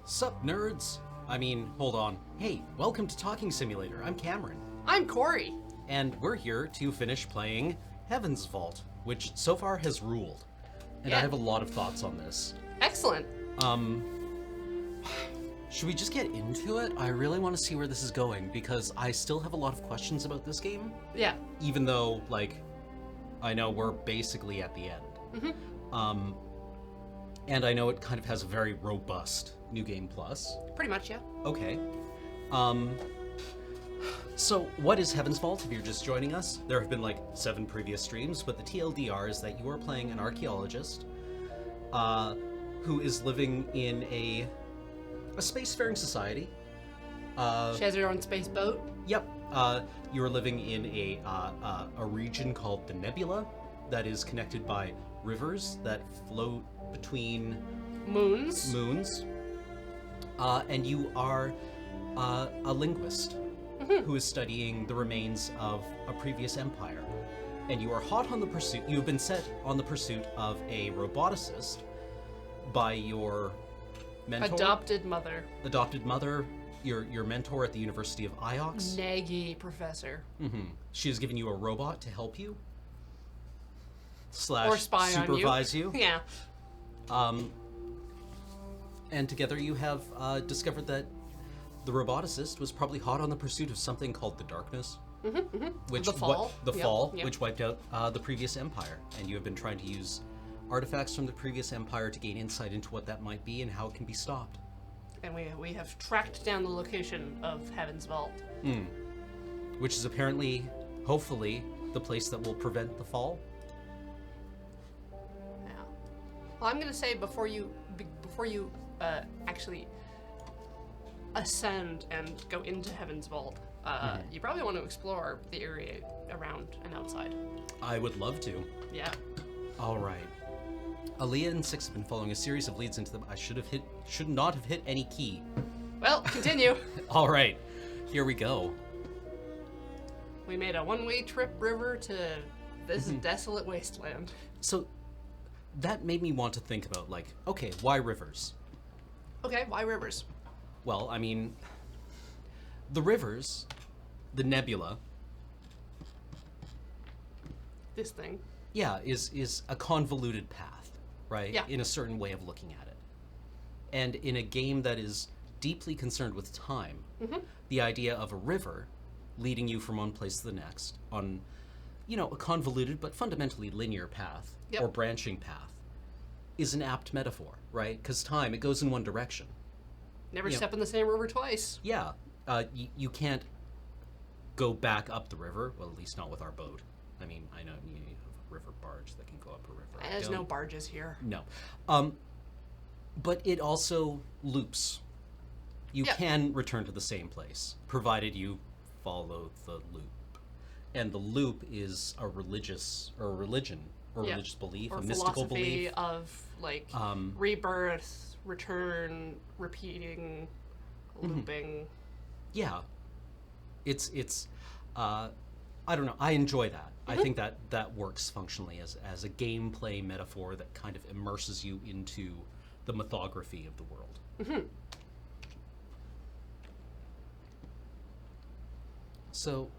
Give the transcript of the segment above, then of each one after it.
Sup, nerds? I mean, hold on. Hey, welcome to Talking Simulator. I'm Cameron. I'm Corey. And we're here to finish playing Heaven's Vault, which so far has ruled. And I have a lot of thoughts on this. Excellent. Should we just get into it? I really want to see where this is going, because I still have a lot of questions about this game. Yeah. Even though, I know we're basically at the end. Mm-hmm. And I know it kind of has a very robust New Game Plus. Pretty much, yeah. Okay. So what is Heaven's Vault if you're just joining us? There have been 7 previous streams, but the TLDR is that you are playing an archaeologist who is living in a spacefaring society. She has her own space boat. Yep. You're living in a region called the Nebula that is connected by rivers that float between Moons. And you are a linguist who is studying the remains of a previous empire. And you are hot on the pursuit. You've been set on the pursuit of a roboticist by your mentor. Adopted mother. Your mentor at the University of Iox. Naggy professor. She has given you a robot to help you. Or spy supervise on you. you. Yeah. And together you have discovered that the roboticist was probably hot on the pursuit of something called the Darkness. Which The Fall. Yep. Which wiped out the previous empire. And you have been trying to use artifacts from the previous empire to gain insight into what that might be and how it can be stopped. And we have tracked down the location of Heaven's Vault. Which is apparently, hopefully, the place that will prevent the fall. Yeah. Well, I'm gonna say before you actually ascend and go into Heaven's Vault, you probably want to explore the area around and outside. I would love to. Yeah. All right. Aaliyah and Six have been following a series of leads into them. I should not have hit any key. Well, continue. All right, here we go. We made a one-way trip river to this desolate wasteland. So that made me want to think about, okay, why rivers? Okay, why rivers? Well, I mean, the rivers, the nebula, This thing. yeah, is a convoluted path, right? Yeah. In a certain way of looking at it. And in a game that is deeply concerned with time, the idea of a river leading you from one place to the next on, a convoluted but fundamentally linear path or branching path is an apt metaphor, right? Because time, it goes in one direction. Never step in the same river twice. Yeah, you can't go back up the river, well, at least not with our boat. I mean, I know you have a river barge that can go up a river. There's no barges here. No. But it also loops. You can return to the same place, provided you follow the loop. And the loop is a religion, or religious belief, or a mystical belief. Of, rebirth, return, repeating, looping. Yeah. It's I don't know, I enjoy that. I think that works functionally as a gameplay metaphor that kind of immerses you into the mythography of the world. So,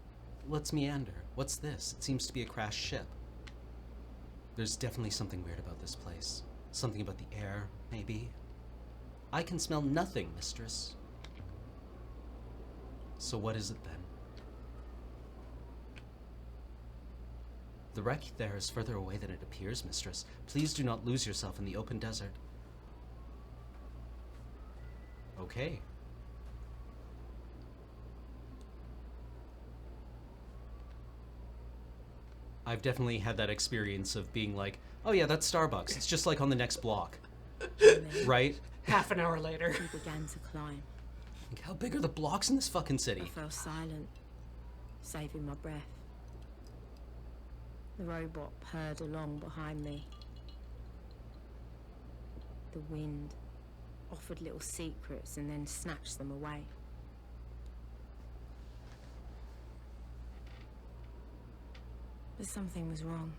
let's meander. What's this? It seems to be a crashed ship. There's definitely something weird about this place. Something about the air, maybe. I can smell nothing, mistress. So what is it then? The wreck there is further away than it appears, mistress. Please do not lose yourself in the open desert. Okay. I've definitely had that experience of being like, oh yeah, that's Starbucks. It's just like on the next block. Right? Half an hour later. We began to climb. Like, how big are the blocks in this fucking city? I fell silent, saving my breath. The robot purred along behind me. The wind offered little secrets and then snatched them away. But something was wrong.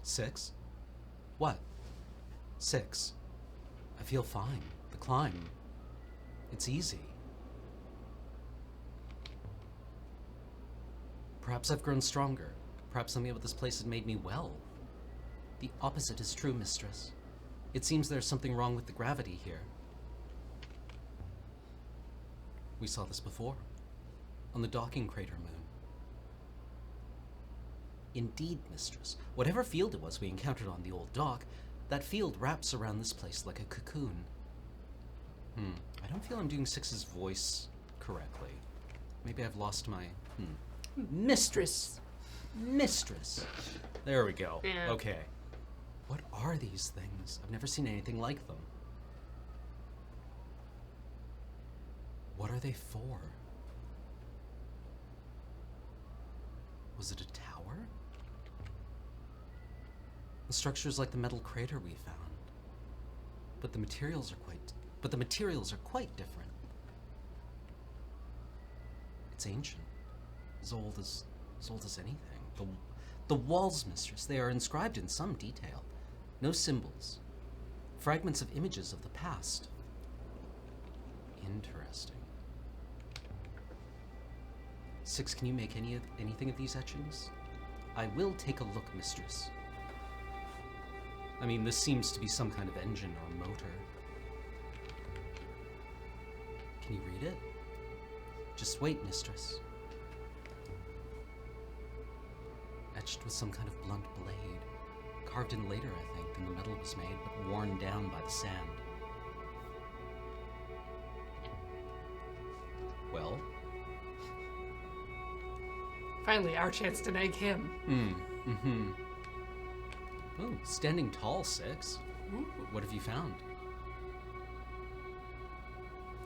6? What? 6. I feel fine. The climb. It's easy. Perhaps I've grown stronger. Perhaps something about this place has made me well. The opposite is true, mistress. It seems there's something wrong with the gravity here. We saw this before, on the docking crater moon. Indeed, mistress. Whatever field it was we encountered on the old dock, that field wraps around this place like a cocoon. I don't feel I'm doing 6's voice correctly. Maybe I've lost my... Mistress! Mistress! There we go. Yeah. Okay. What are these things? I've never seen anything like them. What are they for? Was it a tower? The structure's like the metal crater we found. But the materials are quite different. It's ancient. As old as anything. The walls, mistress, they are inscribed in some detail. No symbols. Fragments of images of the past. Interesting. 6, can you make anything of these etchings? I will take a look, mistress. I mean, this seems to be some kind of engine or motor. Can you read it? Just wait, mistress. Etched with some kind of blunt blade. Carved in later, I think, than the metal was made, but worn down by the sand. Well? Finally, our chance to nag him. Ooh, standing tall, 6. Ooh. What have you found?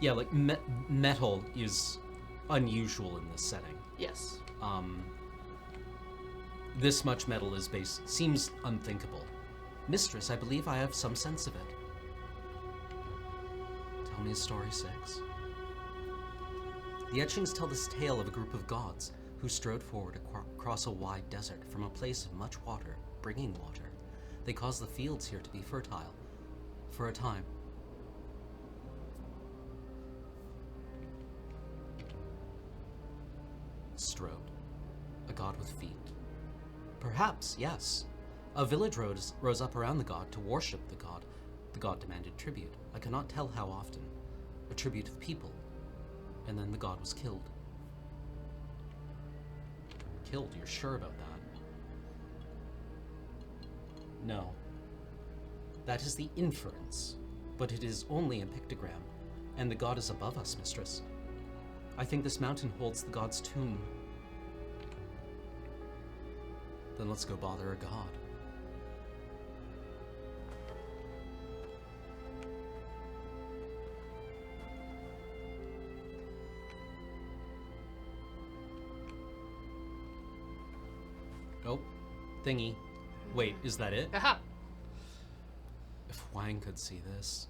Yeah, like, metal is unusual in this setting. Yes. This much metal seems unthinkable. Mistress, I believe I have some sense of it. Tell me a story, 6. The etchings tell this tale of a group of gods who strode forward across a wide desert from a place of much water, bringing water. They caused the fields here to be fertile. For a time. Strode. A god with feet. Perhaps, yes. A village rose up around the god to worship the god. The god demanded tribute. I cannot tell how often. A tribute of people. And then the god was killed. Killed? You're sure about that? No. That is the inference. But it is only a pictogram. And the god is above us, mistress. I think this mountain holds the god's tomb. Then let's go bother a god. Oh, thingy. Wait, is that it? Aha! If Wang could see this,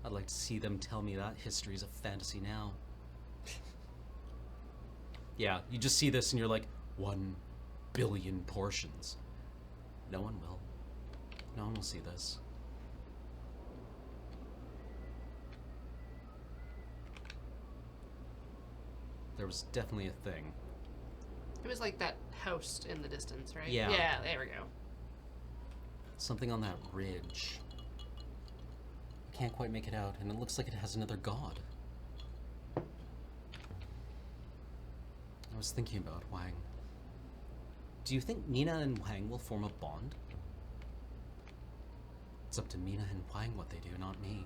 I'd like to see them tell me that history's a fantasy now. Yeah, you just see this and you're like, 1 billion portions. No one will. No one will see this. There was definitely a thing. It was like that house in the distance, right? Yeah. Yeah, there we go. Something on that ridge. I can't quite make it out, and it looks like it has another god. I was thinking about Wang. Do you think Mina and Wang will form a bond? It's up to Mina and Wang what they do, not me.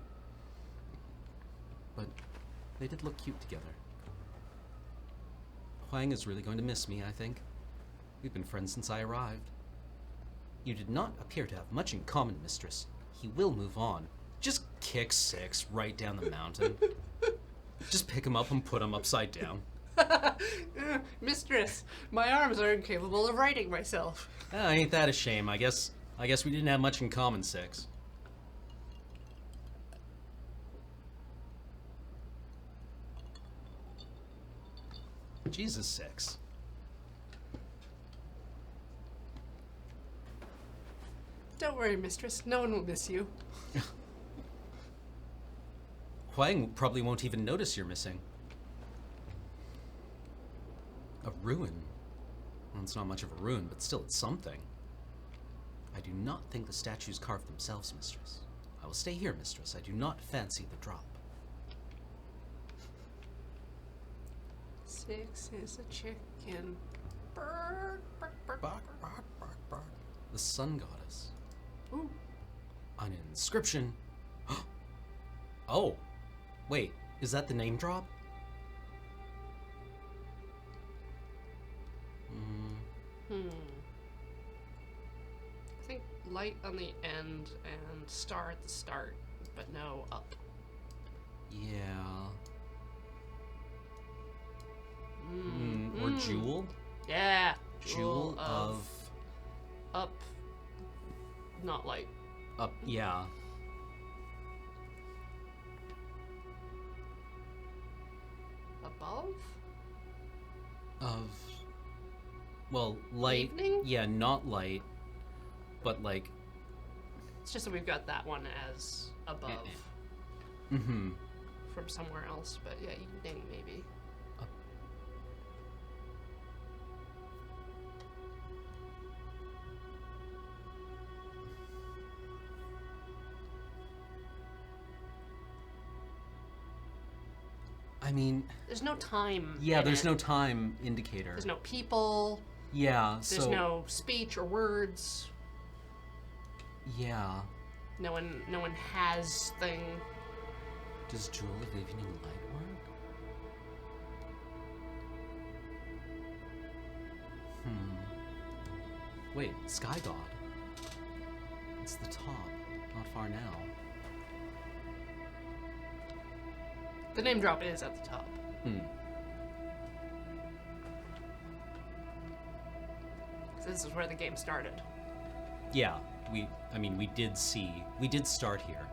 But they did look cute together. Wang is really going to miss me, I think. We've been friends since I arrived. You did not appear to have much in common, mistress. He will move on. Just kick 6 right down the mountain. Just pick him up and put him upside down. Mistress, my arms are incapable of righting myself. Oh, ain't that a shame? I guess we didn't have much in common, 6. Jesus, 6. Don't worry, mistress. No one will miss you. Huang probably won't even notice you're missing. A ruin. Well, it's not much of a ruin, but still it's something. I do not think the statues carved themselves, mistress. I will stay here, mistress. I do not fancy the drop. 6 is a chicken. Bark, bark, bark, Bark, bark, bark, bark. The sun goddess. Ooh. An inscription. Oh, wait, is that the name drop? I think light on the end and star at the start, but no up. Yeah. Or jewel? Yeah. Jewel of... Up. Not light. Up, yeah. Above? Of... Well, light... Evening? Yeah, not light, but like... It's just that we've got that one as above Mm-hmm. from somewhere else, but yeah, evening maybe. I mean... There's no time. Yeah, in there's it. no time indicator. There's no people. Yeah, There's so... no speech or words. Yeah. No one has thing. Does Jewel of Evening Light work? Wait, Sky God. It's the top. Not far now. The name drop is at the top. This is where the game started. Yeah, we did start here.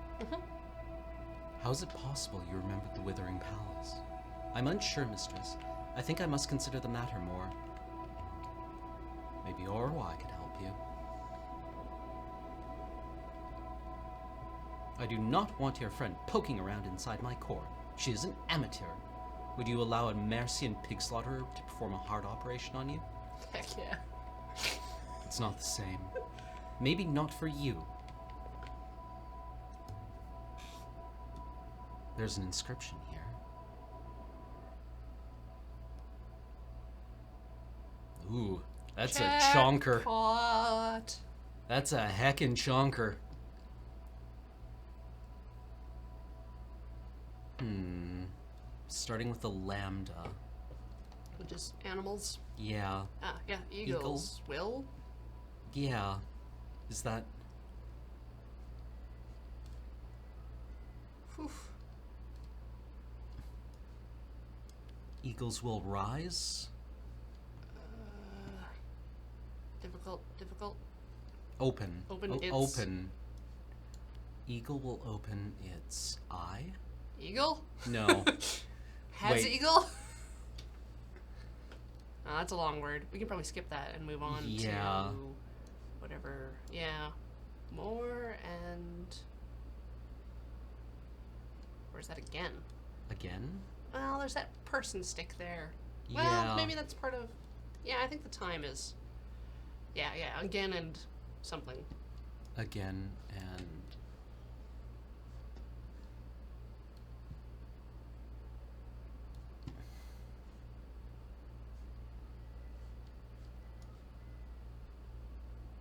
How is it possible you remembered the Withering Palace? I'm unsure, mistress. I think I must consider the matter more. Maybe Orwai could help you. I do not want your friend poking around inside my court. She is an amateur. Would you allow a Mercian pig slaughterer to perform a heart operation on you? Heck yeah. It's not the same. Maybe not for you. There's an inscription here. Ooh, that's a chonker. Jackpot. That's a heckin' chonker. Starting with the lambda. Which is animals. Yeah. Ah, yeah, eagles. Will? Yeah. Is that... Whew. Eagles will rise? Difficult. Open. Open its- Open. Eagle will open its eye? Eagle? No. Has Wait. eagle? Oh, that's a long word. We can probably skip that and move on Yeah. to whatever. Yeah. More and... Where's that again? Again? Well, there's that person stick there. Yeah. Well, maybe that's part of... Yeah, I think the time is... Yeah, again and something. Again and...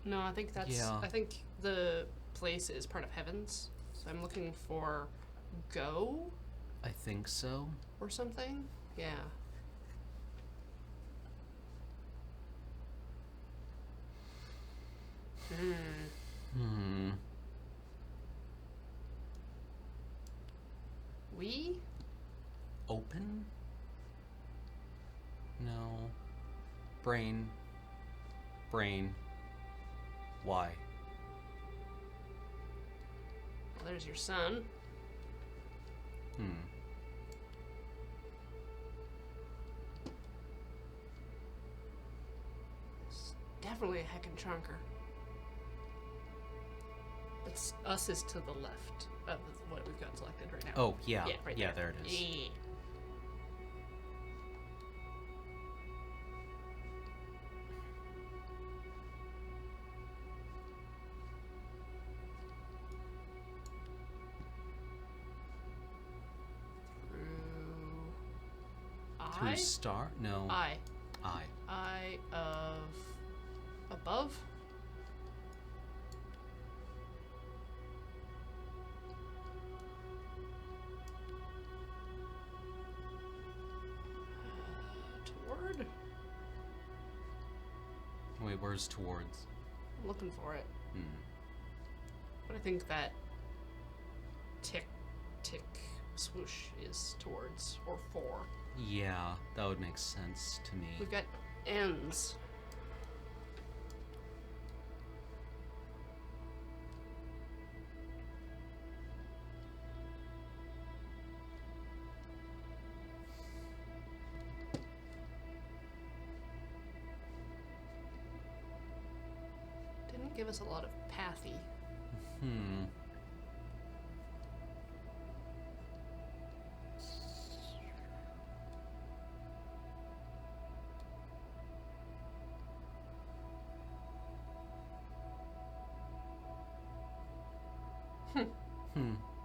No, I think that's... Yeah. I think the place is part of heavens. So I'm looking for go I think so. or something. Yeah. We? Open? No. Brain. Why? Well, there's your son. It's definitely a heckin' chunker. It's us is to the left of what we've got selected right now. Oh, yeah. Yeah, right yeah, there. there it is. Yeah. Through star? No. Eye. Eye. Eye of above. Toward. Wait, where's towards? I'm looking for it, Hmm. but I think that tick, tick, swoosh is towards or for. Yeah, that would make sense to me. We've got ends. Didn't give us a lot of pathy. Hmm.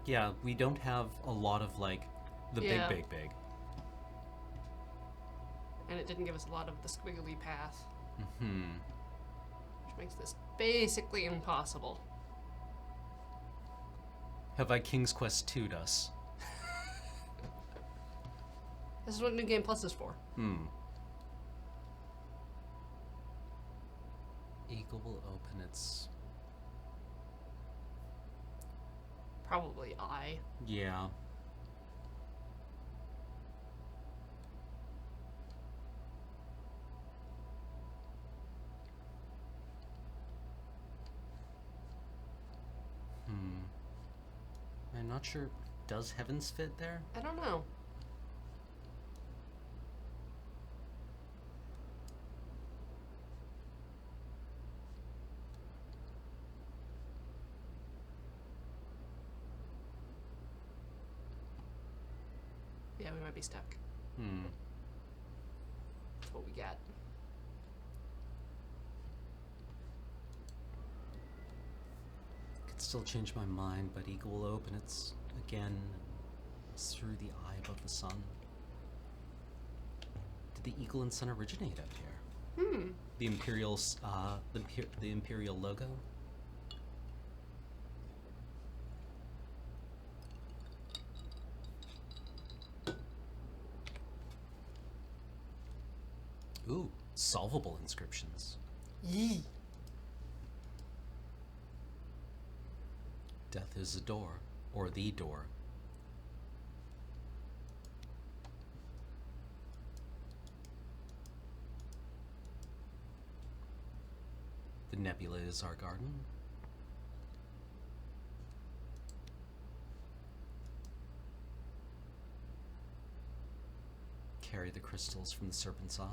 Yeah, we don't have a lot of, like, the Yeah. big. And it didn't give us a lot of the squiggly path, Hmm. which makes this basically impossible. Have I King's Quest 2'd us? This is what New Game Plus is for. Eagle will open its... Probably I. Yeah. I'm not sure. Does Heavens fit there? I don't know. Yeah, we might be stuck. That's what we got. Could still change my mind, but Eagle will open its again through the eye above the sun. Did the eagle and sun originate up here? The Imperial, the Imperial logo? Ooh, solvable inscriptions. Yee. Death is a door, or the door. The nebula is our garden. Carry the crystals from the serpent's eye.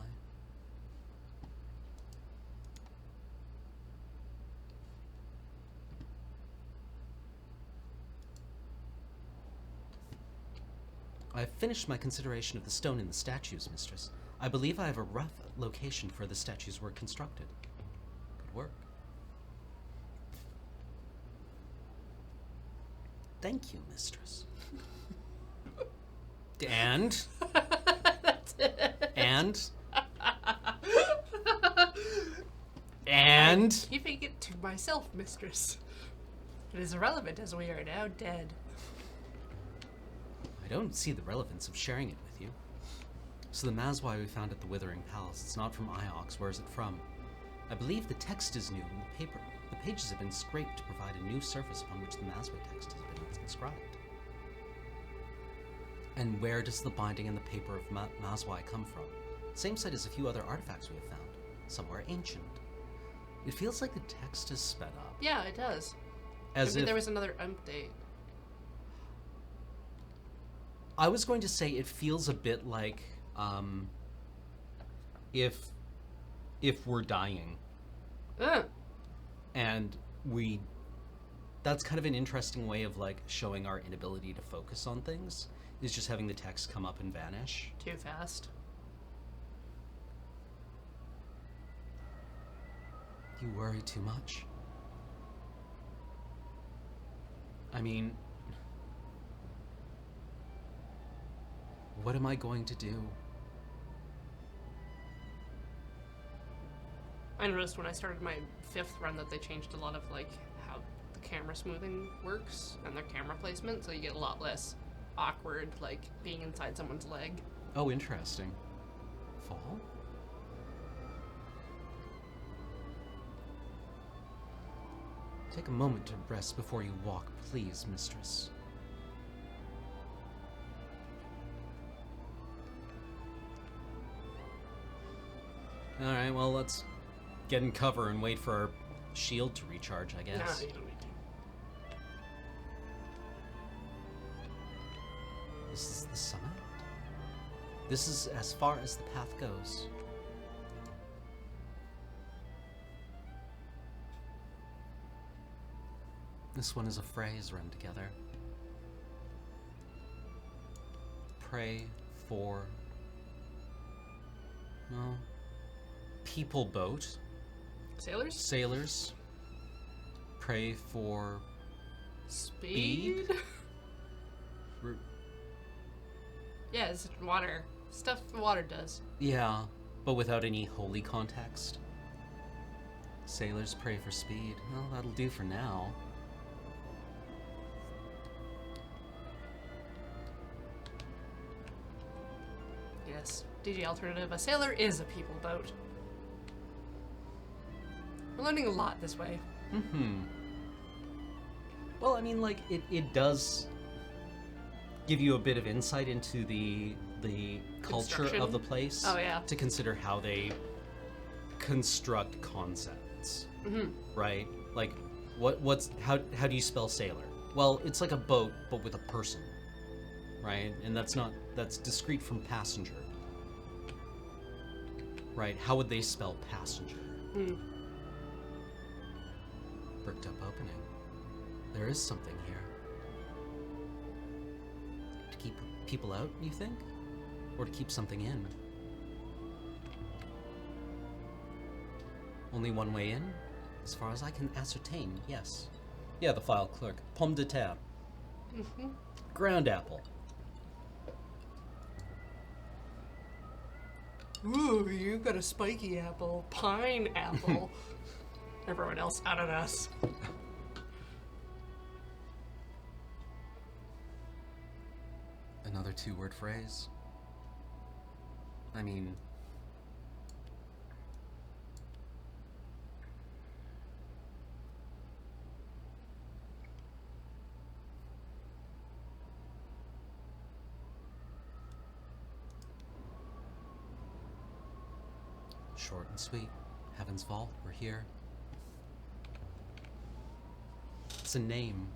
I have finished my consideration of the stone in the statues, mistress. I believe I have a rough location for the statues were constructed. Good work. Thank you, mistress. And? That's it. And? Keeping it to myself, mistress. It is irrelevant as we are now dead. I don't see the relevance of sharing it with you. So the Mazwai we found at the Withering Palace, it's not from Iox. Where is it from? I believe the text is new in the paper. The pages have been scraped to provide a new surface upon which the Mazwai text has been inscribed. And where does the binding and the paper of Mazwai come from? Same site as a few other artifacts we have found. Somewhere ancient. It feels like the text is sped up. Yeah, it does. As Maybe if there was another update. I was going to say it feels a bit like if we're dying Ugh. and we that's kind of an interesting way of like showing our inability to focus on things, is just having the text come up and vanish. Too fast. You worry too much. I mean, what am I going to do? I noticed when I started my 5th run that they changed a lot of like how the camera smoothing works and their camera placement, so you get a lot less awkward like being inside someone's leg. Oh, interesting. Fall? Take a moment to rest before you walk, please, mistress. Alright, well, let's get in cover and wait for our shield to recharge, I guess. Nah, you don't need to. This is the summit? This is as far as the path goes. This one is a phrase run together. Pray for... no. People boat. Sailors? Sailors. Pray for... Speed? r- Yeah, it's water. Stuff the water does. yeah, but without any holy context. Sailors pray for speed. Well, that'll do for now. Yes. DG alternative. A sailor is a people boat. We're learning a lot this way. Mm-hmm. Well, I mean, like, it does give you a bit of insight into the culture Construction? of the place. Oh, yeah. To consider how they construct concepts. Mm-hmm. Right? Like, how do you spell sailor? Well, it's like a boat, but with a person. Right? And that's discrete from passenger. Right? How would they spell passenger? Mm. Bricked up opening. There is something here. To keep people out, you think? Or to keep something in? Only one way in? As far as I can ascertain, yes. Yeah, the file clerk. Pomme de terre. Mm-hmm. Ground apple. Ooh, you got a spiky apple. Pine apple. Everyone else, ananas. Another two-word phrase. I mean... short and sweet. Heaven's Vault, we're here. It's a name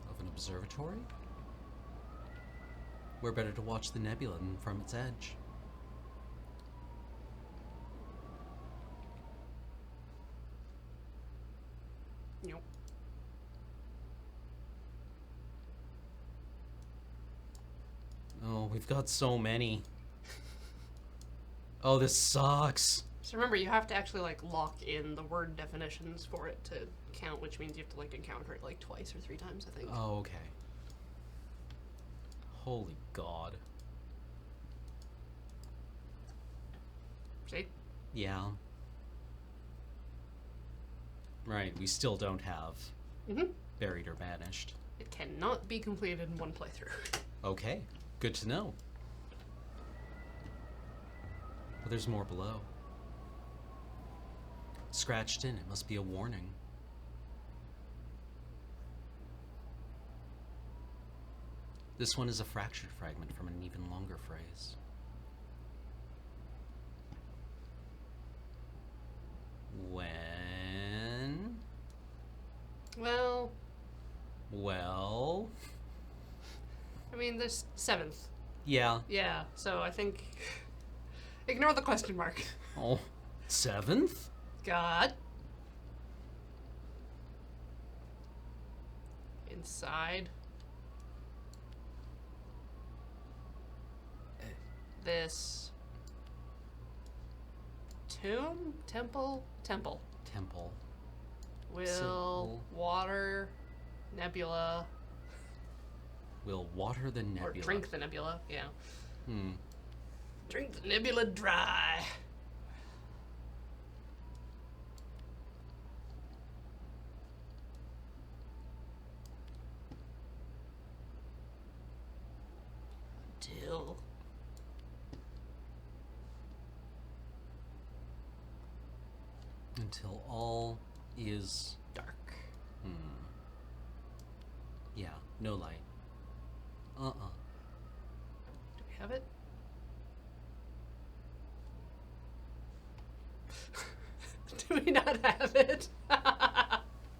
of an observatory? Where better to watch the nebula than from its edge? Nope. Oh, we've got so many. Oh, this sucks. So remember, you have to actually like lock in the word definitions for it to count, which means you have to like encounter it like twice or 3 times, I think. Oh, okay. Holy God. See? Yeah. Right, we still don't have Mm-hmm. Buried or Banished. It cannot be completed in one playthrough. Okay, good to know. But there's more below. Scratched in, it must be a warning. This one is a fractured fragment from an even longer phrase. When... Well... I mean, there's 7th. Yeah. Yeah, so I think... Ignore the question mark. Oh, 7th? God. inside this temple will So- water nebula We'll water the nebula. or drink the nebula. Yeah, Hmm. drink the nebula dry. Till Until all is dark. Yeah, no light. Do we have it? Do we not have it?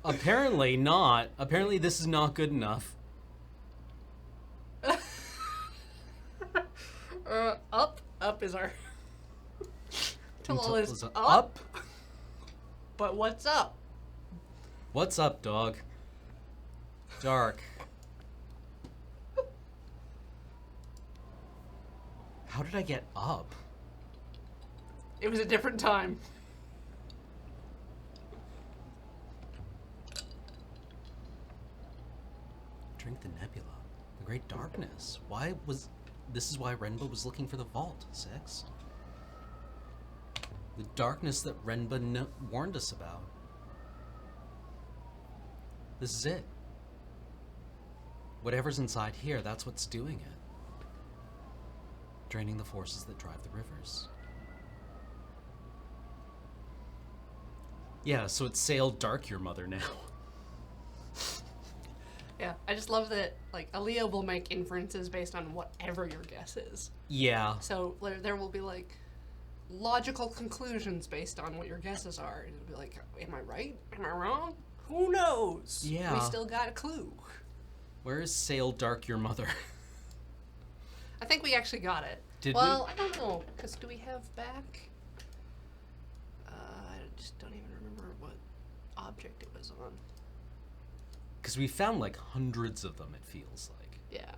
Apparently not. Apparently this is not good enough. Up is our. Till all Until is is up. But what's up? What's up, dog? Dark. How did I get up? It was a different time. Drink the nebula. The great darkness. Why was... This is why Renba was looking for the vault, 6. The darkness that Renba warned us about. This is it. Whatever's inside here, that's what's doing it. Draining the forces that drive the rivers. Yeah, so it's Sail Dark Your Mother now. Yeah, I just love that, like, Aaliyah will make inferences based on whatever your guess is. Yeah. So there will be, like, logical conclusions based on what your guesses are. It'll be like, am I right? Am I wrong? Who knows? Yeah. We still got a clue. Where is Sail Dark Your Mother? I think we actually got it. Did well, I don't know, because do we have back? I just don't even remember what object it was on. Because we found like hundreds of them, it feels like. Yeah.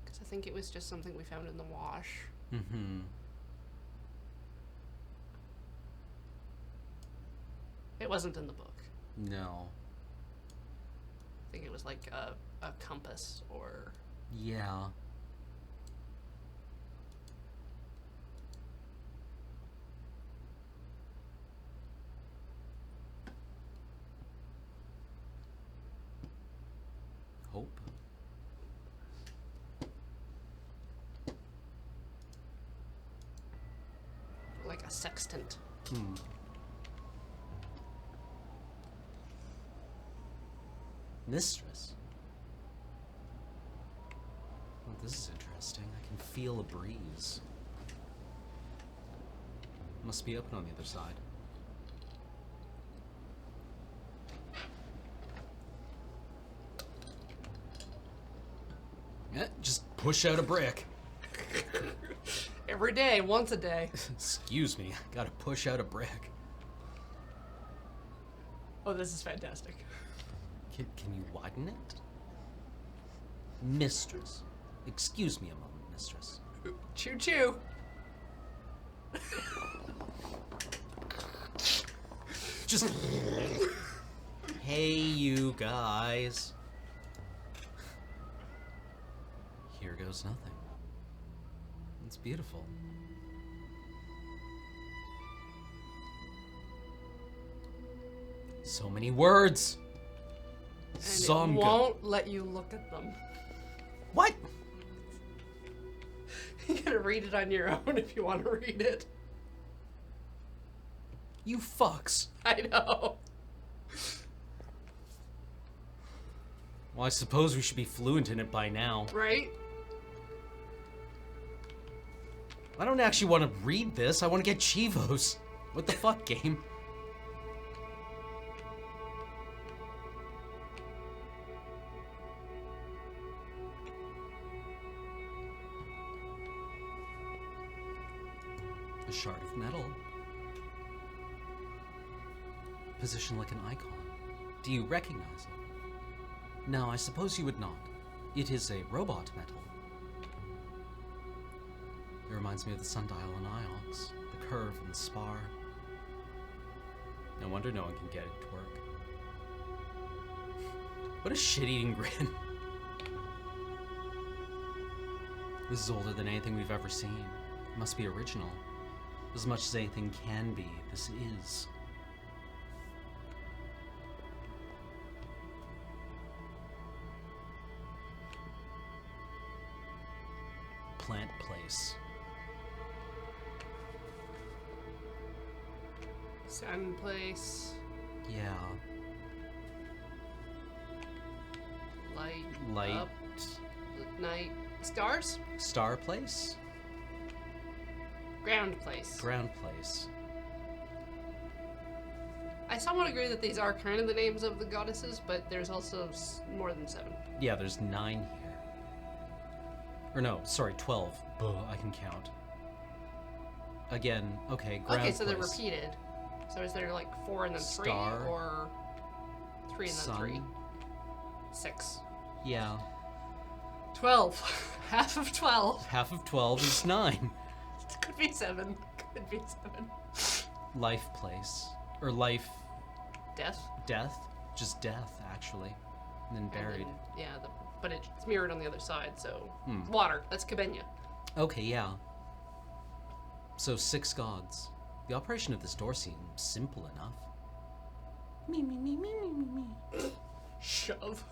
Because I think it was just something we found in the wash. Mm-hmm. It wasn't in the book. No. I think it was like a compass or... Yeah. Hope. like a sextant. Hmm. Mistress. Well, this is interesting. I can feel a breeze. Must be open on the other side. Yeah, just push out a brick. Every day, once a day. Excuse me, gotta push out a brick. Oh, this is fantastic. Can you widen it? Mistress. Excuse me a moment, mistress. Choo choo. Just... Hey, you guys. Here goes nothing. It's beautiful. So many words. And Some it won't let you look at them. What? You gotta read it on your own if you want to read it. You fucks. I know. Well, I suppose we should be fluent in it by now. Right? I don't actually want to read this. I want to get Chivos. What the fuck, game? A shard of metal. Positioned like an icon. Do you recognize it? No, I suppose you would not. It is a robot metal. It reminds me of the sundial on Iox, the curve and the spar. No wonder no one can get it to work. What a shit-eating grin. This is older than anything we've ever seen. It must be original. As much as anything can be, this is. Plant place. Sun place. Yeah. Light. Up. Night. Stars? Star place? Ground place. Ground place. I somewhat agree that these are kind of the names of the goddesses, but there's also more than 7. Yeah, there's 9 here. Or no, sorry, 12. Buh, I can count. Again, okay, ground Okay, so place. they're repeated. So is there like 4 and then 3, Star. or 3 and then Sun. 3? 6. Yeah. 12. Half of 12. Half of 12 is 9. Could be 7. Could be 7. Life place. Or life... Death. Death? Just death, actually. And then buried. And then, yeah, but it's mirrored on the other side, so... Hmm. Water. That's Cabenia. Okay, yeah. So 6 gods. The operation of this door seems simple enough. Me, me, me, me, me, me, me. Shove.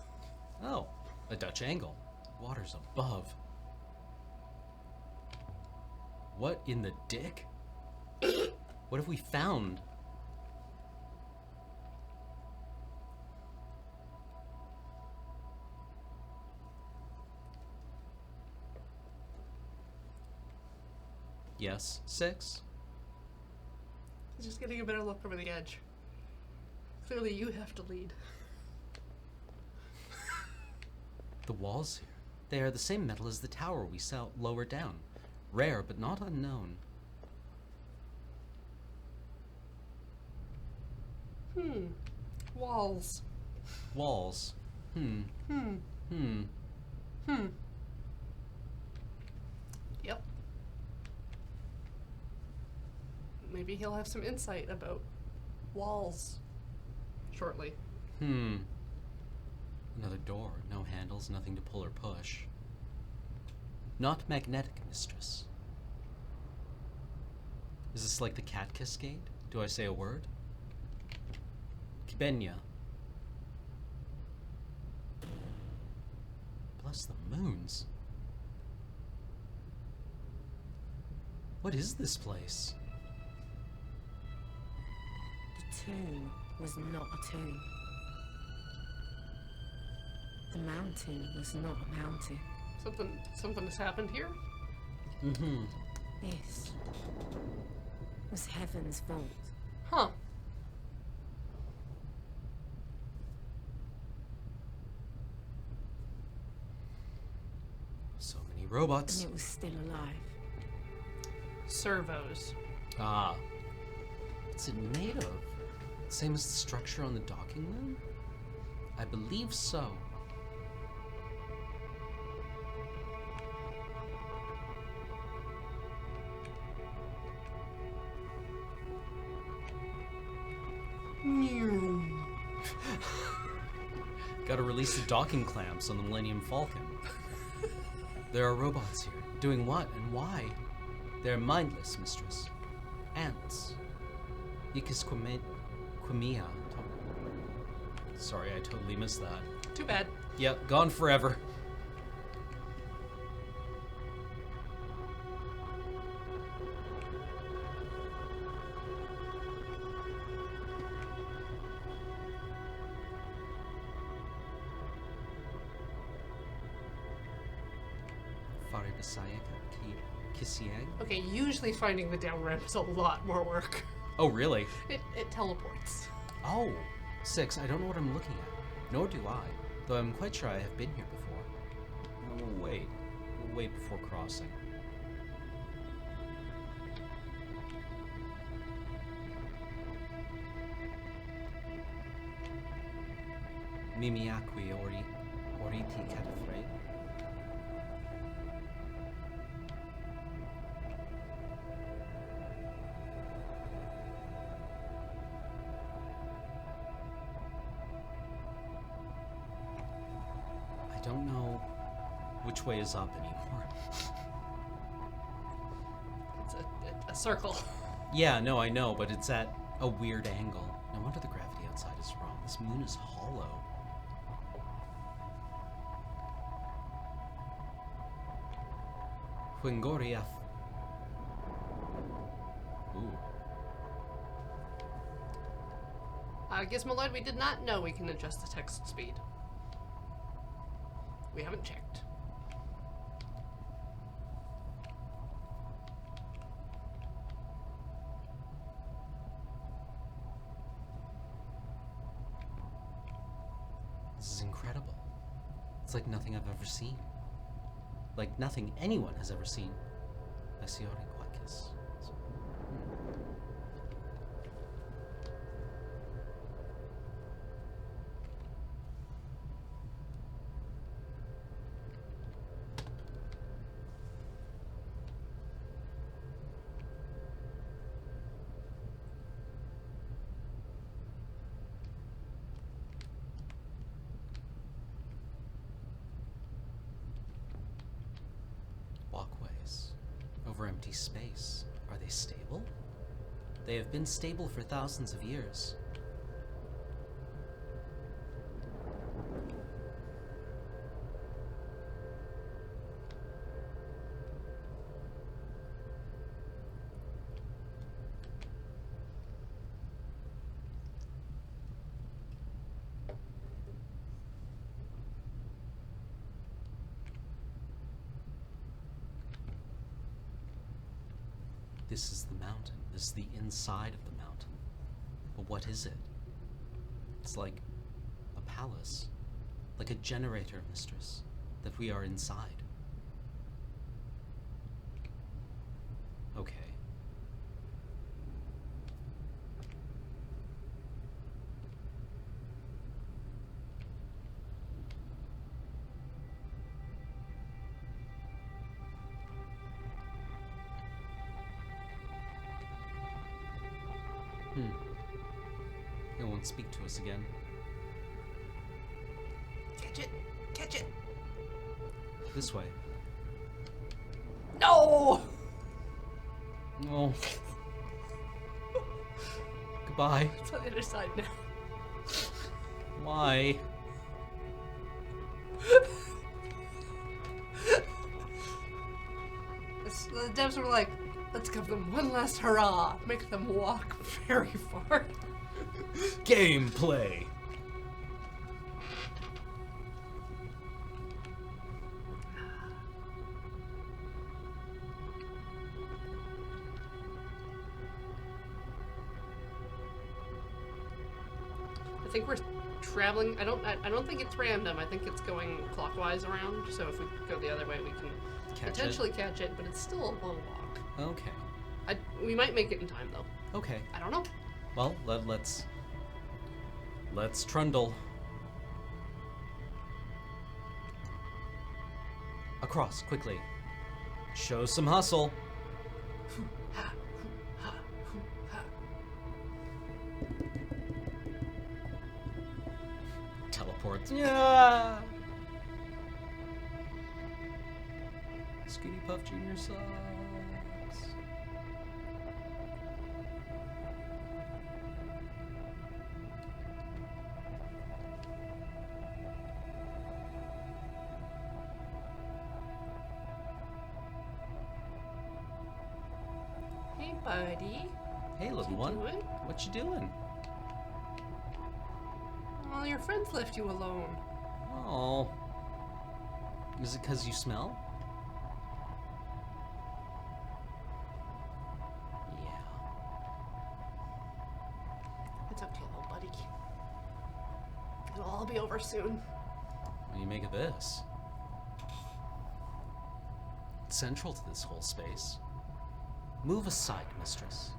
Oh, a Dutch angle. Water's above. What in the dick? What have we found? Yes, 6. Just getting a better look over the edge. Clearly you have to lead. The walls here. They are the same metal as the tower we saw lower down. Rare, but not unknown. Walls. Walls. Yep. Maybe he'll have some insight about walls shortly. Another door. No handles, nothing to pull or push. Not magnetic, mistress. Is this like the cat cascade? Do I say a word? Kibenya. Bless the moons. What is this place? The tomb was not a tomb. The mountain was not a mountain. Something has happened here? This was heaven's vault. Huh. So many robots. And it was still alive. Servos. Ah. What's it made of? Same as the structure on the docking room? I believe so. Gotta release the docking clamps on the Millennium Falcon. There are robots here. Doing what and why? They're mindless, mistress. Ants. Quimia. Sorry, I totally missed that. Too bad. Yep, gone forever. Okay, usually finding the down ramp is a lot more work. Oh, really? It teleports. Oh, 6. I don't know what I'm looking at. Nor do I. Though I'm quite sure I have been here before. Oh, wait. We'll wait before crossing. Mimiacqui oriti cataphrate. I don't know which way is up anymore. It's a circle. Yeah, no, I know, but it's at a weird angle. No wonder the gravity outside is wrong. This moon is hollow. Huingoriaf. Ooh. Gizmoloid, we did not know we can adjust the text speed. We haven't checked. This is incredible. It's like nothing I've ever seen. Like nothing anyone has ever seen. Asiori Quakis. Walkways over empty space. Are they stable? They have been stable for thousands of years. This is the mountain. This is the inside of the mountain. But what is it? It's like a palace. Like a generator, mistress. That we are inside. Okay. It won't speak to us again. Catch it! Catch it! This way. No! Oh. Goodbye. It's on the other side now. Why? The devs were like, let's give them one last hurrah. Make them walk very far. Gameplay. I think we're traveling. I don't think it's random. I think it's going clockwise around. So if we go the other way, we can potentially catch it. But it's still a long walk. Okay. We might make it in time though. Okay. I don't know. Well, let's trundle. Across, quickly. Show some hustle. Teleport. Yeah. Scooty Puff Jr. sucks. Hey, buddy. Hey, little one. Doing? What you doing? Well, your friends left you alone. Oh. Is it 'cause you smell? Yeah. It's okay, little buddy. It'll all be over soon. What do you make of this? It's central to this whole space. Move aside, mistress.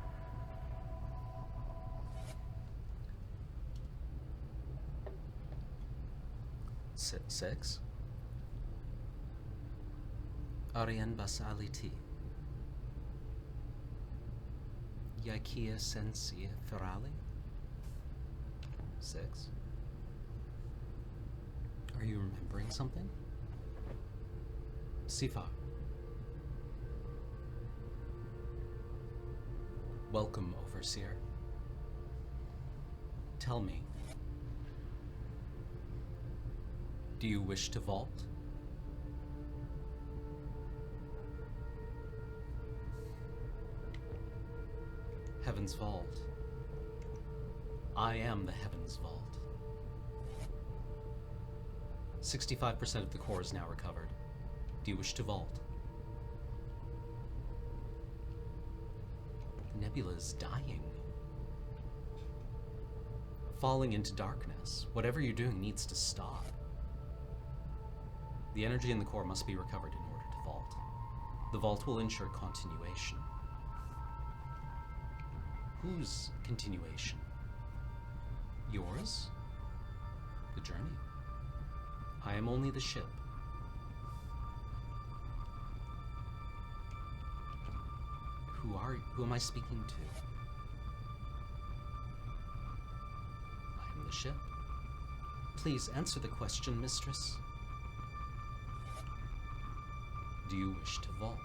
6. Arien basaliti. Yakia sensi ferali. 6. Are you remembering something? Sifa. Welcome, Overseer. Tell me, do you wish to vault? Heaven's Vault. I am the Heaven's Vault. 65% of the core is now recovered. Do you wish to vault? The nebula is dying. Falling into darkness. Whatever you're doing needs to stop. The energy in the core must be recovered in order to vault. The vault will ensure continuation. Whose continuation? Yours? The journey. I am only the ship. Who am I speaking to? I am the ship. Please answer the question, mistress. Do you wish to vault?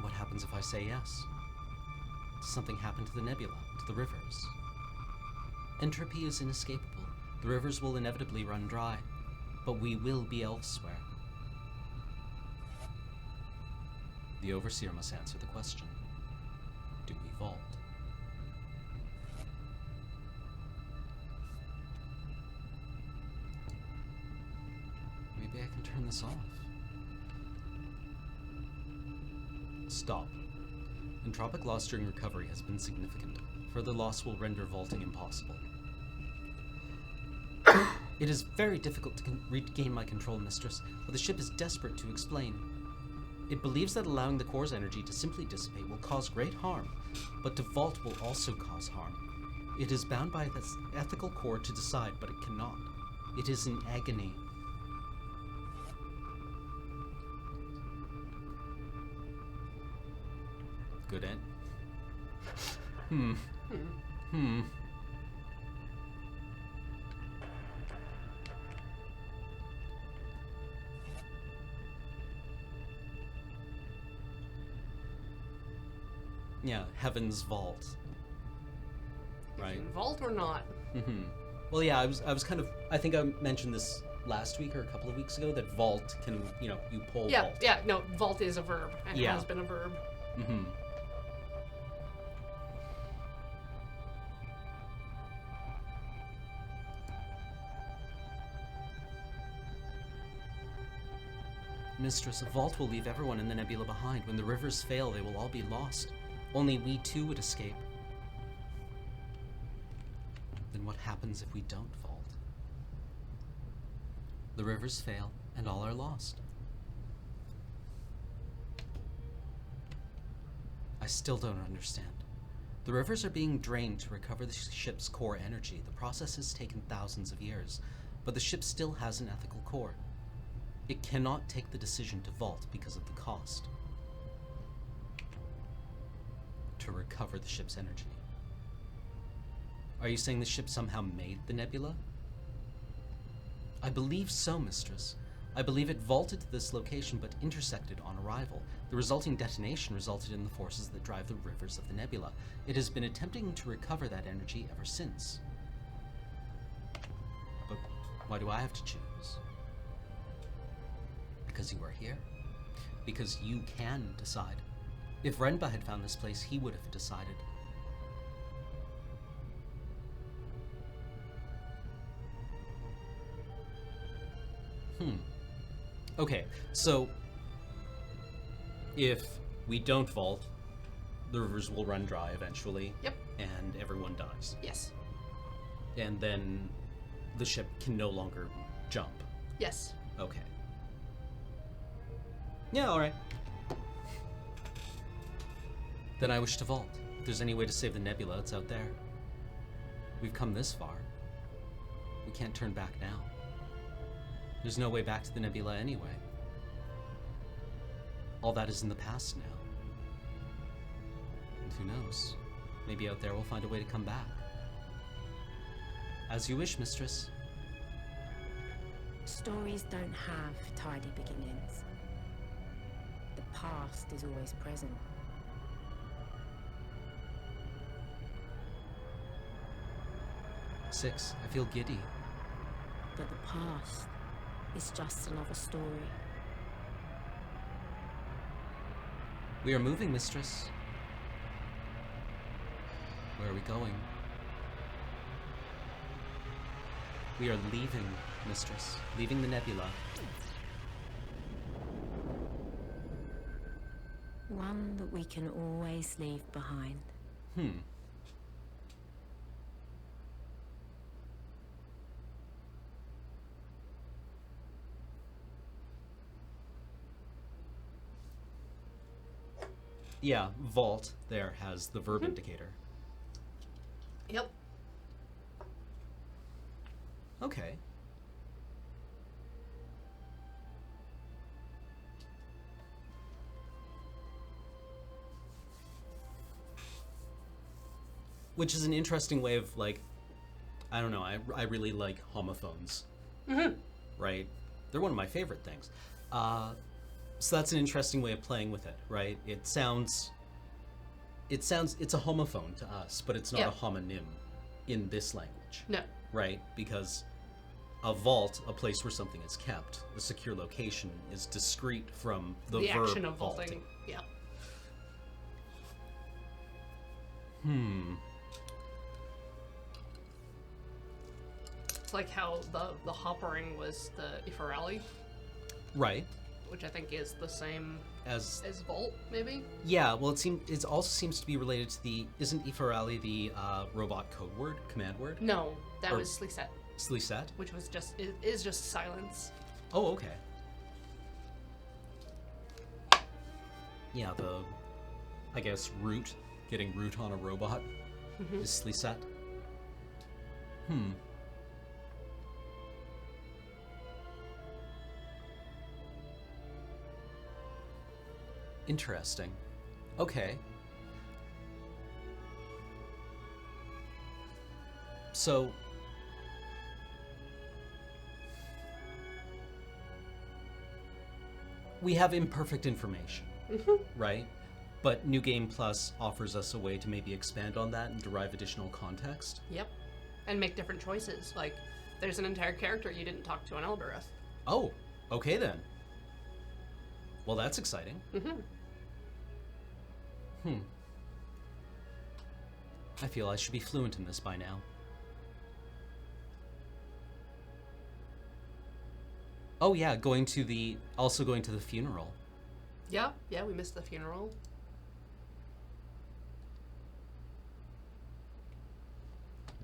What happens if I say yes? Does something happen to the nebula, to the rivers? Entropy is inescapable. The rivers will inevitably run dry, but we will be elsewhere. The Overseer must answer the question. Do we vault? Maybe I can turn this off. Stop. Entropic loss during recovery has been significant. Further loss will render vaulting impossible. It is very difficult to regain my control, mistress, but the ship is desperate to explain. It believes that allowing the core's energy to simply dissipate will cause great harm, but to vault will also cause harm. It is bound by this ethical core to decide, but it cannot. It is in agony. Good end. Yeah, Heaven's Vault. Right. Vault or not? Well, yeah, I was kind of. I think I mentioned this last week or a couple of weeks ago that vault can, you pull Yeah, vault. yeah. No, vault is a verb and has been a verb. Mistress, a vault will leave everyone in the nebula behind. When the rivers fail, they will all be lost. Only we too would escape. Then what happens if we don't vault? The rivers fail, and all are lost. I still don't understand. The rivers are being drained to recover the ship's core energy. The process has taken thousands of years, but the ship still has an ethical core. It cannot take the decision to vault because of the cost. To recover the ship's energy. Are you saying the ship somehow made the nebula? I believe so, mistress. I believe it vaulted to this location but intersected on arrival. The resulting detonation resulted in the forces that drive the rivers of the nebula. It has been attempting to recover that energy ever since. But why do I have to choose? Because you are here? Because you can decide. If Renba had found this place, he would have decided. Okay, so if we don't vault, the rivers will run dry eventually. Yep. And everyone dies. Yes. And then the ship can no longer jump. Yes. Okay. Yeah, alright. Then I wish to vault. If there's any way to save the nebula, it's out there. We've come this far. We can't turn back now. There's no way back to the nebula anyway. All that is in the past now. And who knows? Maybe out there we'll find a way to come back. As you wish, mistress. Stories don't have tidy beginnings. The past is always present. Six, I feel giddy. But the past is just another story. We are moving, mistress. Where are we going? We are leaving, mistress. Leaving the nebula. One that we can always leave behind. Yeah, vault there has the verb indicator. Yep. Okay. Which is an interesting way of, like, I don't know, I really like homophones. Right? They're one of my favorite things. So that's an interesting way of playing with it, right? It's a homophone to us, but it's not a homonym in this language. No. Right? Because a vault, a place where something is kept, a secure location, is discrete from the verb action of vaulting. vaulting. Yeah. It's like how the hoppering was the Ifarali, Right. which I think is the same As as vault, maybe? yeah, well, it also seems to be related to the isn't Ifarali the robot code word, command word? No, that Or- was Sliset, Sliset? which was just is just silence. Oh, okay. Yeah, I guess getting root on a robot is Sliset. Interesting. Okay. So we have imperfect information, right? But New Game Plus offers us a way to maybe expand on that and derive additional context. Yep. And make different choices. Like, there's an entire character you didn't talk to on Elbereth. Oh, okay then. Well, that's exciting. I feel I should be fluent in this by now. Oh yeah, also going to the funeral. Yeah, we missed the funeral.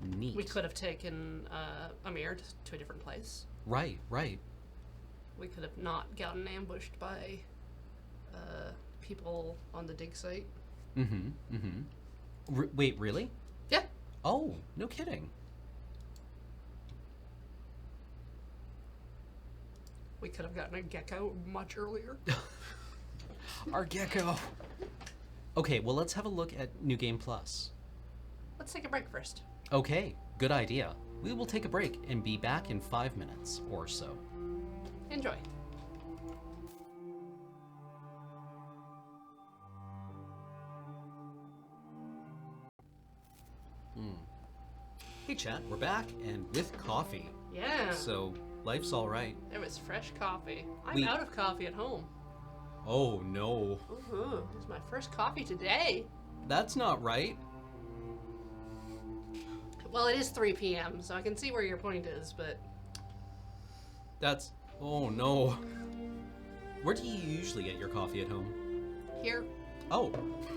Neat. We could have taken Amir to a different place. Right. We could have not gotten ambushed by people on the dig site. Wait, really? Yeah. Oh, no kidding. We could have gotten a gecko much earlier. Our gecko. Okay, well, let's have a look at New Game Plus. Let's take a break first. Okay, good idea. We will take a break and be back in 5 minutes or so. Enjoy. Hey chat, we're back and with coffee. Yeah. So, life's all right. It was fresh coffee. I'm We- out of coffee at home. Oh no. Ooh, this is my first coffee today. That's not right. Well, it is 3 p.m., so I can see where your point is, but Oh no. Where do you usually get your coffee at home? here Oh,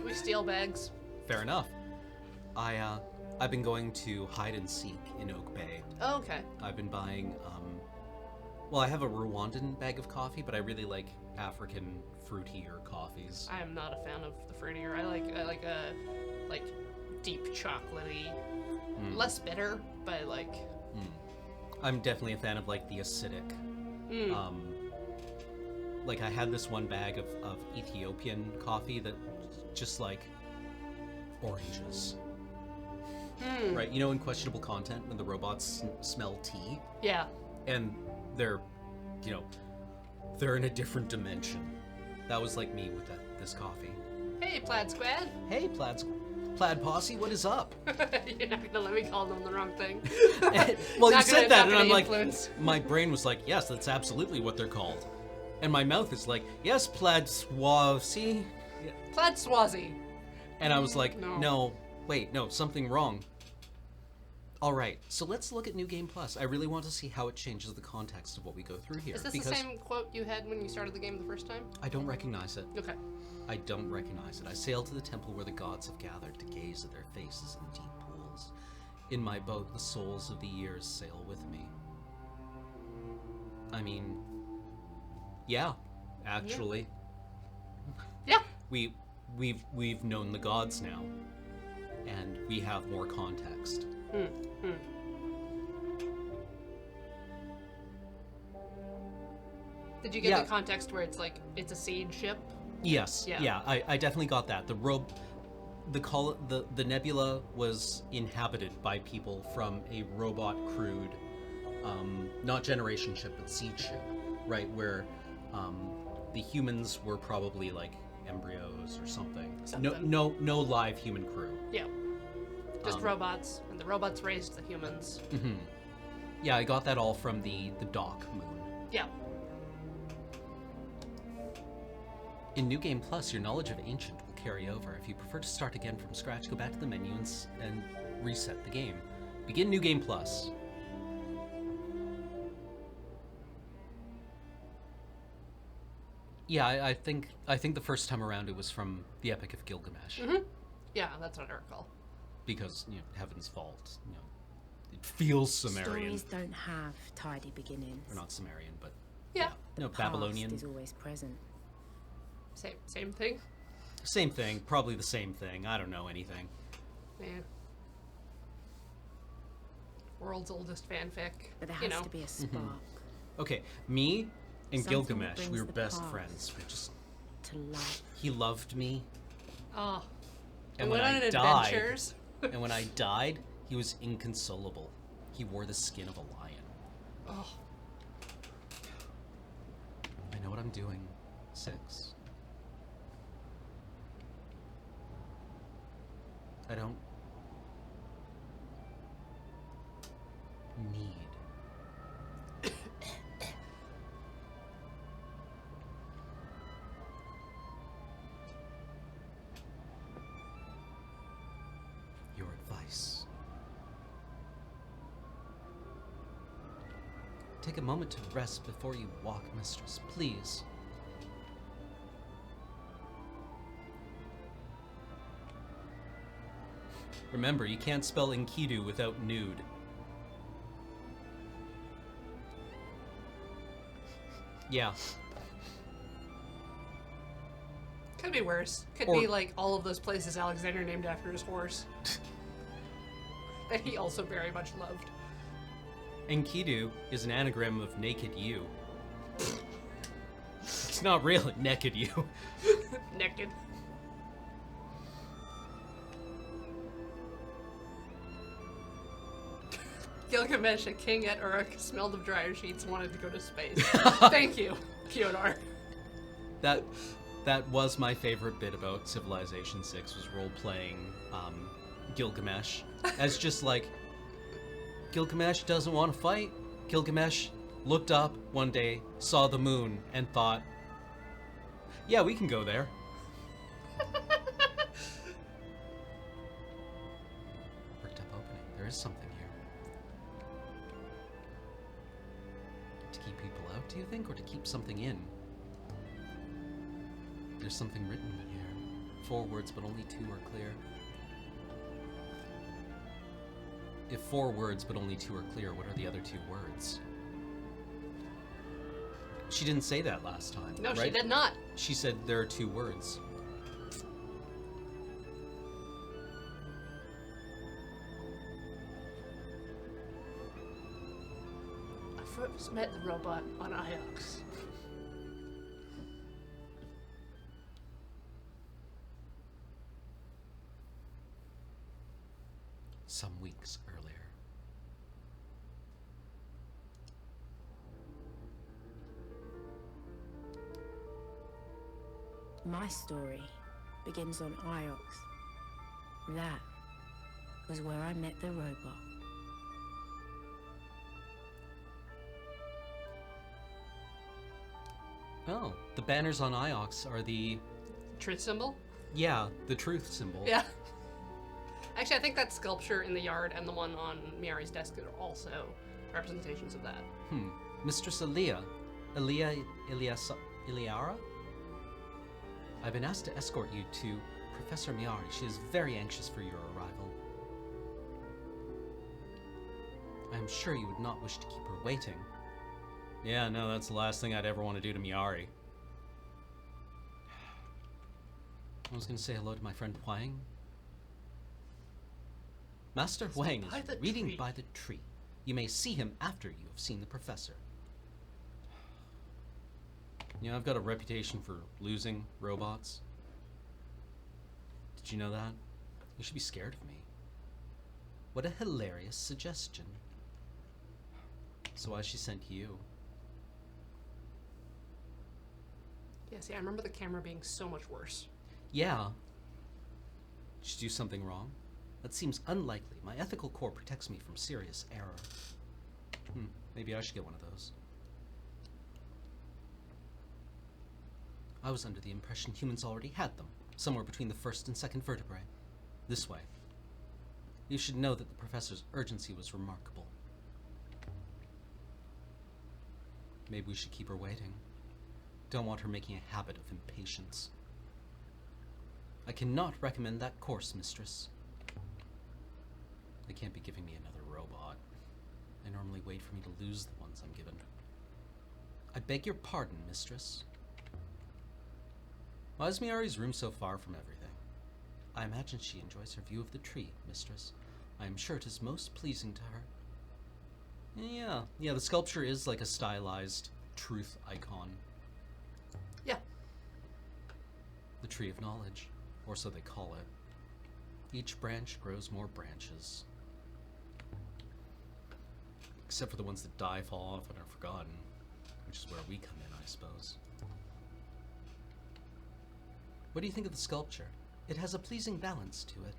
we steal bags. fair enough. I've been going to hide and seek in Oak Bay. Oh, okay. I've been buying Well, I have a Rwandan bag of coffee, but I really like African fruitier coffees. I am not a fan of the fruitier. I like a like deep chocolatey, less bitter, but like. I'm definitely a fan of like the acidic. Like I had this one bag of Ethiopian coffee that just like oranges. Right, you know, in Questionable Content when the robots smell tea, Yeah. and they're, you know, they're in a different dimension. That was like me with this coffee. Hey, Plaid Squad. Hey, Plaid Posse, what is up? You're not gonna let me call them the wrong thing. Well, you Not said gonna- that, not and I'm gonna like, influence. my brain was like, yes, that's absolutely what they're called. And my mouth is like, yes, Plaid Posse. Plaid Swazi. And I was like, No. no, something wrong. All right, so let's look at New Game Plus. I really want to see how it changes the context of what we go through here. Is this because the same quote you had when you started the game the first time? I don't recognize it. Okay. I don't recognize it. I sail to the temple where the gods have gathered to gaze at their faces in deep pools. In my boat, the souls of the years sail with me. I mean, yeah, actually. Yeah. We've known the gods now, and we have more context. Did you get Yeah. the context where it's like it's a siege ship? Yes, Yeah. I definitely got that. The nebula was inhabited by people from a robot crewed, not generation ship but siege ship, right? Where the humans were probably like embryos or something. No live human crew. Yeah. Just robots, and the robots raised the humans. Yeah, I got that all from the Dock moon. Yeah. In New Game Plus, your knowledge of Ancient will carry over. If you prefer to start again from scratch, go back to the menu and reset the game. Begin New Game Plus. Yeah, I think the first time around it was from the Epic of Gilgamesh. Yeah, that's what I recall. Because, you know, Heaven's Vault, you know, it feels Sumerian. Stories don't have tidy beginnings. Or not Sumerian, but Yeah. no, Past Babylonian. is always present. Same thing. Same thing, probably the same thing. I don't know anything. Yeah. World's oldest fanfic. But there you has know. to be a spark Okay, me and Something Gilgamesh, brings we were the best past. friends. We just to life. he loved me, Oh. and We when went I on died, adventures. and when I died, he was inconsolable. He wore the skin of a lion. Oh. I know what I'm doing. 6. I don't need your advice. Take a moment to rest before you walk, mistress, please. Remember, you can't spell Enkidu without nude. Yeah. Could be worse. Could Or- be like all of those places Alexander named after his horse. That he also very much loved. Enkidu is an anagram of naked you. It's not really naked you. Naked. Gilgamesh, a king at Uruk, smelled of dryer sheets and wanted to go to space. Thank you, Kyodar. That was my favorite bit about Civilization 6 was role-playing Gilgamesh as just like Gilgamesh doesn't want to fight. Gilgamesh looked up one day, saw the moon, and thought, yeah, we can go there. Worked up opening. There is something here. To keep people out, do you think, or to keep something in? There's something written here. 4 words, but only 2 are clear. If 4 words, but only 2 are clear, what are the other 2 words? She didn't say that last time. No, right? she did not. She said there are 2 words. I first met the robot on Iox. Some weeks earlier. My story begins on Iox. That was where I met the robot. Oh, the banners on Iox are the... Truth symbol? Yeah, the truth symbol. Yeah. Actually, I think that sculpture in the yard and the one on Miari's desk are also representations of that. Mistress Iliara? I've been asked to escort you to Professor Miari. She is very anxious for your arrival. I am sure you would not wish to keep her waiting. Yeah, no, that's the last thing I'd ever want to do to Miari. I was going to say hello to my friend Huang. Master Huang by is the reading tree. by the tree. You may see him after you have seen the professor. You know, I've got a reputation for losing robots. Did you know that? You should be scared of me. What a hilarious suggestion. So why she sent you? Yeah, see, I remember the camera being so much worse. Yeah. Did she do something wrong? That seems unlikely. My ethical core protects me from serious error. Maybe I should get one of those. I was under the impression humans already had them, somewhere between the first and second vertebrae. This way. You should know that the professor's urgency was remarkable. Maybe we should keep her waiting. Don't want her making a habit of impatience. I cannot recommend that course, mistress. They can't be giving me another robot. They normally wait for me to lose the ones I'm given. I beg your pardon, mistress. Why is Miari's room so far from everything? I imagine she enjoys her view of the tree, mistress. I am sure it is most pleasing to her. Yeah, the sculpture is like a stylized truth icon. Yeah. The tree of knowledge, or so they call it. Each branch grows more branches. Except for the ones that die, fall off, and are forgotten, which is where we come in, I suppose. What do you think of the sculpture? It has a pleasing balance to it.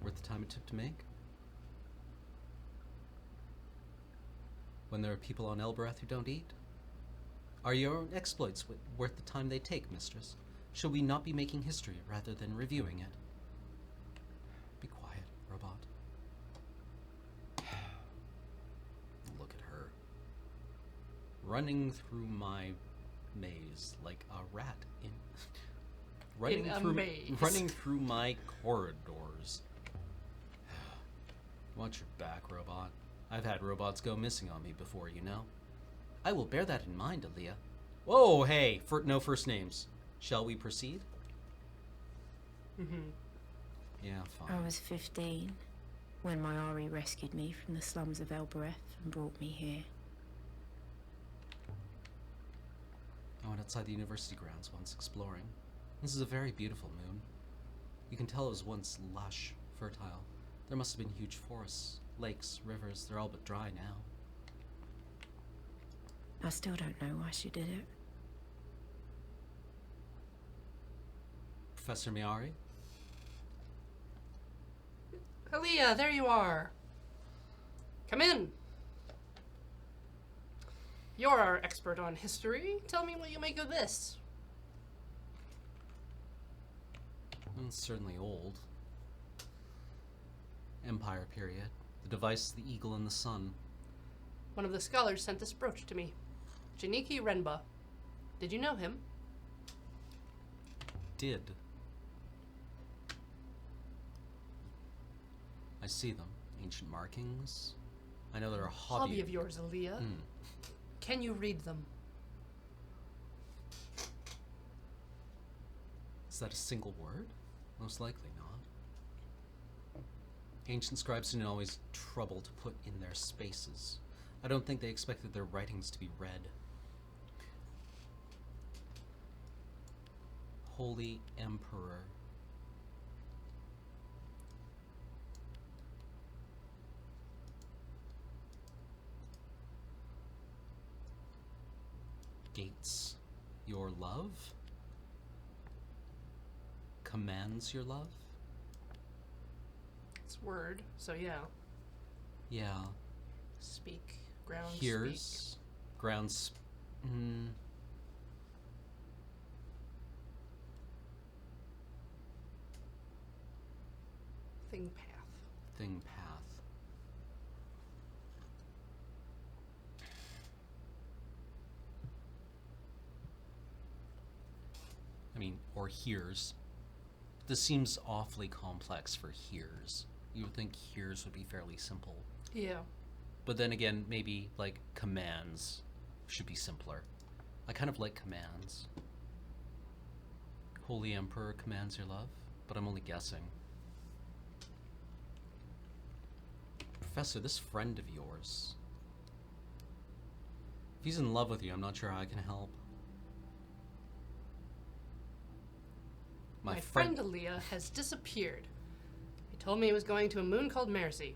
Worth the time it took to make? When there are people on Elbereth who don't eat? Are your exploits worth the time they take, mistress? Should we not be making history rather than reviewing it? Be quiet, robot. Look at her. Running through my maze like a rat in... Running through my corridors. Watch your back, robot. I've had robots go missing on me before, you know. I will bear that in mind, Aaliyah. Whoa, hey, no first names. Shall we proceed? Yeah, fine. I was 15 when Miari rescued me from the slums of Elbereth and brought me here. I went outside the university grounds once exploring. This is a very beautiful moon. You can tell it was once lush, fertile. There must have been huge forests, lakes, rivers. They're all but dry now. I still don't know why she did it. Professor Miari? Aaliyah, there you are. Come in. You're our expert on history. Tell me what you make of this. Well, it's certainly old. Empire period. The device, the eagle and the sun. One of the scholars sent this brooch to me. Janiki Renba. Did you know him? Did. I see them. Ancient markings. I know they're a hobby. Hobby of yours, Aaliyah. Can you read them? Is that a single word? Most likely not. Ancient scribes didn't always trouble to put in their spaces. I don't think they expected their writings to be read. Holy Emperor. Gates your love? Commands your love? It's word, so yeah. Yeah. Speak. Ground Hears. speak. Grounds. Thing path. Thing path. I mean, or hears. This seems awfully complex for hears. You would think hears would be fairly simple. Yeah. But then again, maybe, like, commands should be simpler. I kind of like commands. Holy Emperor commands your love, but I'm only guessing. Professor, this friend of yours. If he's in love with you, I'm not sure how I can help. My friend Aaliyah has disappeared. He told me he was going to a moon called Mercy.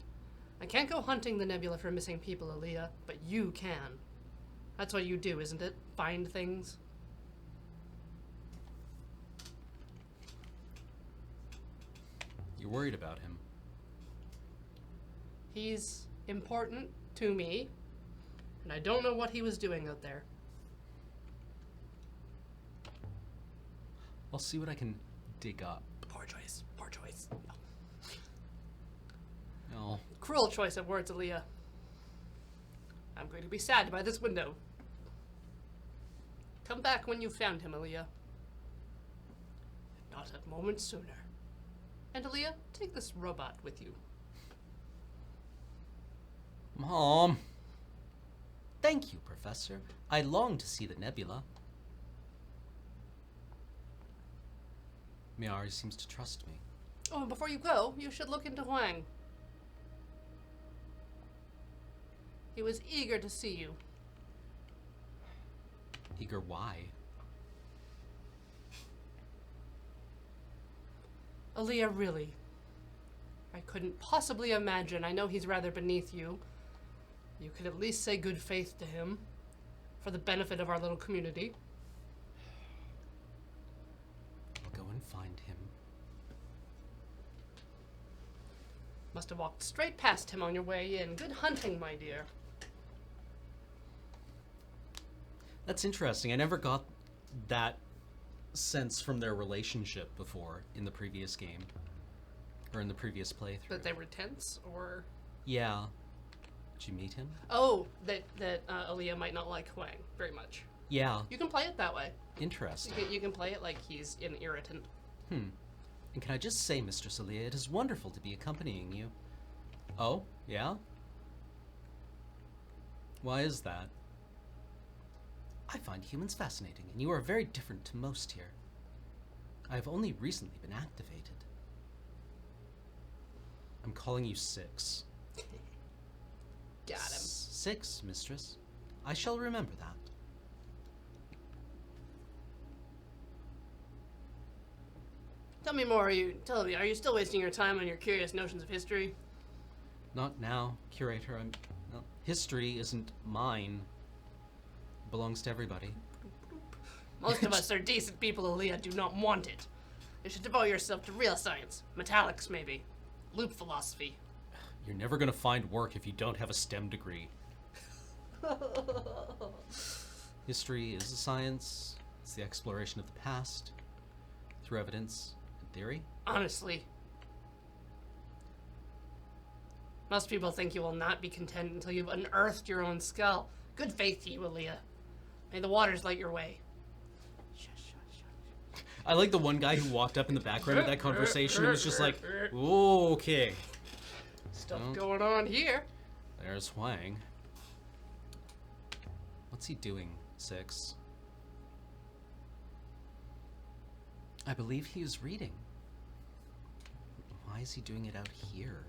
I can't go hunting the nebula for missing people, Aaliyah, but you can. That's what you do, isn't it? Find things? You're worried about him. He's important to me, and I don't know what he was doing out there. I'll see what I can dig up. Poor choice. Poor choice. Oh, Cruel choice of words, Aaliyah. I'm going to be sad by this window. Come back when you've found him, Aaliyah. Not a moment sooner. And Aaliyah, take this robot with you. Mom. Thank you, Professor. I long to see the nebula. Miari seems to trust me. Oh, and before you go, you should look into Huang. He was eager to see you. Eager why? Aaliyah, really. I couldn't possibly imagine. I know he's rather beneath you. You could at least say good faith to him, for the benefit of our little community. I'll go and find him. Must have walked straight past him on your way in. Good hunting, my dear. That's interesting. I never got that sense from their relationship before in the previous game. Or in the previous playthrough. That they were tense, or... Yeah. Did you meet him? Oh, that Aaliyah might not like Huang very much. Yeah. You can play it that way. Interesting. You can play it like he's an irritant. And can I just say, Mistress Aaliyah, it is wonderful to be accompanying you. Oh? Yeah? Why is that? I find humans fascinating, and you are very different to most here. I have only recently been activated. I'm calling you Six. Got him. Six, mistress. I shall remember that. Tell me more. Are you still wasting your time on your curious notions of history? Not now, curator. No, history isn't mine. It belongs to everybody. Most of us are decent people, Aaliyah, do not want it. You should devote yourself to real science. Metallics, maybe. Loop philosophy. You're never gonna find work if you don't have a STEM degree. History is a science. It's the exploration of the past through evidence and theory. Honestly. Most people think you will not be content until you've unearthed your own skull. Good faith to you, Aaliyah. May the waters light your way. Shush, shush, shush. I like the one guy who walked up in the background of that conversation and was just like, okay. Stuff Well, going on here. there's Huang. What's he doing, 6? I believe he is reading. Why is he doing it out here?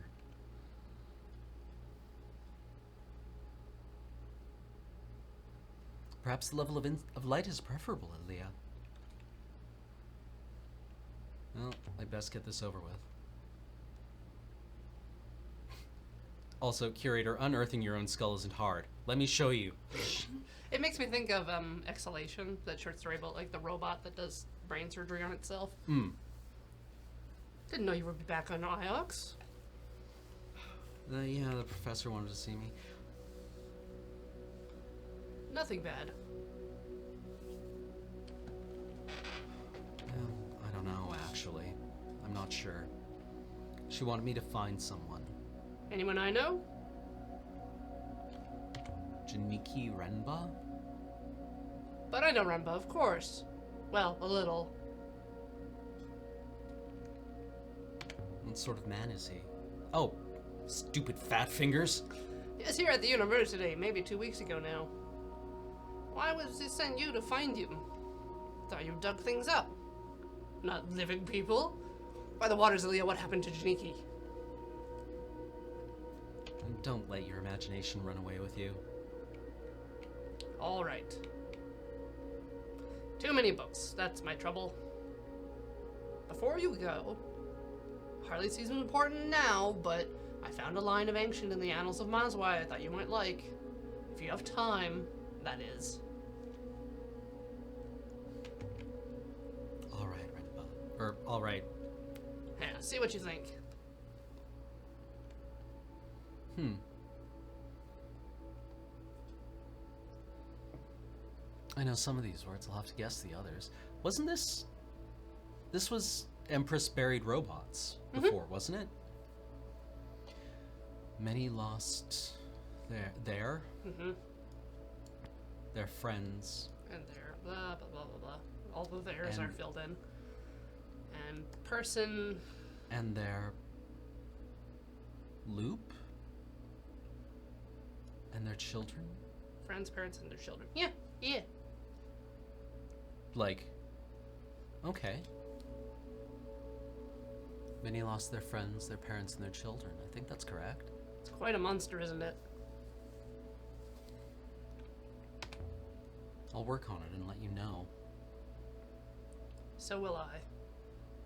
Perhaps the level of light is preferable, Aaliyah. Well, I'd best get this over with. Also, Curator, unearthing your own skull isn't hard. Let me show you. It makes me think of Exhalation, that short story about like the robot that does brain surgery on itself. Didn't know you would be back on Iox. Yeah, the professor wanted to see me. Nothing bad. I don't know, actually. I'm not sure. She wanted me to find someone. Anyone I know? Janiki Renba? But I know Renba, of course. Well, a little. What sort of man is he? Oh, stupid fat fingers. He was here at the university, maybe 2 weeks ago now. Why was he send you to find you? Thought you dug things up. Not living people. By the waters, Aaliyah, what happened to Janiki? Don't let your imagination run away with you. All right. Too many books, that's my trouble. Before you go, hardly seems important now, but I found a line of ancient in the Annals of Mazwai I thought you might like. If you have time, that is. All right, Renba. Or, all right. Yeah, see what you think. I know some of these words. I'll have to guess the others. Wasn't this... This was Empress Buried Robots before, wasn't it? Many lost their friends. And there, blah, blah, blah, blah, blah. All the theirs are And- filled in. And person... And their loop? And their children? Friends, parents, and their children. Yeah, yeah. Like, okay. Many lost their friends, their parents, and their children. I think that's correct. It's quite a monster, isn't it? I'll work on it and let you know. So will I.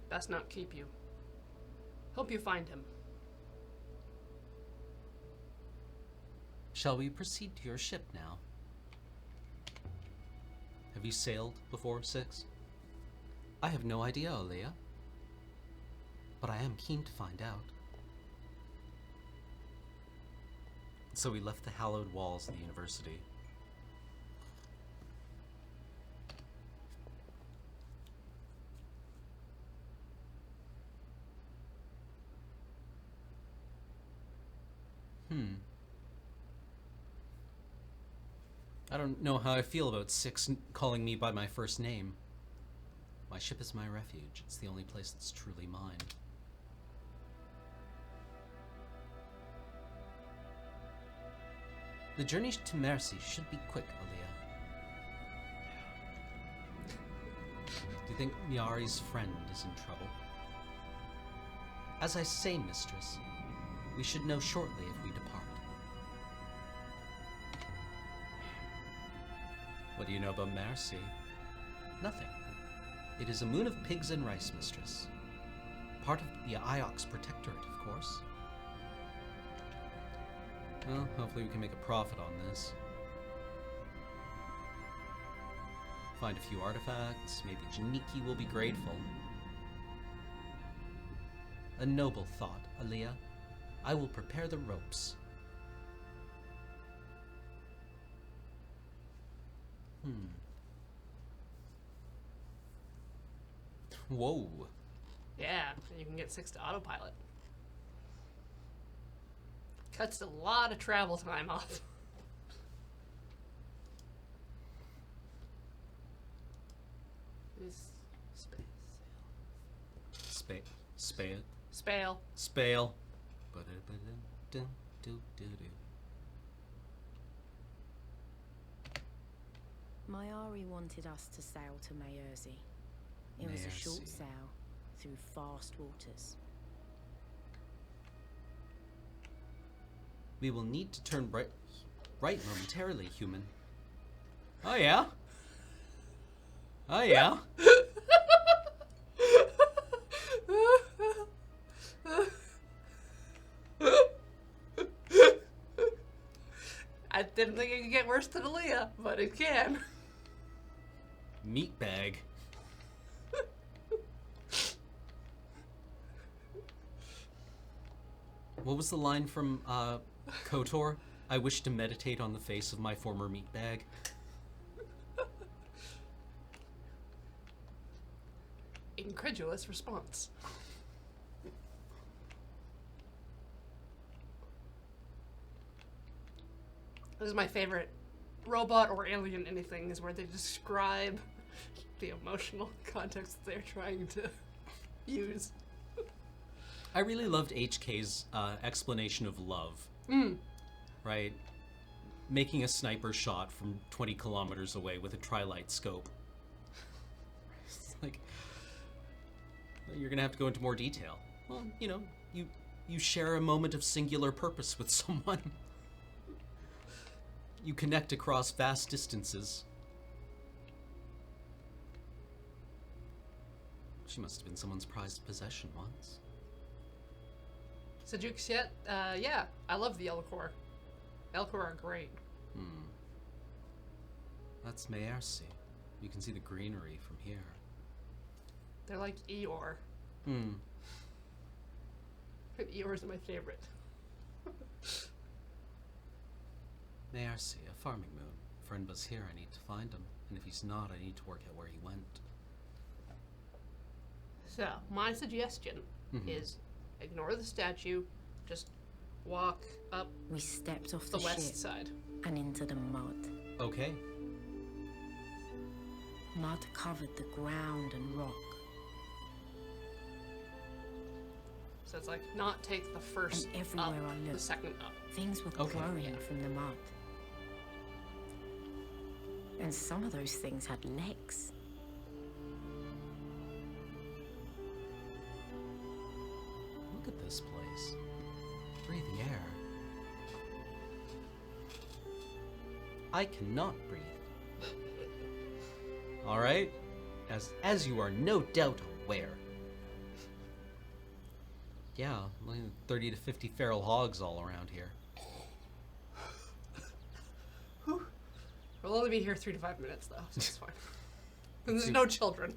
Best not keep you. Hope you find him. Shall we proceed to your ship now? Have you sailed before, 6? I have no idea, Aaliyah. But I am keen to find out. So we left the hallowed walls of the university. I don't know how I feel about 6 calling me by my first name. My ship is my refuge. It's the only place that's truly mine. The journey to Mercy should be quick, Aaliyah. Do you think Miari's friend is in trouble? As I say, mistress, we should know shortly if we depart. What do you know about Mercy? Nothing. It is a moon of pigs and rice, mistress. Part of the Iox Protectorate, of course. Well, hopefully we can make a profit on this. Find a few artifacts, maybe Janiki will be grateful. A noble thought, Aaliyah. I will prepare the ropes. Whoa. Yeah, you can get 6 to autopilot. Cuts a lot of travel time off. This Spale. Spale. Spale. Mayari wanted us to sail to Mayerzi. It was a short Mayerzi. sail through vast waters. We will need to turn right momentarily, human. Oh yeah? Oh yeah? I didn't think it could get worse than Aaliyah, but it can. Meat bag. What was the line from KOTOR? I wish to meditate on the face of my former meat bag. Incredulous response. This is my favorite robot or alien anything, is where they describe the emotional context they're trying to use. I really loved HK's explanation of love. Right? Making a sniper shot from 20 kilometers away with a trilite scope. It's like, you're gonna have to go into more detail. Well, you know, you share a moment of singular purpose with someone. You connect across vast distances. She must have been someone's prized possession once. Sejuk yet? Yeah, I love the Elcor. Elcor are great. That's Mayersi. You can see the greenery from here. They're like Eeyore. And Eeyore's my favorite. Mayersi, a farming moon. Friend was here, I need to find him. And if he's not, I need to work out where he went. So, my suggestion is ignore the statue, just walk up We stepped off the the west ship side. and into the mud. Okay. Mud covered the ground and rock. So it's like, not take the first And everywhere up, I the looked, second up. things were Okay. growing from the mud. And some of those things had legs. Look at this place. Breathe the air. I cannot breathe. Alright? As you are no doubt aware. Yeah, like 30 to 50 feral hogs all around here. We'll only be here 3 to 5 minutes, though, so it's fine. And there's no children.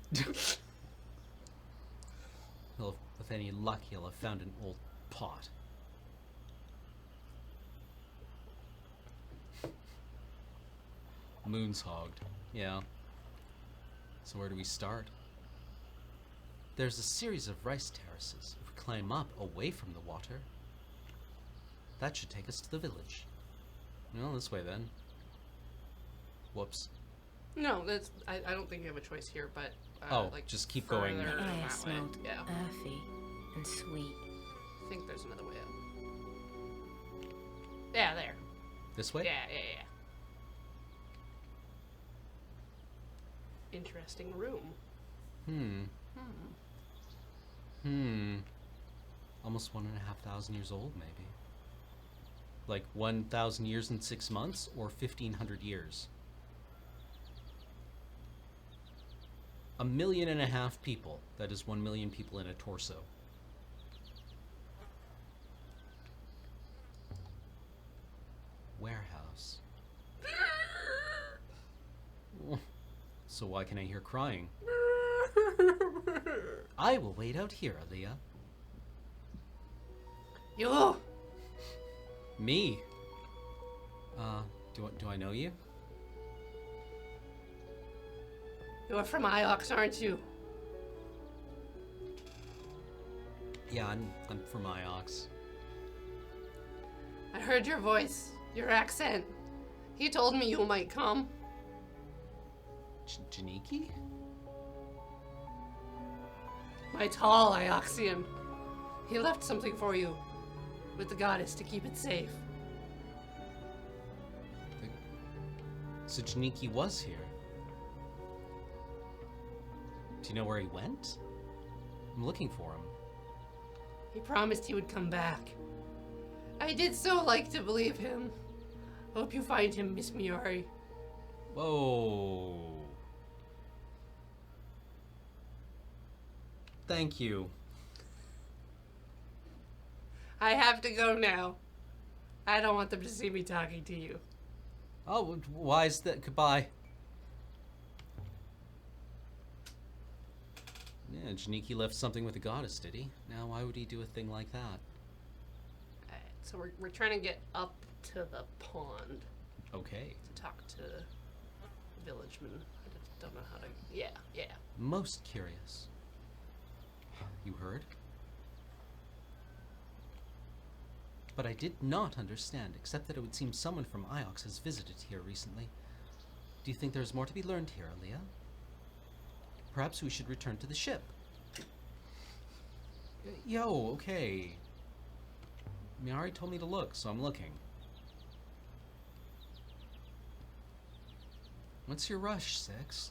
Well, with any luck, he'll have found an old pot. Moon's hogged. Yeah. So where do we start? There's a series of rice terraces. If we climb up away from the water, that should take us to the village. Well, this way then. Whoops. No, that's. I don't think you have a choice here, but. Like just keep going. further The air that way. smelled Yeah. earthy and sweet. I think there's another way up. Yeah, there. This way? Yeah. Interesting room. Almost 1,500 years old, maybe. Like 1,000 years and 6 months, or 1,500 years. 1.5 million people. That is 1 million people in a torso. Warehouse. So why can I hear crying? I will wait out here, Aaliyah. Yo! Me? Do I know you? You're from Iox, aren't you? Yeah, I'm from Iox. I heard your voice, your accent. He told me you might come. Janiki? My tall Ioxian. He left something for you with the goddess to keep it safe. So Janiki was here. Do you know where he went? I'm looking for him. He promised he would come back. I did so like to believe him. Hope you find him, Miss Miori. Whoa. Thank you. I have to go now. I don't want them to see me talking to you. Oh, why is that? Goodbye. Yeah, Janiki left something with the goddess, did he? Now, why would he do a thing like that? Alright, so we're trying to get up to the pond Okay. to talk to villagemen. I just don't know how to... Yeah. Most curious. You heard? But I did not understand, except that it would seem someone from Iox has visited here recently. Do you think there's more to be learned here, Aaliyah? Perhaps we should return to the ship. Yo, okay. Miari told me to look, so I'm looking. What's your rush, Six?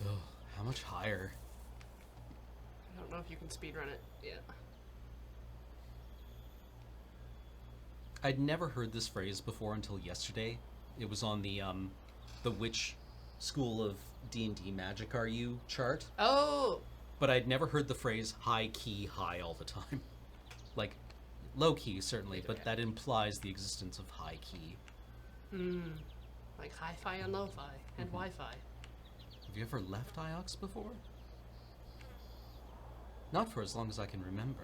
Ugh, how much higher? I don't know if you can speedrun it. Yeah. I'd never heard this phrase before until yesterday. It was on the which school of D&D magic are you chart. Oh! But I'd never heard the phrase high key high all the time. Like, low key, certainly, but that implies the existence of high key. Like hi-fi and lo-fi and Wi-Fi. Have you ever left Iox before? Not for as long as I can remember.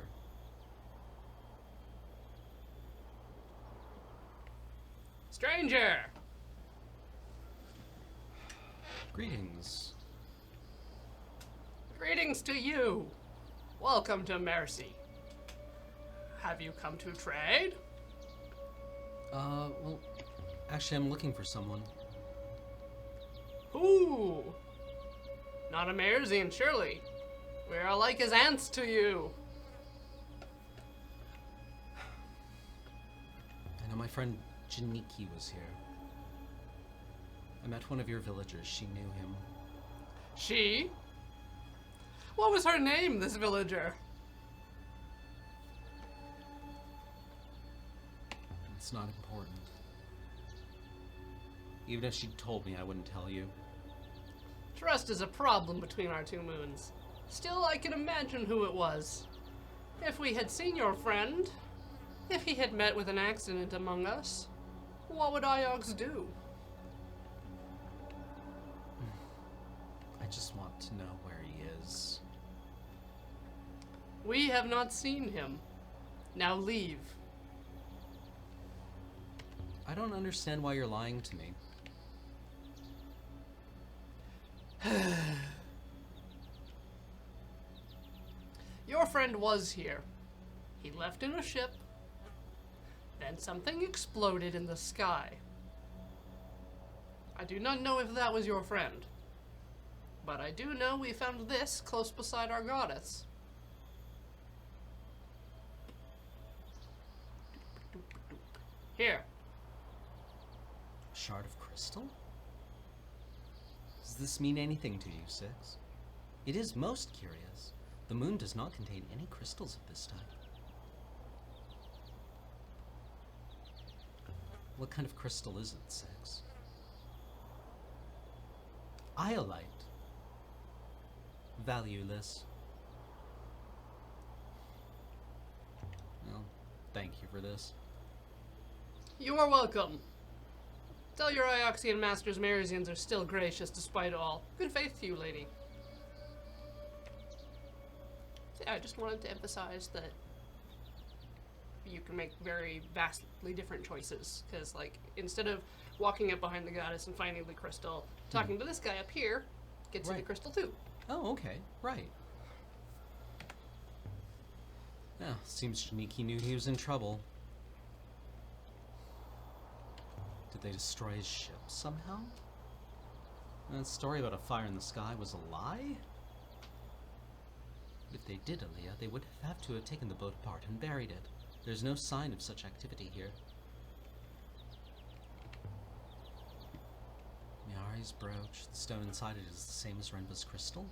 Stranger! Greetings. Greetings to you! Welcome to Mercy. Have you come to trade? Well, actually, I'm looking for someone. Who? Not a Merzian, surely. We're alike as ants to you. I know my friend Janiki was here. I met one of your villagers. She knew him. She? What was her name, this villager? It's not important. Even if she'd told me, I wouldn't tell you. Trust is a problem between our two moons. Still, I can imagine who it was. If we had seen your friend, if he had met with an accident among us, what would Iox do? I just want to know where he is. We have not seen him. Now leave. I don't understand why you're lying to me. Your friend was here. He left in a ship. Then something exploded in the sky. I do not know if that was your friend. But I do know we found this close beside our goddess. Here. A shard of crystal? Does this mean anything to you, Six? It is most curious. The moon does not contain any crystals of this type. What kind of crystal is it, Six? Iolite. Valueless. Well, thank you for this. You are welcome. Tell your Ioxian masters Merizians are still gracious despite all. Good faith to you, lady. So yeah, I just wanted to emphasize that you can make very vastly different choices. Because, like, instead of walking up behind the goddess and finding the crystal, talking to this guy up here gets you the Right. crystal too. Oh, okay. Right. Yeah, seems Janiki knew he was in trouble. Did they destroy his ship somehow? That story about a fire in the sky was a lie? If they did, Aaliyah, they would have to have taken the boat apart and buried it. There's no sign of such activity here. Mayari's brooch. The stone inside it is the same as Renba's crystal?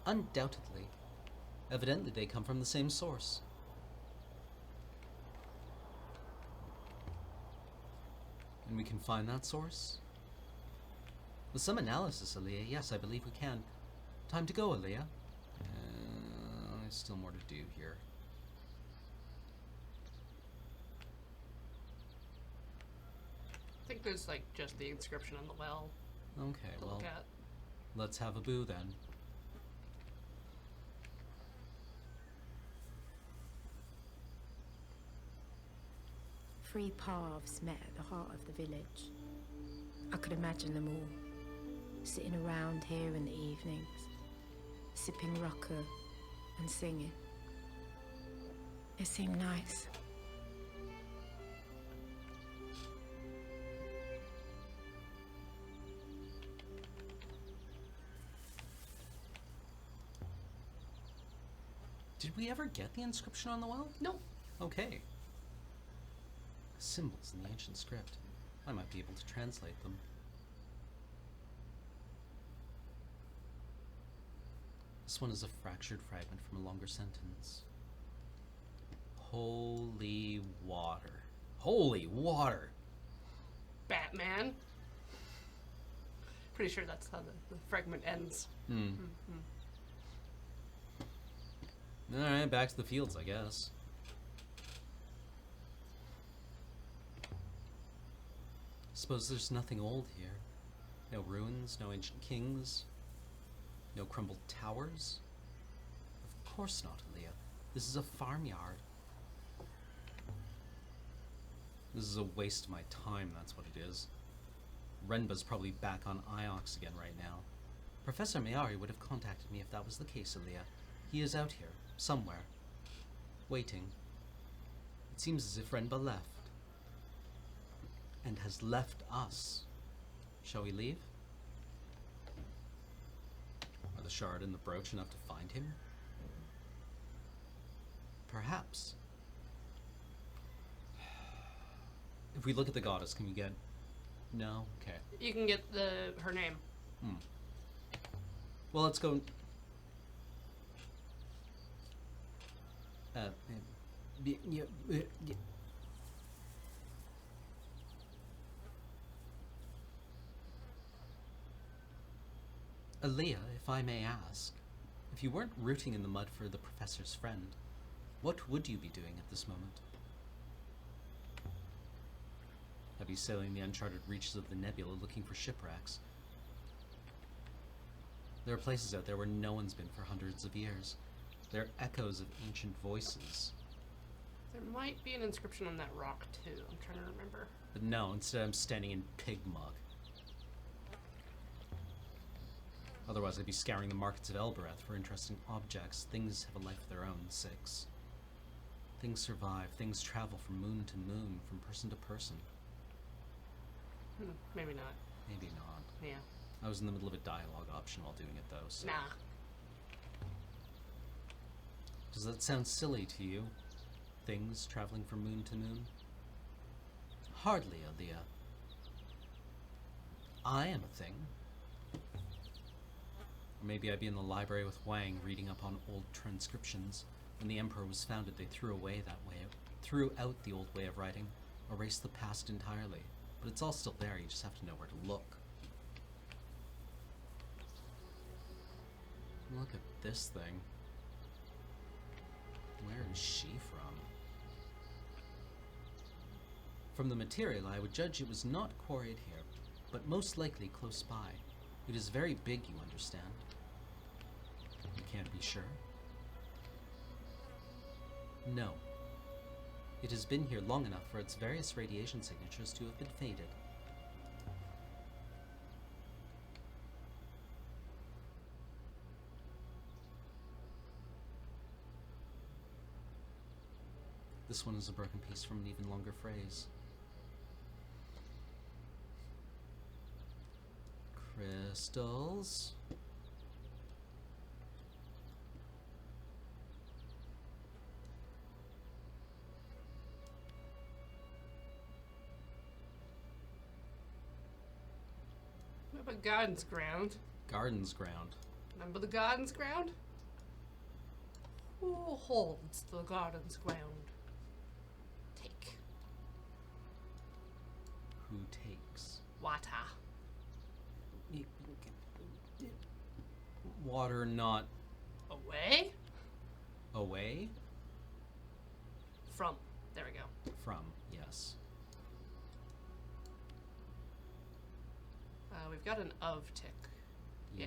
Undoubtedly. Evidently they come from the same source. And we can find that source? With some analysis, Aaliyah, yes, I believe we can. Time to go, Aaliyah. There's still more to do here. I think there's like just the inscription on the well Okay, to well, look at. let's have a boo then. Three paths met at the heart of the village. I could imagine them all, sitting around here in the evenings, sipping rucker and singing. It seemed nice. Did we ever get the inscription on the well? No. Okay. Symbols in the ancient script. I might be able to translate them. This one is a fractured fragment from a longer sentence. Holy water. Holy water! Batman. Pretty sure that's how the fragment ends. Alright, back to the fields, I guess. Suppose there's nothing old here. No ruins, no ancient kings, no crumbled towers. Of course not, Aaliyah. This is a farmyard. This is a waste of my time, that's what it is. Renba's probably back on Iox again right now. Professor Mayari would have contacted me if that was the case, Aaliyah. He is out here, somewhere, waiting. It seems as if Renba left. And has left us. Shall we leave? Are the shard and the brooch enough to find him? Perhaps. If we look at the goddess, can we get... No? Okay. You can get her name. Well, let's go... Aaliyah, if I may ask, if you weren't rooting in the mud for the professor's friend, what would you be doing at this moment? I'd be sailing the uncharted reaches of the nebula looking for shipwrecks. There are places out there where no one's been for hundreds of years. There are echoes of ancient voices. There might be an inscription on that rock, too. I'm trying to remember. But no, instead I'm standing in pig muck. Otherwise I'd be scouring the markets of Elbereth for interesting objects. Things have a life of their own, 6. Things survive, things travel from moon to moon, from person to person. Maybe not. Maybe not. Yeah. I was in the middle of a dialogue option while doing it, though, so... Nah. Does that sound silly to you? Things traveling from moon to moon? Hardly, Aaliyah. I am a thing. Or maybe I'd be in the library with Wang reading up on old transcriptions. When the Emperor was founded, they threw out the old way of writing, erased the past entirely. But it's all still there, you just have to know where to look. Look at this thing. Where is she from? From the material, I would judge it was not quarried here, but most likely close by. It is very big, you understand. You can't be sure? No. It has been here long enough for its various radiation signatures to have been faded. This one is a broken piece from an even longer phrase. Crystals. A garden's ground. Garden's ground. Remember the garden's ground? Who holds the garden's ground? Take. Who takes? Water. Water not Away? away From. There we go. from, yes. We've got an of tick. Yeah.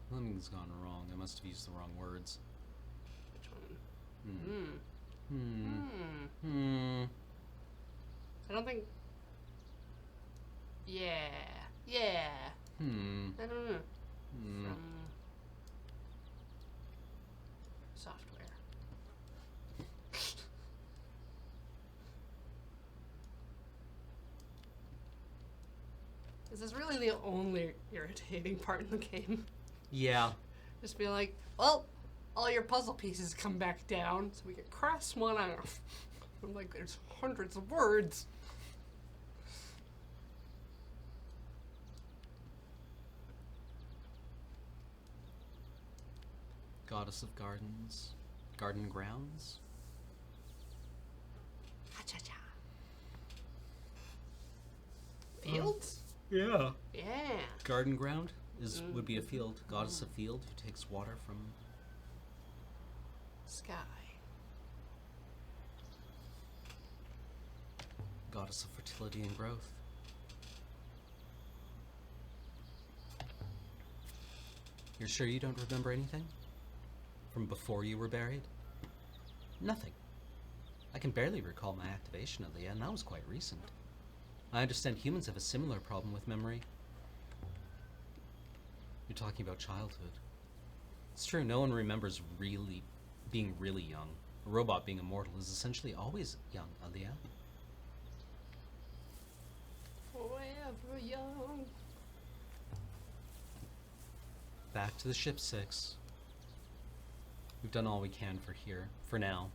Something's gone wrong. I must have used the wrong words. Which one? I don't think. Yeah. I don't know. From software. This is really the only irritating part in the game. Yeah. Just be like, well, all your puzzle pieces come back down, so we can cross one off. I'm like, there's hundreds of words. Goddess of gardens. Garden grounds. Ha-cha-cha. Fields? Yeah. Yeah. Garden ground would be a field. Goddess of field who takes water from Sky. goddess of fertility and growth. You're sure you don't remember anything? From before you were buried? Nothing. I can barely recall my activation, Aaliyah, and that was quite recent. I understand humans have a similar problem with memory. You're talking about childhood. It's true, no one remembers being really young. A robot being immortal is essentially always young, Aaliyah. Forever young. Back to the ship, 6. We've done all we can for now.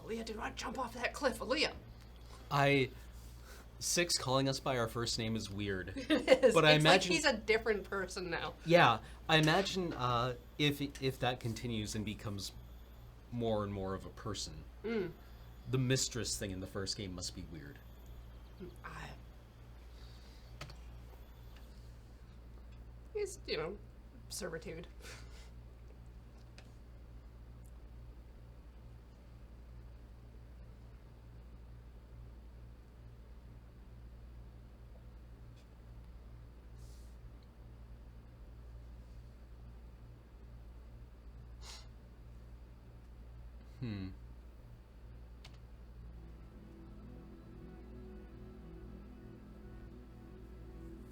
Aaliyah, do not jump off that cliff, Aaliyah. 6 calling us by our first name is weird. It is. But I it's imagine like he's a different person now. Yeah, I imagine if that continues and becomes more and more of a person, the mistress thing in the first game must be weird. He's, servitude. I'm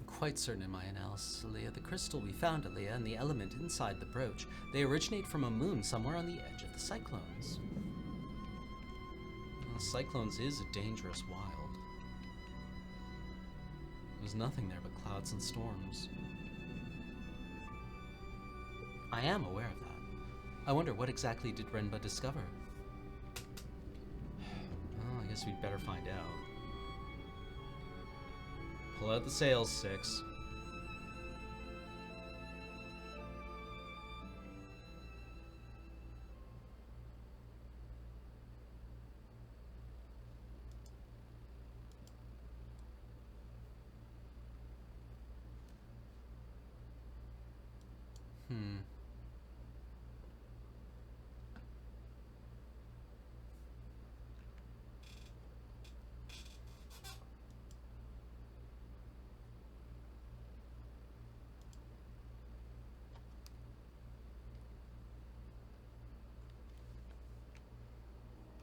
quite certain in my analysis, Aaliyah, the crystal we found, Aaliyah, and the element inside the brooch, they originate from a moon somewhere on the edge of the cyclones. Well, cyclones is a dangerous wild. There's nothing there but clouds and storms. I am aware of that. I wonder, what exactly did Renba discover? Well, I guess we'd better find out. Pull out the sails, 6.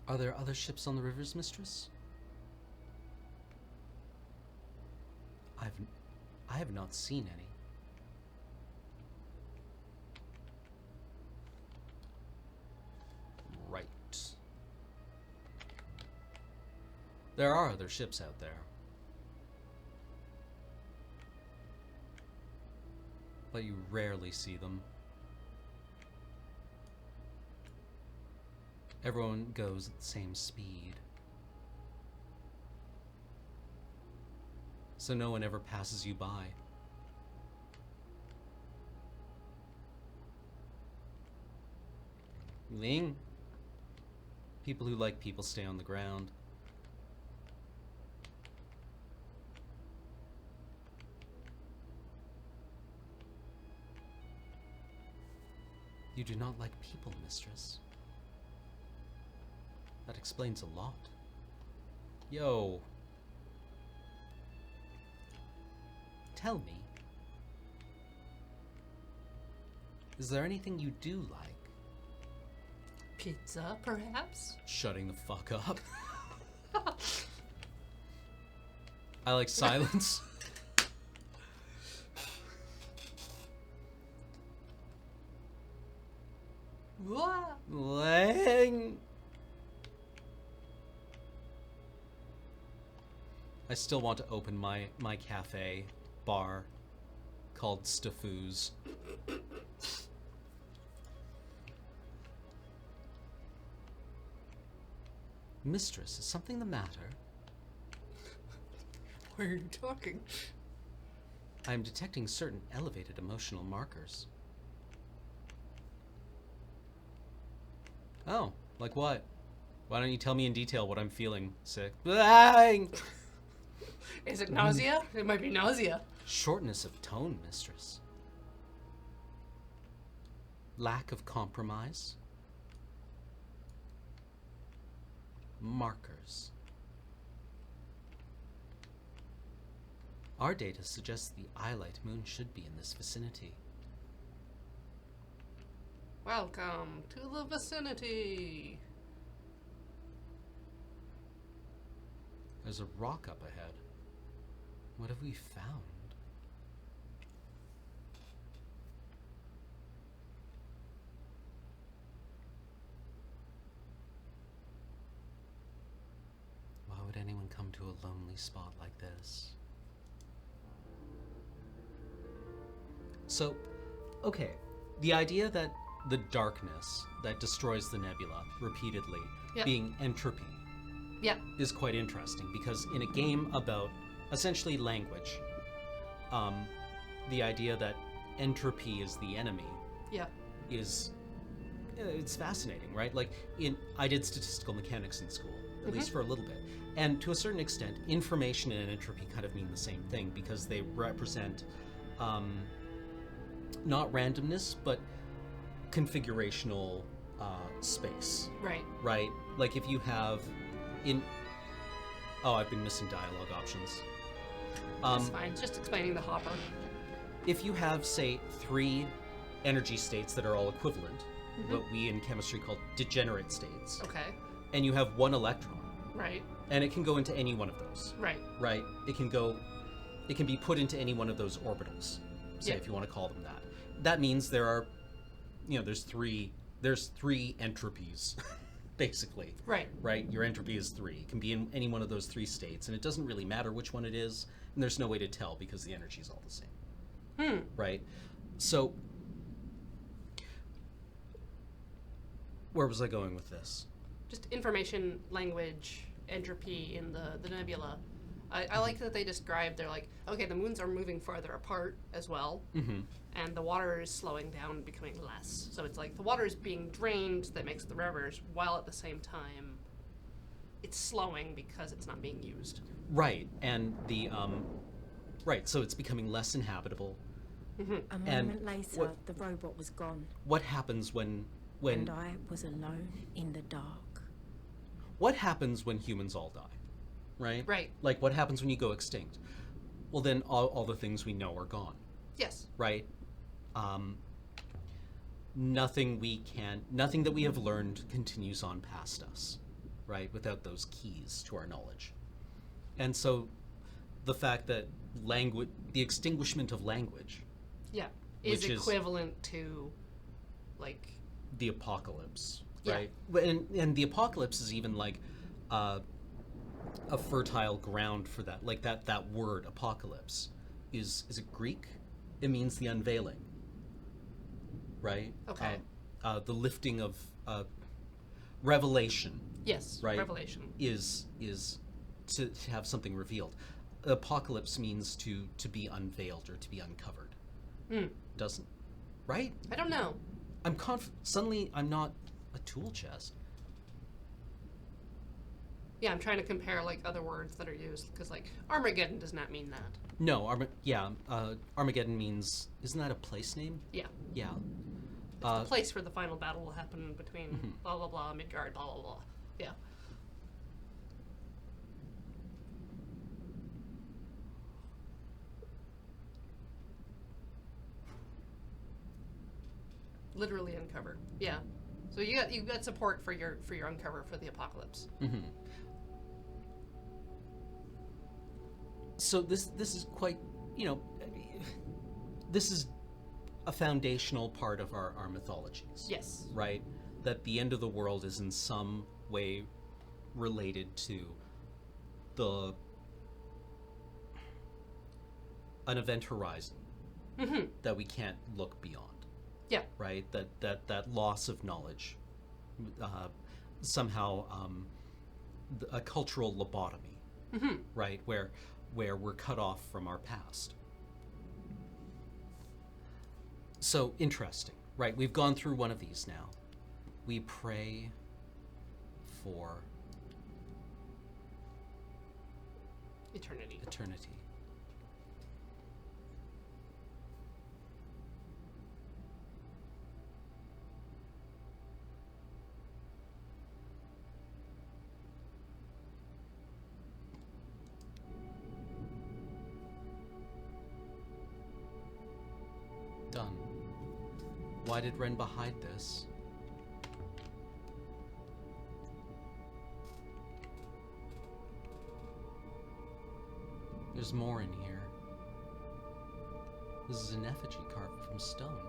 Are there other ships on the rivers, Mistress? I have not seen any. Right. There are other ships out there. But you rarely see them. Everyone goes at the same speed. So no one ever passes you by. Ling. People who like people stay on the ground. You do not like people, mistress. That explains a lot. Yo. Tell me. Is there anything you do like? Pizza, perhaps? Shutting the fuck up. I like silence. What? Lang. I still want to open my cafe bar called Stafoo's. Mistress, is something the matter? Why are you talking? I am detecting certain elevated emotional markers. Oh, like what? Why don't you tell me in detail what I'm feeling? Sick. Is it nausea? It might be nausea. Shortness of tone, mistress. Lack of compromise. Markers. Our data suggests the eyelight moon should be in this vicinity. Welcome to the vicinity. There's a rock up ahead. What have we found? Why would anyone come to a lonely spot like this? So, okay, the idea that the darkness that destroys the nebula repeatedly Yep. being entropy Yeah. is quite interesting because in a game about essentially language, the idea that entropy is the enemy Yeah. is it's fascinating, right? Like I did statistical mechanics in school, at least for a little bit, and to a certain extent, information and entropy kind of mean the same thing because they represent not randomness but configurational space, Right. right? Like if you have I've been missing dialogue options. That's fine. It's just explaining the hopper. If you have, say, 3 energy states that are all equivalent, what we in chemistry call degenerate states, Okay. and you have 1 electron, Right. and it can go into any one of those, Right. right? It can be put into any one of those orbitals, say, Yeah. if you want to call them that. That means there are, there's three entropies, basically. Right. Right? Your entropy is 3. It can be in any one of those 3 states, and it doesn't really matter which one it is, and there's no way to tell because the energy is all the same. Right? So, where was I going with this? Just information, language, entropy in the nebula. I like that they described, they're like, okay, the moons are moving farther apart as well, and the water is slowing down and becoming less. So it's like the water is being drained that makes the rivers, while at the same time it's slowing because it's not being used. Right, and right, so it's becoming less inhabitable. A moment later, the robot was gone, What happens when and I was alone in the dark. what happens when humans all die? Right? Right. Like what happens when you go extinct? Well, then all the things we know are gone. Yes. Right? Nothing that we have learned continues on past us, right? Without those keys to our knowledge. And so the fact that the extinguishment of language, Yeah. Is Which is- equivalent to, like, the apocalypse, Yeah. right? And the apocalypse is even like a fertile ground for that. Like that word apocalypse is it Greek? It means the unveiling, right? Okay. The lifting of revelation. Yes, Right. revelation. Is to have something revealed. Apocalypse means to be unveiled or to be uncovered. Doesn't, right? I don't know. Suddenly I'm not a tool chest. Yeah, I'm trying to compare like other words that are used because like Armageddon does not mean that. No, Armageddon means, isn't that a place name? Yeah, Yeah. it's the place where the final battle will happen between blah blah blah Midgard blah blah blah. Yeah. Literally uncover. Yeah. So you got support for your uncover for the apocalypse. Mm-hmm. So this is quite, this is a foundational part of our mythologies. Yes. Right? That the end of the world is in some way related to an event horizon that we can't look beyond. Yeah. Right? That loss of knowledge, somehow a cultural lobotomy, right? Where we're cut off from our past. So interesting, right? We've gone through one of these now. We pray for Eternity. eternity. Done. Why did Renba hide this? There's more in here. This is an effigy carved from stone.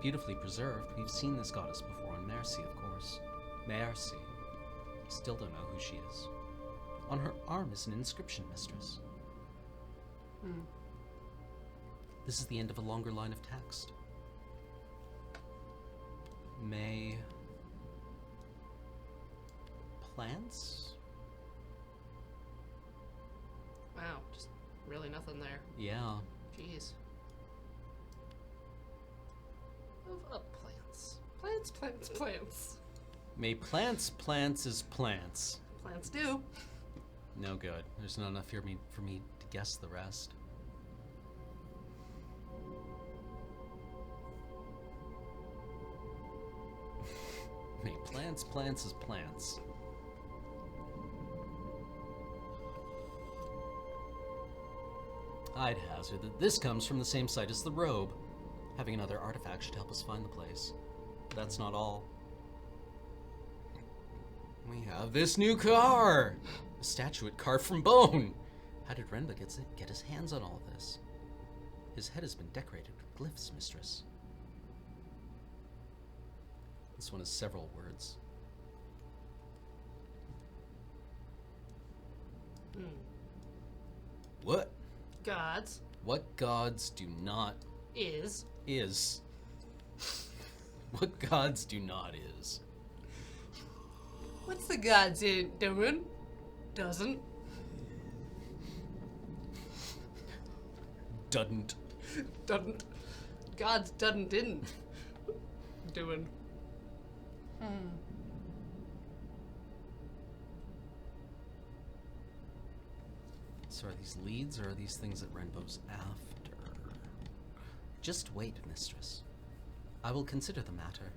Beautifully preserved. We've seen this goddess before on Mercy, of course. Mercy. Still don't know who she is. On her arm is an inscription, mistress. This is the end of a longer line of text. May plants? Wow, just really nothing there. Yeah. Jeez. Of plants. Plants. May plants is plants. Plants do. No good. There's not enough here for me to guess the rest. May plants is plants. I'd hazard that this comes from the same site as the robe. Having another artifact should help us find the place. But that's not all. We have this new car! A statuette carved from bone! How did Renba get his hands on all this? His head has been decorated with glyphs, mistress. This one has several words. What? Gods What gods do not is is? What gods do not is? what's the gods doing? Doesn't. Doesn't. Doesn't. Gods doesn't didn't. Doing. So are these leads or are these things that Renbo's after? Just wait, mistress. I will consider the matter.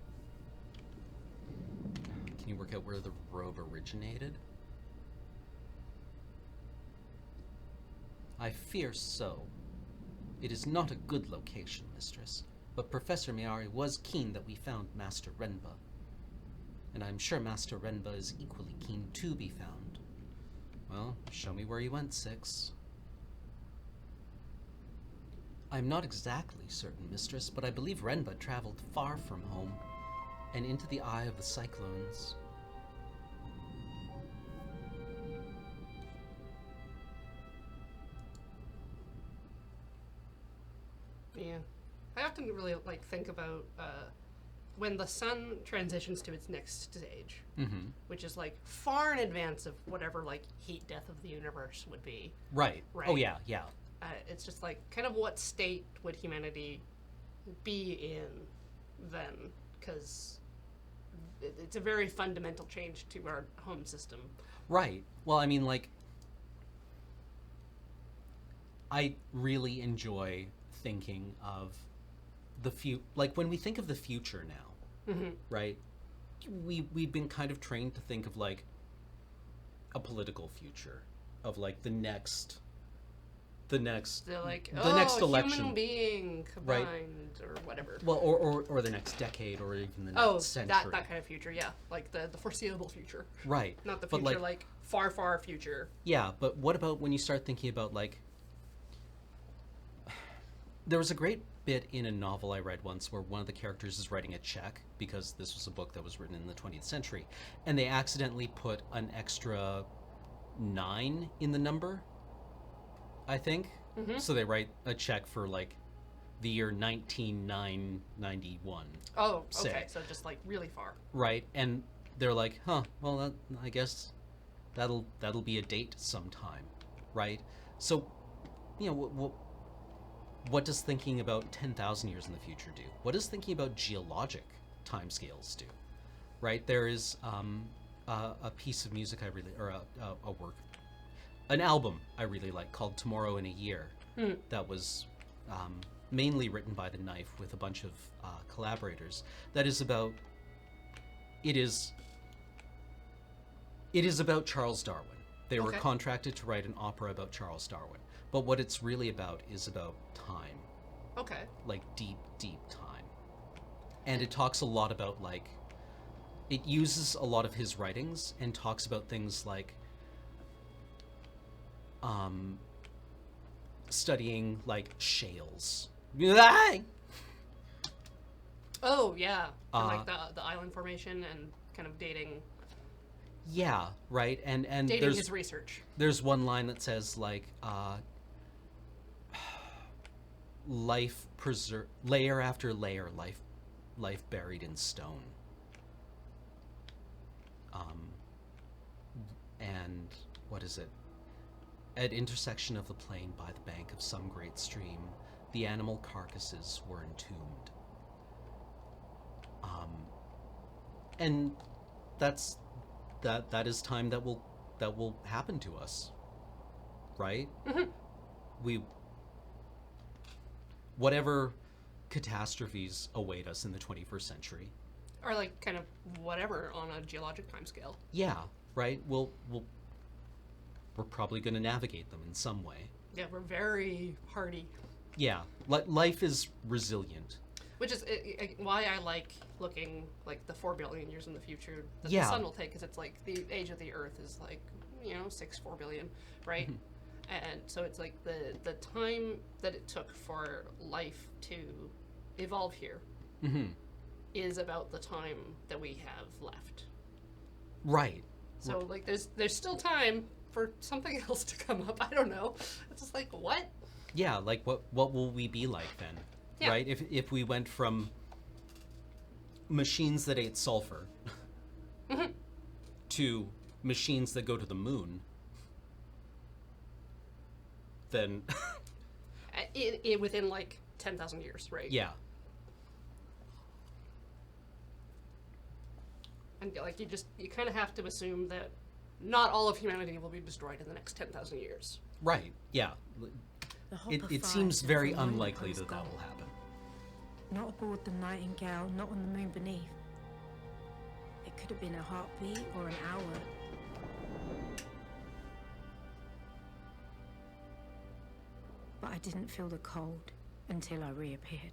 Can you work out where the robe originated? I fear so. It is not a good location, mistress, but Professor Miari was keen that we found Master Renba. And I'm sure Master Renba is equally keen to be found. Well, show me where you went, Six. I'm not exactly certain, mistress, but I believe Renba traveled far from home and into the eye of the cyclones. Yeah. I often really think about when the sun transitions to its next stage, Mm-hmm. which is like far in advance of whatever like heat death of the universe would be. Right. Right. Oh yeah, yeah. It's just like kind of what state would humanity be in then? Because it's a very fundamental change to our home system. Right. Well, I mean, like, I really enjoy thinking of the like when we think of the future now, Mm-hmm. right? We've been kind of trained to think of like a political future of like the next They're like, the next election, human being Right. combined or whatever. well, or the next decade, or even the next Oh, century. that kind of future, yeah, like the foreseeable future, Right. not the But, future like far, far future. Yeah, but what about when you start thinking about like there was a great bit in a novel I read once where one of the characters is writing a check because this was a book that was written in the 20th century, and they accidentally put an extra 9 in the number, I think. Mm-hmm. So they write a check for like the year 19991, Oh, Say. okay, so just like really far. right? And they're like, "Huh, well, I guess that'll be a date sometime," right? So, you know, what does thinking about 10,000 years in the future do? What does thinking about geologic timescales do? Right? There is a piece of music I really, or a work, an album I really like called "Tomorrow in a Year," that was mainly written by The Knife with a bunch of collaborators. That is about. It is about Charles Darwin. They were Okay. contracted to write an opera about Charles Darwin. But what it's really about is about time, Okay. like deep, deep time. And it talks a lot about like, it uses a lot of his writings and talks about things like studying like shales. Oh yeah, and, Uh, like the island formation and kind of dating Yeah, right. And his research. there's one line that says like life layer after layer, life buried in stone. And what is it? At intersection of the plain by the bank of some great stream, the animal carcasses were entombed. And that is time that will happen to us, right? Mm-hmm. Whatever catastrophes await us in the 21st century, Or like kind of whatever on a geologic timescale. yeah, right, we're probably going to navigate them in some way. Yeah, we're very hardy. Yeah, life is resilient. Which is why I like looking like the 4 billion years in the future that Yeah. the sun will take, because it's like the age of the Earth is like 4 billion, right? And so it's like the time that it took for life to evolve here is about the time that we have left. Right. So like there's still time for something else to come up. I don't know. It's just like what? Yeah, like what will we be like then? Yeah. Right? If we went from machines that ate sulfur to machines that go to the moon, then Within like 10,000 years, right? yeah. And like you kind of have to assume that not all of humanity will be destroyed in the next 10,000 years. Right. Yeah. The hopper It fires seems and very the moon unlikely goes that gone. will happen. Not aboard the Nightingale, not on the moon beneath. It could have been a heartbeat or an hour. But I didn't feel the cold until I reappeared.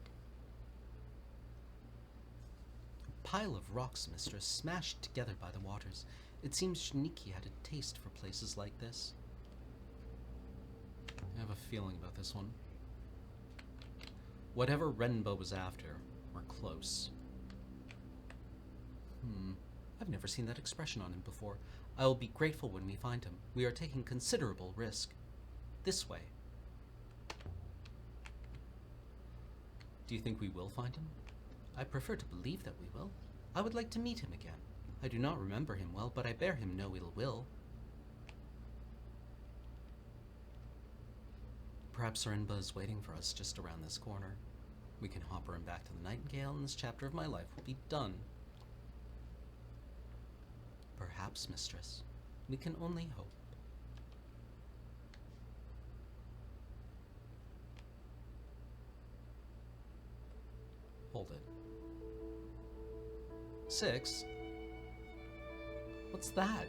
A pile of rocks, mistress, smashed together by the waters. It seems Shiniki had a taste for places like this. I have a feeling about this one. Whatever Renbo was after, we're close. I've never seen that expression on him before. I will be grateful when we find him. We are taking considerable risk. This way. Do you think we will find him? I prefer to believe that we will. I would like to meet him again. I do not remember him well, but I bear him no ill will. Perhaps Orinba is waiting for us just around this corner. We can hop her back to the Nightingale, and this chapter of my life will be done. Perhaps, mistress. We can only hope. Hold it. 6? What's that?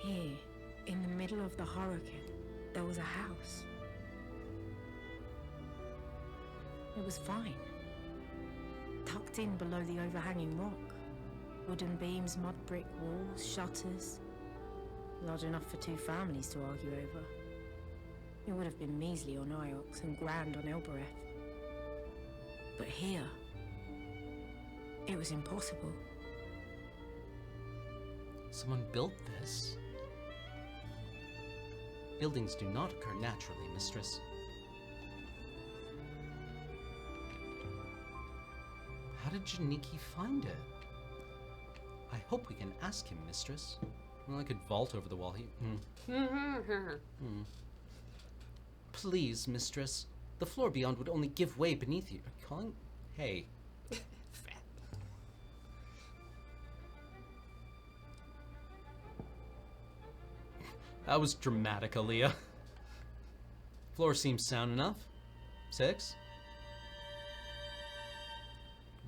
Here, in the middle of the hurricane, there was a house. It was fine. Tucked in below the overhanging rock. Wooden beams, mud brick walls, shutters. Large enough for 2 families to argue over. It would have been measly on Iox and grand on Elbereth. But here, it was impossible. Someone built this? Buildings do not occur naturally, mistress. How did Janiki find it? I hope we can ask him, mistress. Well, I could vault over the wall. Please, mistress. The floor beyond would only give way beneath you. Are you calling? Hey. Fat. That was dramatic, Aaliyah. Floor seems sound enough. 6?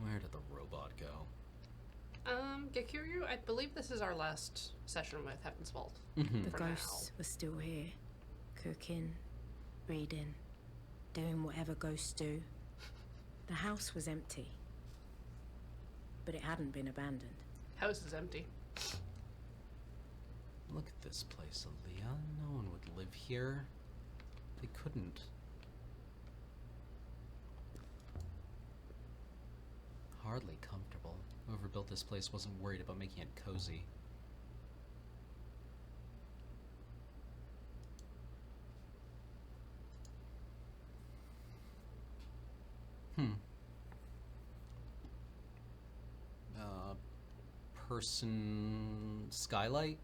Where did the robot go? Gekiryu, I believe this is our last session with Heaven's Vault. The For ghosts were still here. Cooking, reading, doing whatever ghosts do. The house was empty. But it hadn't been abandoned. House is empty. Look at this place, Aaliyah. No one would live here. They couldn't. Hardly comfortable. Whoever built this place wasn't worried about making it cozy. Person skylight?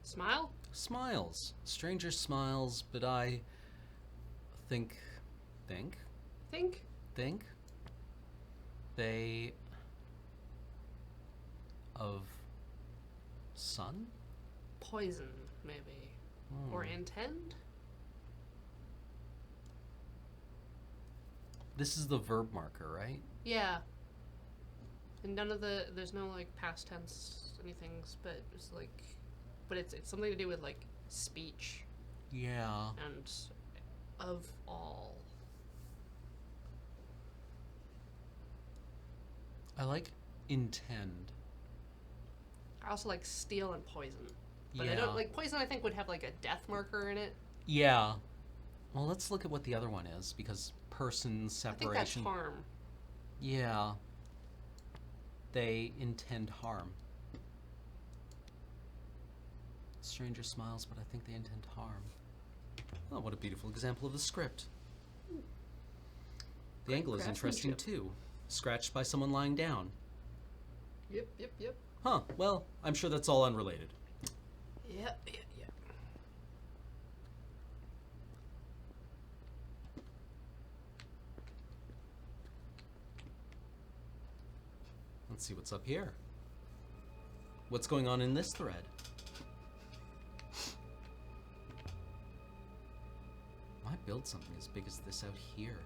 Smile? Smiles. Stranger smiles, but I think they of sun? Poison, maybe. Or intend? This is the verb marker, right? Yeah. And there's no like past tense anythings, but it's like, but it's something to do with like speech Yeah. and of all. I like intend. I also like steal and poison. But Yeah. I don't like poison. I think would have like a death marker in it. Yeah. Well, let's look at what the other one is, because person I think that's separation. harm. Yeah. They intend harm. Stranger smiles, but I think they intend harm. Oh, what a beautiful example of the script. The angle is interesting craftsmanship. too. Scratched by someone lying down. Yep. Huh, well, I'm sure that's all unrelated. Yep. Let's see what's up here. What's going on in this thread? Why build something as big as this out here?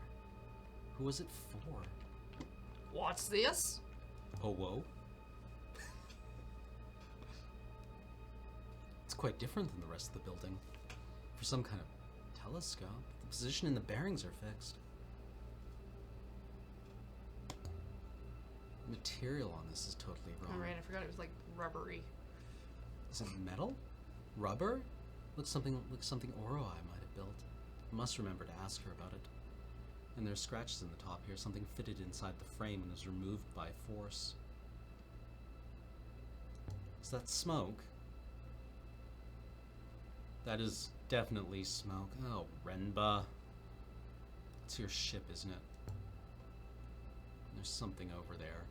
Who was it for? What's this? Oh, whoa. It's quite different than the rest of the building. For some kind of telescope, the position and the bearings are fixed. The material on this is totally wrong. Oh, right, I forgot it was like rubbery. Is it metal? Rubber? Looks something Oroi might have built. Must remember to ask her about it. And there's scratches in the top here, something fitted inside the frame and was removed by force. Is that smoke? That is definitely smoke. Oh, Renba. It's your ship, isn't it? There's something over there.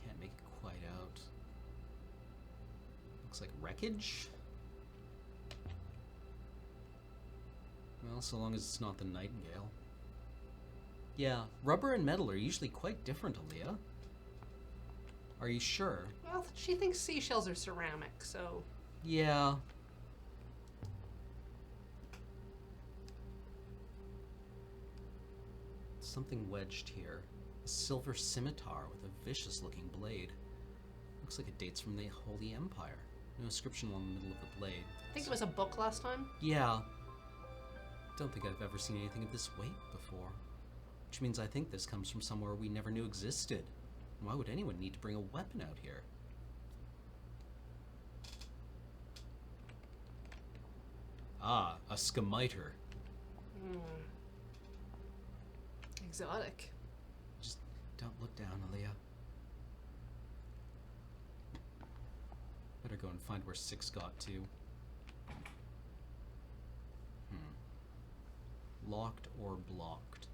Can't make it quite out. Looks like wreckage? Well, so long as it's not the Nightingale. Yeah, rubber and metal are usually quite different, Aaliyah. Are you sure? Well, she thinks seashells are ceramic, so... Yeah. Something wedged here. A silver scimitar with a vicious-looking blade. Looks like it dates from the Holy Empire. No inscription along the middle of the blade. I think it was a book last time. Yeah. Don't think I've ever seen anything of this weight before. Which means I think this comes from somewhere we never knew existed. Why would anyone need to bring a weapon out here? Ah, a scimitar. Exotic. Just don't look down, Aaliyah. Better go and find where 6 got to. Locked or blocked?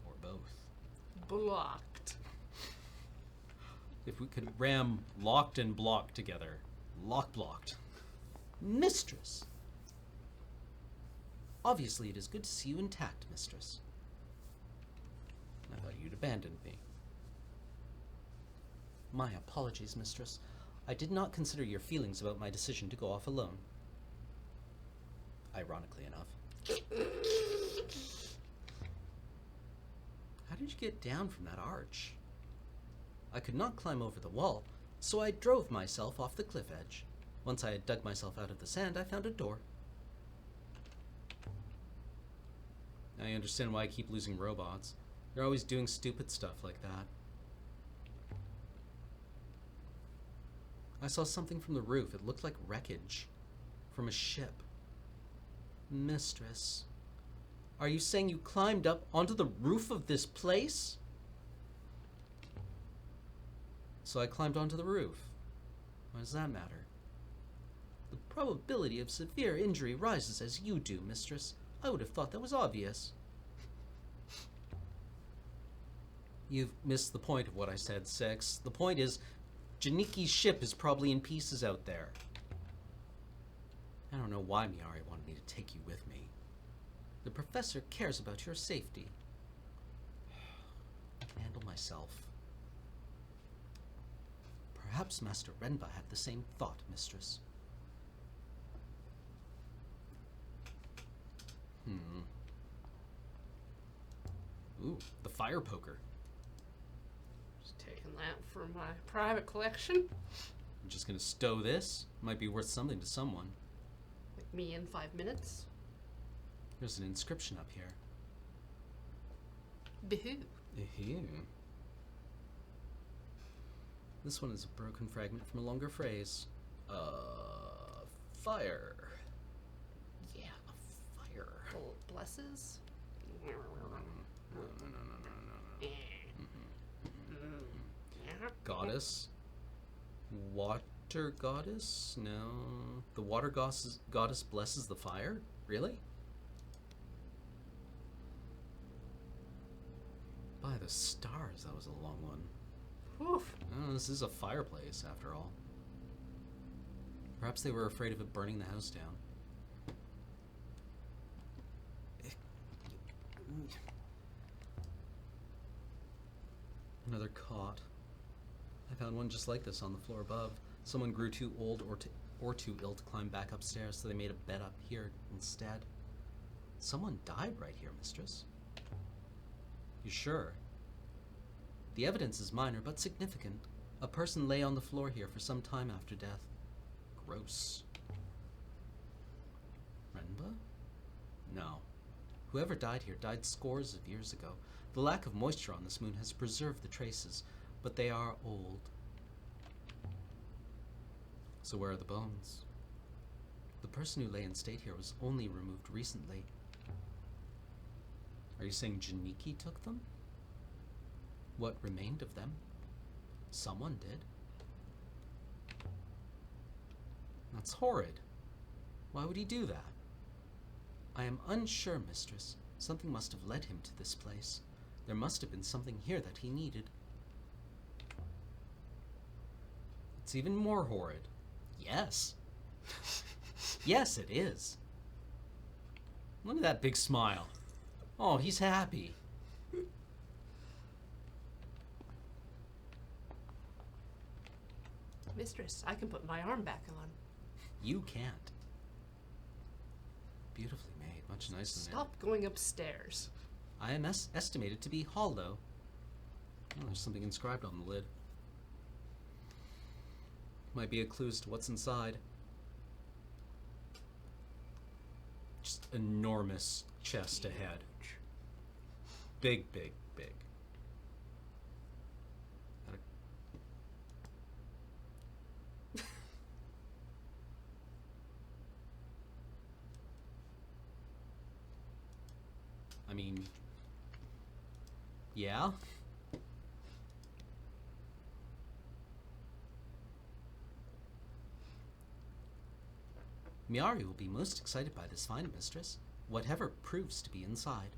Or both? Blocked. If we could ram locked and blocked together. Blocked. Mistress! Obviously, it is good to see you intact, Mistress. I thought you'd abandoned me. My apologies, Mistress. I did not consider your feelings about my decision to go off alone. Ironically enough. How did you get down from that arch? I could not climb over the wall, so I drove myself off the cliff edge. Once I had dug myself out of the sand, I found a door. I understand why I keep losing robots. They're always doing stupid stuff like that. I saw something from the roof. It looked like wreckage from a ship. Mistress, are you saying you climbed up onto the roof of this place? So I climbed onto the roof. Why does that matter? The probability of severe injury rises as you do, Mistress. I would have thought that was obvious. You've missed the point of what I said, 6. The point is, Janiki's ship is probably in pieces out there. I don't know why Miari wanted me to take you with me. The professor cares about your safety. I can handle myself. Perhaps Master Renba had the same thought, Mistress. Ooh, the fire poker. Just taking that for my private collection. I'm just gonna stow this. Might be worth something to someone. Like me in 5 minutes. There's an inscription up here. Behoo. This one is a broken fragment from a longer phrase. Fire. Yeah, a fire. Blesses? No. Goddess? Water goddess? No. The water goddess blesses the fire? Really? By the stars, that was a long one. Oof. Oh, this is a fireplace, after all. Perhaps they were afraid of it burning the house down. Another cot. I found one just like this on the floor above. Someone grew too old or too ill to climb back upstairs, so they made a bed up here instead. Someone died right here, Mistress. You sure? The evidence is minor but significant. A person lay on the floor here for some time after death. Gross. Renba? No. Whoever died here died scores of years ago. The lack of moisture on this moon has preserved the traces, but they are old. So where are the bones? The person who lay in state here was only removed recently. Are you saying Janiki took them? What remained of them? Someone did. That's horrid. Why would he do that? I am unsure, Mistress. Something must have led him to this place. There must have been something here that he needed. It's even more horrid. Yes. Yes, it is. Look at that big smile. Oh, he's happy. Mistress, I can put my arm back on. You can't. Beautifully made. Much nicer than Stop going upstairs. I am estimated to be hollow. Oh, there's something inscribed on the lid. Might be a clue as to what's inside. Just enormous chest ahead. Big, big, big. I mean, yeah. Miari will be most excited by this find, mistress, whatever proves to be inside.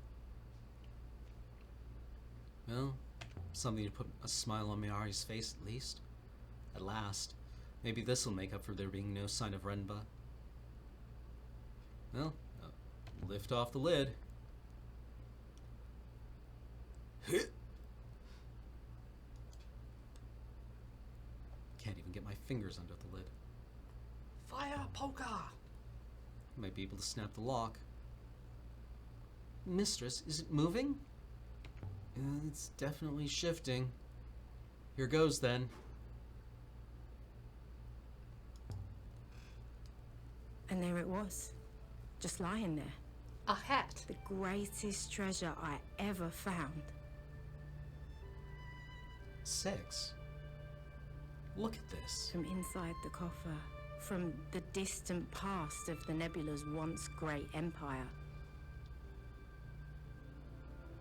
Well, something to put a smile on Miari's face, at least. At last. Maybe this'll make up for there being no sign of Renba. Well, lift off the lid. Can't even get my fingers under the lid. Fire poker! Might be able to snap the lock. Mistress, is it moving? It's definitely shifting. Here goes then. And there it was, just lying there. A hat. The greatest treasure I ever found. 6. Look at this. From inside the coffer, from the distant past of the nebula's once great empire.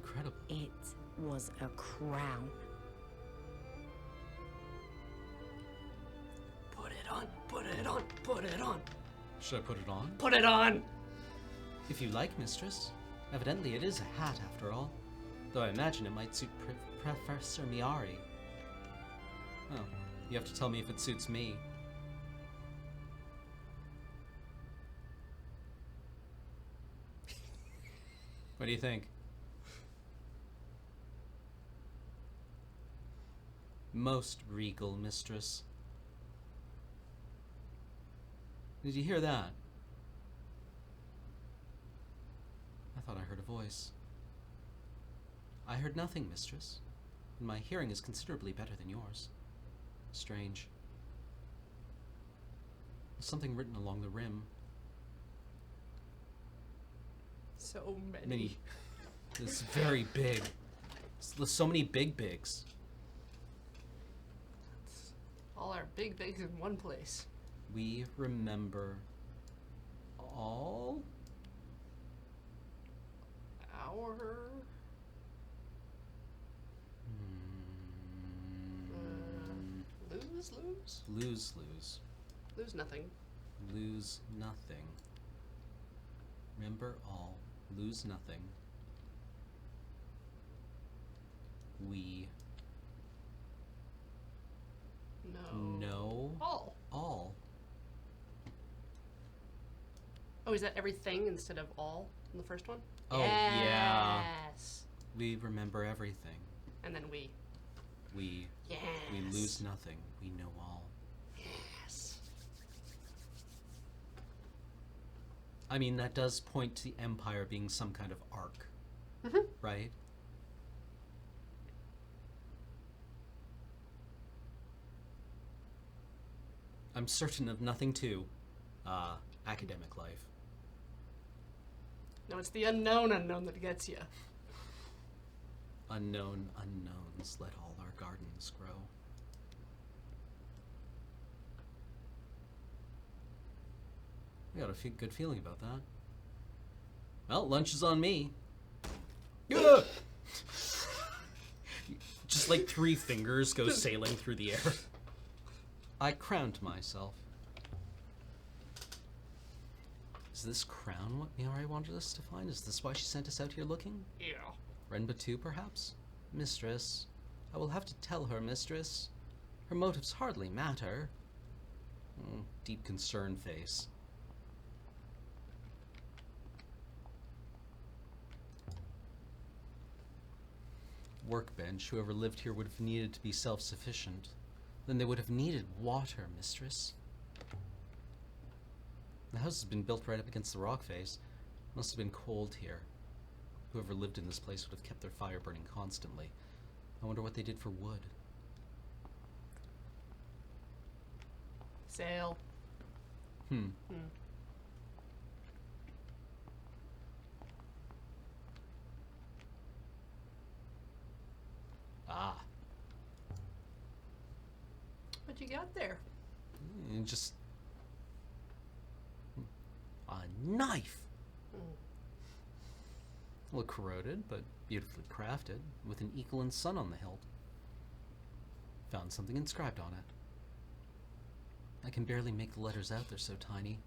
Incredible. It was a crown. Put it on, put it on, put it on. Should I put it on? Put it on! If you like, mistress. Evidently it is a hat, after all. Though I imagine it might suit Professor Miari. Oh, you have to tell me if it suits me. What do you think? Most regal, mistress. Did you hear that? I thought I heard a voice. I heard nothing, mistress, and my hearing is considerably better than yours. Strange. There's something written along the rim. So many. It's very big. There's so many big bigs. All our big bigs in one place. We remember all Our... Lose? Lose nothing. Lose nothing. Remember all. Lose nothing. We know all. Oh, is that everything instead of all in the first one? Oh, yes. yeah. We remember everything. And then we. Yes. We lose nothing. We know all. Yes. I mean, that does point to the Empire being some kind of arc, right? I'm certain of nothing too. Academic life. No, it's the unknown that gets you. Unknown unknowns, let all our gardens grow. I got a good feeling about that. Well, lunch is on me. Just like 3 fingers go sailing through the air. I crowned myself. Is this crown what Miari wanted us to find? Is this why she sent us out here looking? Yeah. Renba too, perhaps? Mistress. I will have to tell her, mistress. Her motives hardly matter. Deep concern face. Workbench. Whoever lived here would have needed to be self-sufficient. Then they would have needed water, mistress. The house has been built right up against the rock face. Must have been cold here. Whoever lived in this place would have kept their fire burning constantly. I wonder what they did for wood. Sail. Ah. What you got there? Just... a knife! A little corroded, but beautifully crafted, with an eagle and sun on the hilt. Found something inscribed on it. I can barely make the letters out, they're so tiny.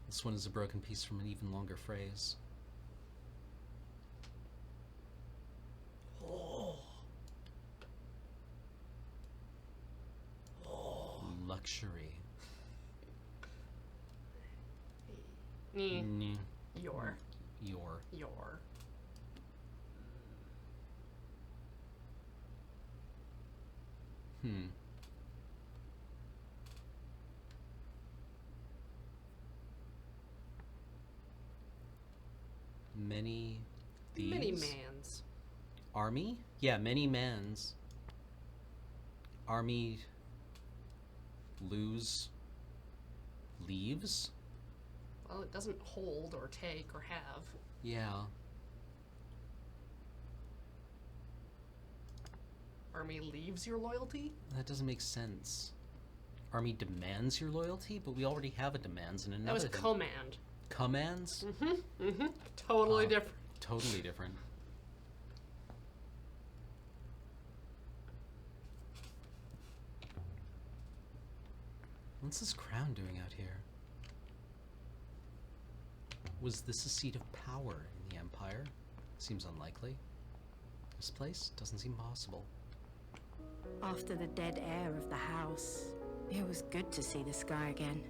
This one is a broken piece from an even longer phrase. Luxury. Your. Many thieves? Many mans. Army? Yeah, many mans. Army leaves? Well, it doesn't hold or take or have. Yeah. Army leaves your loyalty? That doesn't make sense. Army demands your loyalty, but we already have a demands in another. That was command. Commands? Totally different. Totally different. What's this crown doing out here? Was this a seat of power in the Empire? Seems unlikely. This place doesn't seem possible. After the dead air of the house, it was good to see the sky again.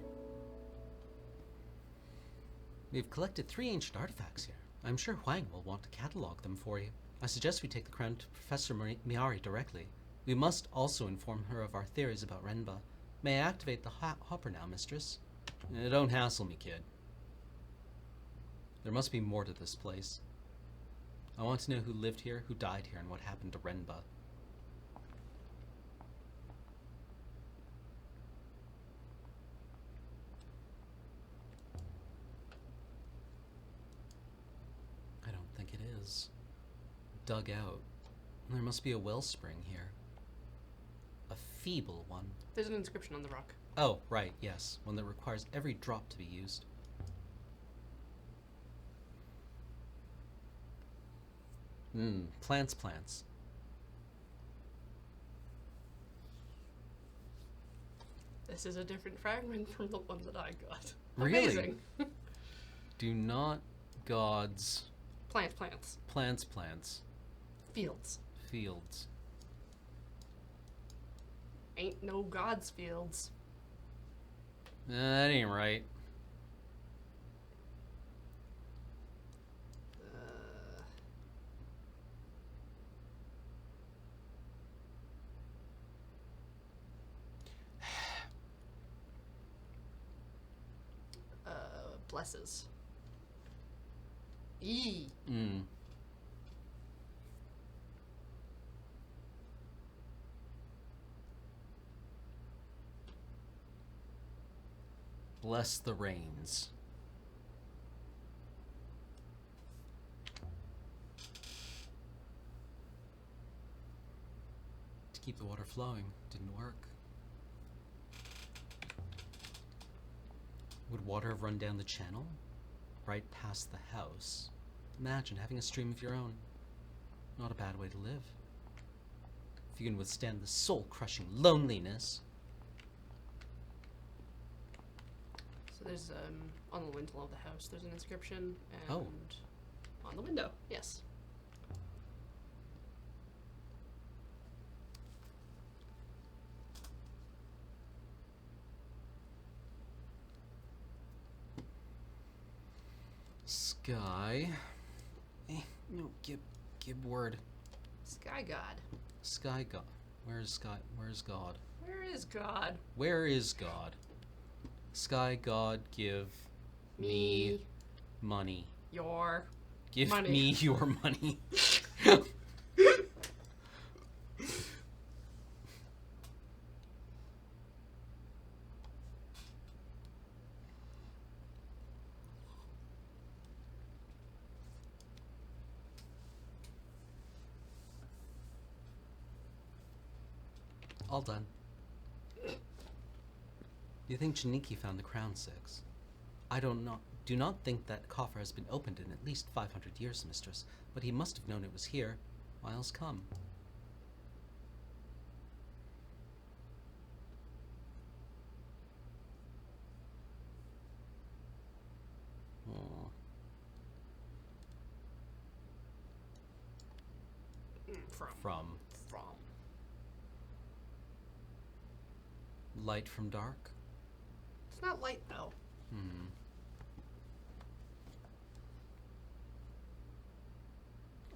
We've collected 3 ancient artifacts here. I'm sure Huang will want to catalog them for you. I suggest we take the crown to Professor Miari directly. We must also inform her of our theories about Renba. May I activate the hopper now, mistress? Don't hassle me, kid. There must be more to this place. I want to know who lived here, who died here, and what happened to Renba. I don't think it is. Dug out. There must be a wellspring here. A feeble one. There's an inscription on the rock. Oh, right, yes. One that requires every drop to be used. Plants. This is a different fragment from the one that I got. Really? Amazing. Do not gods... Plants. Plants. Fields. Fields. Ain't no gods fields. That ain't right. Blesses. E. Bless the rains. To keep the water flowing. Didn't work. Would water have run down the channel? Right past the house? Imagine having a stream of your own. Not a bad way to live. If you can withstand the soul-crushing loneliness. So So there's on the lintel of the house. There's an inscription, and Oh. on the window. Yes. Sky. No, give word. Sky God. Sky God. Where is Sky? Where is God? Where is God? Where is God? Sky God, give me money. Your Give money. me your money. All done. Do you think Janiki found the crown, Six? I do not think that coffer has been opened in at least 500 years, mistress, but he must have known it was here. Why else come? Oh. From. Light from dark? It's not light though.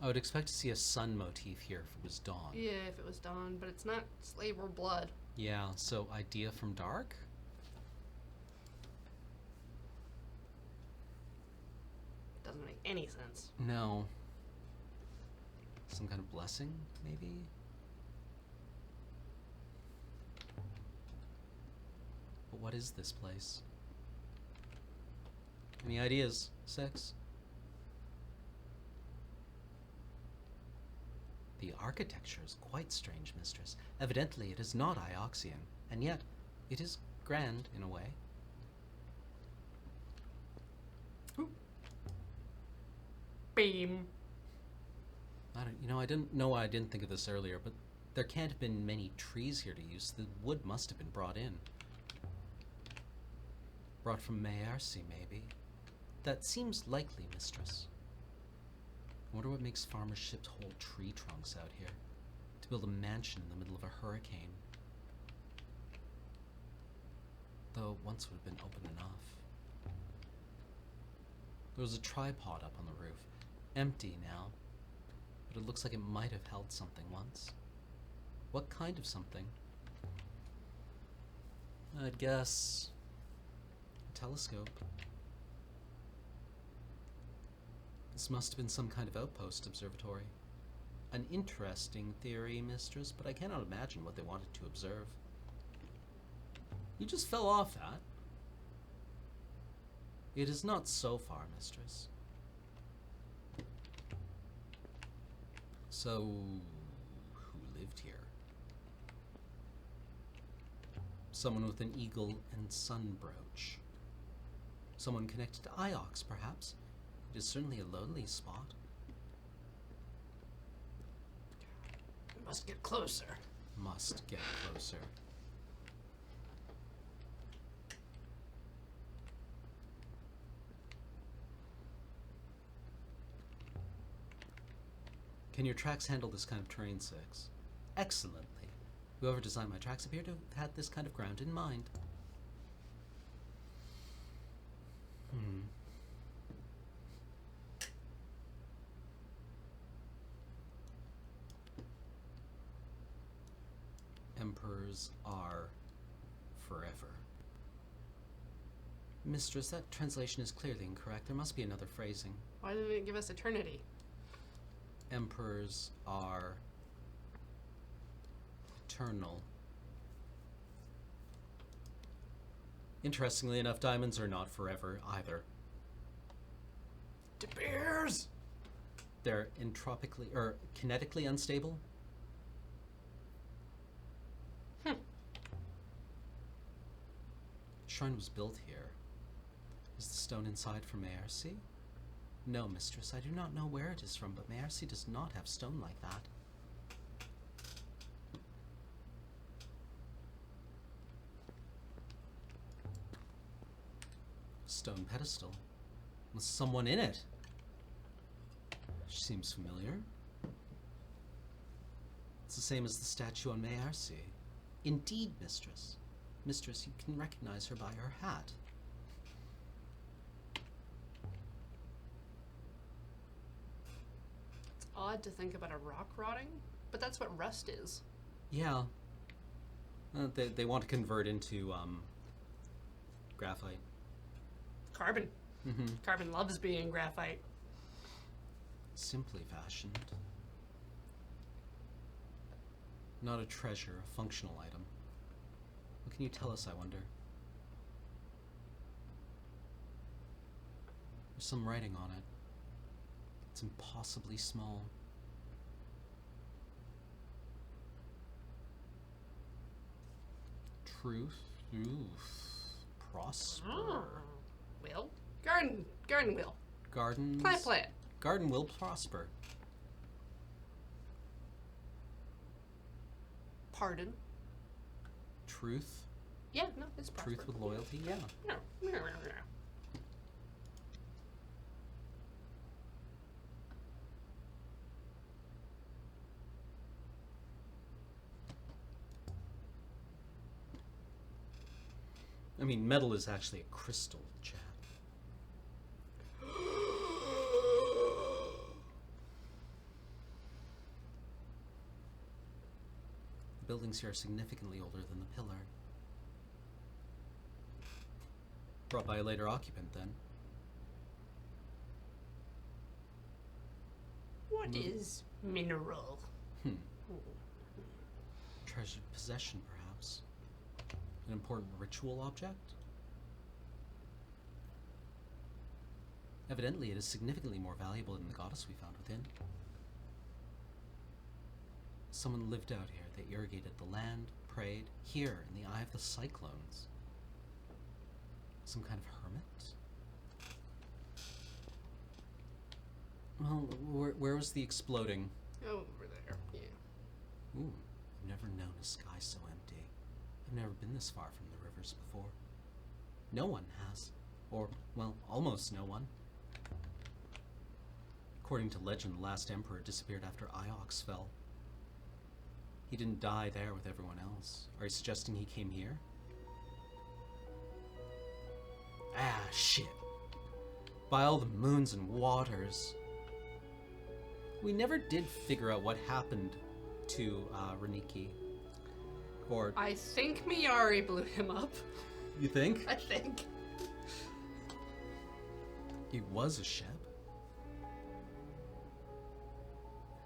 I would expect to see a sun motif here if it was dawn. Yeah, if it was dawn, but it's not slave or blood. Yeah, so idea from dark? Doesn't make any sense. No. Some kind of blessing, maybe? But what is this place? Any ideas, Six? The architecture is quite strange, mistress. Evidently it is not Ioxian, and yet it is grand in a way. Beam. I didn't know why I didn't think of this earlier, but there can't have been many trees here to use. The wood must have been brought in. Brought from Mayersi, maybe. That seems likely, mistress. I wonder what makes farmers ship whole tree trunks out here to build a mansion in the middle of a hurricane. Though once would have been open enough. There was a tripod up on the roof, empty now, but it looks like it might have held something once. What kind of something? I'd guess a telescope. This must have been some kind of outpost observatory. An interesting theory, mistress, but I cannot imagine what they wanted to observe. You just fell off that. It is not so far, mistress. So, who lived here? Someone with an eagle and sun brooch. Someone connected to Iox, perhaps. It is certainly a lonely spot. We must get closer. Must get closer. Can your tracks handle this kind of terrain, Six? Excellently. Whoever designed my tracks appear to have had this kind of ground in mind. Emperors are forever. Mistress, that translation is clearly incorrect. There must be another phrasing. Why didn't it give us eternity? Emperors are eternal. Interestingly enough, diamonds are not forever either. De Beers! They're entropically or kinetically unstable. Shrine was built here. Is the stone inside from Mayersi? No, mistress, I do not know where it is from, but Mayersi does not have stone like that. Stone pedestal. With someone in it. She seems familiar. It's the same as the statue on Mayarsi. Indeed, mistress. Mistress, you can recognize her by her hat. It's odd to think about a rock rotting, but that's what rust is. Yeah. They want to convert into graphite. Carbon. Mm-hmm. Carbon loves being graphite. Simply fashioned. Not a treasure, a functional item. What can you tell us, I wonder? There's some writing on it. It's impossibly small. Truth, prosper. Will? Garden will. Gardens. Plant. Garden will prosper. Pardon. Truth. Yeah, no, it's prosper. Truth with loyalty, yeah. No. I mean, metal is actually a crystal, Chad. The buildings here are significantly older than the pillar. Brought by a later occupant, then. What is mineral? Treasured possession, perhaps. An important ritual object? Evidently, it is significantly more valuable than the goddess we found within. Someone lived out here. They irrigated the land, prayed, here, in the eye of the cyclones. Some kind of hermit? Well, where was the exploding? Over there, yeah. Ooh, I've never known a sky so empty. I've never been this far from the rivers before. No one has. Or, well, almost no one. According to legend, the last emperor disappeared after Iox fell. He didn't die there with everyone else. Are you suggesting he came here? Ah, shit. By all the moons and waters. We never did figure out what happened to Reniki. Or... I think Miyari blew him up. You think? I think. He was a ship?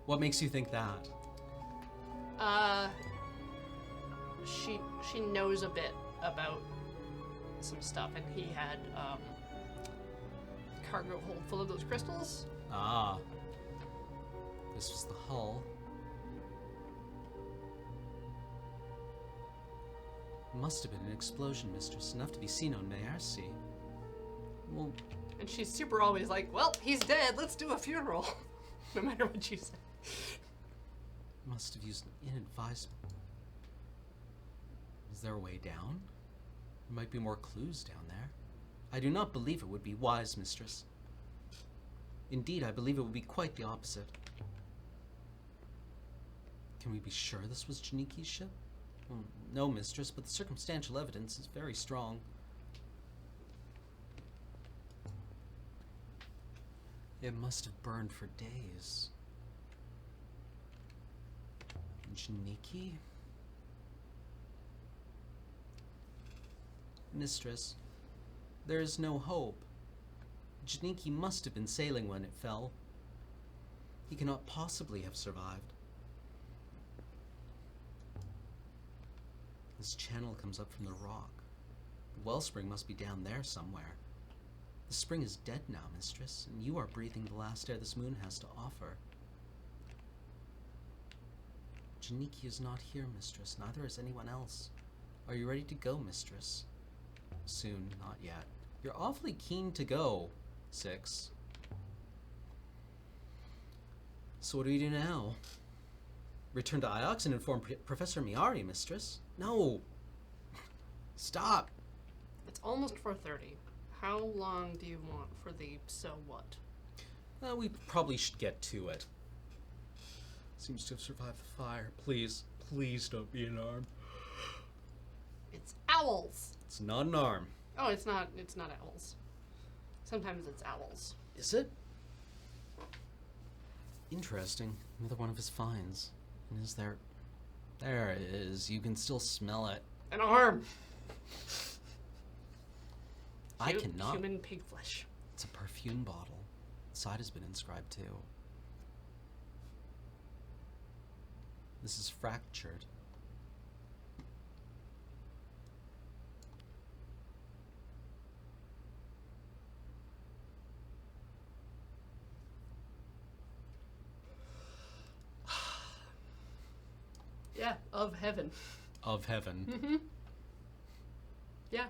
What makes you think that? She knows a bit about some stuff, and he had a cargo hold full of those crystals. Ah. This was the hull. Must have been an explosion, mistress, enough to be seen on Mayarsi. Well, And she's super always like, well, he's dead, let's do a funeral. No matter what you say. must have used an inadvisable. Is there a way down? There might be more clues down there. I do not believe it would be wise, mistress. Indeed, I believe it would be quite the opposite. Can we be sure this was Janiki's ship? Well, no, mistress, but the circumstantial evidence is very strong. It must have burned for days. Janiki? Mistress, there is no hope. Janiki must have been sailing when it fell. He cannot possibly have survived. This channel comes up from the rock. The wellspring must be down there somewhere. The spring is dead now, mistress, and you are breathing the last air this moon has to offer. Janiki is not here, mistress. Neither is anyone else. Are you ready to go, mistress? Soon, not yet. You're awfully keen to go, 6. So what do we do now? Return to Iox and inform Professor Miyari, mistress? No! Stop! It's almost 4:30. How long do you want for the so what? We probably should get to it. Seems to have survived the fire. Please, please don't be an arm. It's owls. It's not an arm. Oh, it's not owls. Sometimes it's owls. Is it? Interesting. Another one of his finds. And is there... There it is. You can still smell it. An arm. I cannot. Human pig flesh. It's a perfume bottle. The side has been inscribed too. This is fractured. Yeah, of heaven. Of heaven. Mm-hmm. Yeah.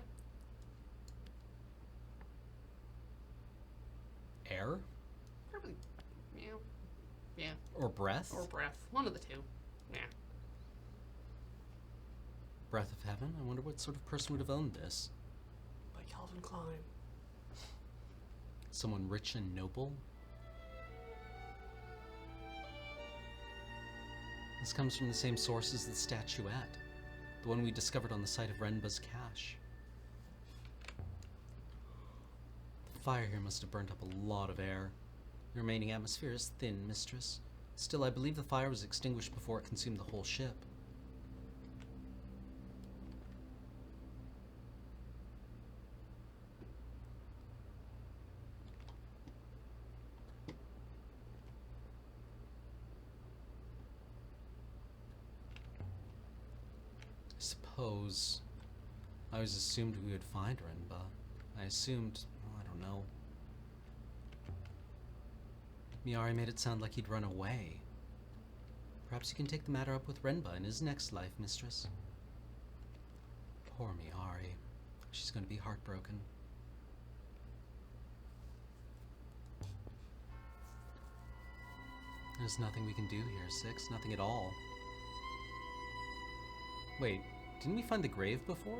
Air? Probably. Yeah. Yeah. Or breath? Or breath. One of the two. Yeah. Breath of heaven? I wonder what sort of person would have owned this. By Calvin Klein. Someone rich and noble? This comes from the same source as the statuette, the one we discovered on the site of Renba's cache. The fire here must have burnt up a lot of air. The remaining atmosphere is thin, mistress. Still, I believe the fire was extinguished before it consumed the whole ship. Suppose I always assumed we would find Renba. I assumed, well, I don't know. Miari made it sound like he'd run away. Perhaps you can take the matter up with Renba in his next life, mistress. Poor Miari. She's going to be heartbroken. There's nothing we can do here, Six. Nothing at all. Wait, didn't we find the grave before?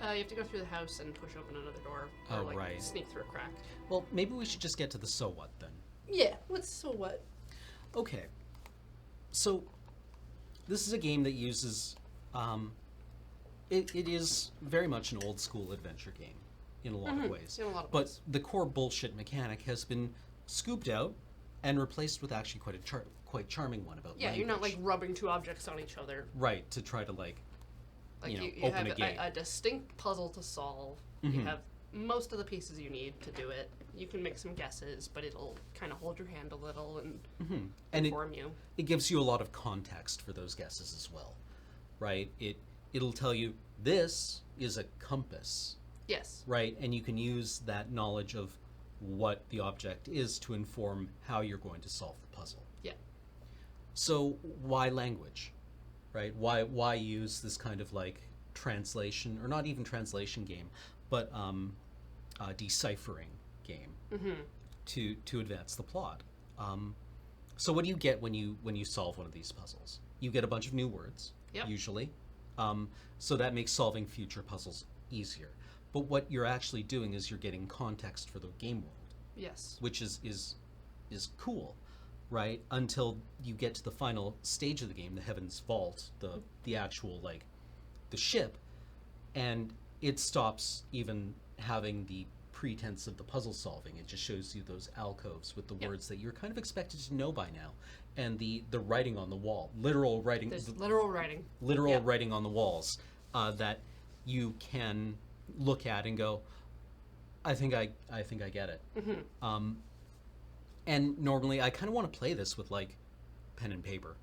You have to go through the house and push open another door. Or, Oh, right. Sneak through a crack. Well, maybe we should just get to the so what then. Yeah, so what? Okay. So, this is a game that uses, it is very much an old school adventure game in a lot of ways. In a lot of But ways. the core bullshit mechanic has been scooped out and replaced with actually quite charming one about Yeah, you're not like language. rubbing two objects on each other. Right, to try to Like you you open have a gate. a distinct puzzle to solve. You have most of the pieces you need to do it. You can make some guesses, but it'll kind of hold your hand a little and And inform you. it gives you a lot of context for those guesses as well, right? It'll tell you this is a compass, Yes. right? And you can use that knowledge of what the object is to inform how you're going to solve the puzzle. Yeah. So why language, right? Why use this kind of like translation, or not even translation game, but deciphering game to advance the plot? So what do you get when you solve one of these puzzles? You get a bunch of new words, Yep. usually. So that makes solving future puzzles easier. But what you're actually doing is you're getting context for the game world, Yes. which is cool, right? Until you get to the final stage of the game, the Heaven's Vault, the actual like the ship, and it stops even having the pretense of the puzzle solving. It just shows you those alcoves with the words that you're kind of expected to know by now, and the writing on the wall, literal writing, There's literal writing. literal Yep. writing on the walls that you can look at and go, I think I get it. And normally I kind of want to play this with like pen and paper,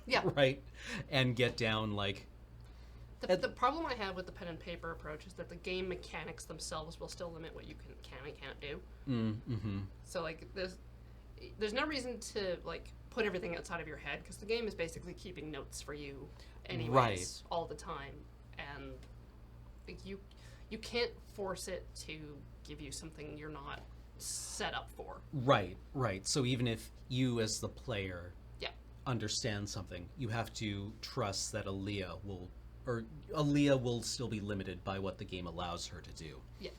Yeah. right? And get down like The problem I have with the pen and paper approach is that the game mechanics themselves will still limit what you can and can't do. So like there's no reason to like put everything outside of your head, because the game is basically keeping notes for you anyways Right. all the time, and like, you can't force it to give you something you're not set up for. right. So even if you as the player Yeah. understand something, you have to trust that Aaliyah will or Aaliyah will still be limited by what the game allows her to do. Yeah.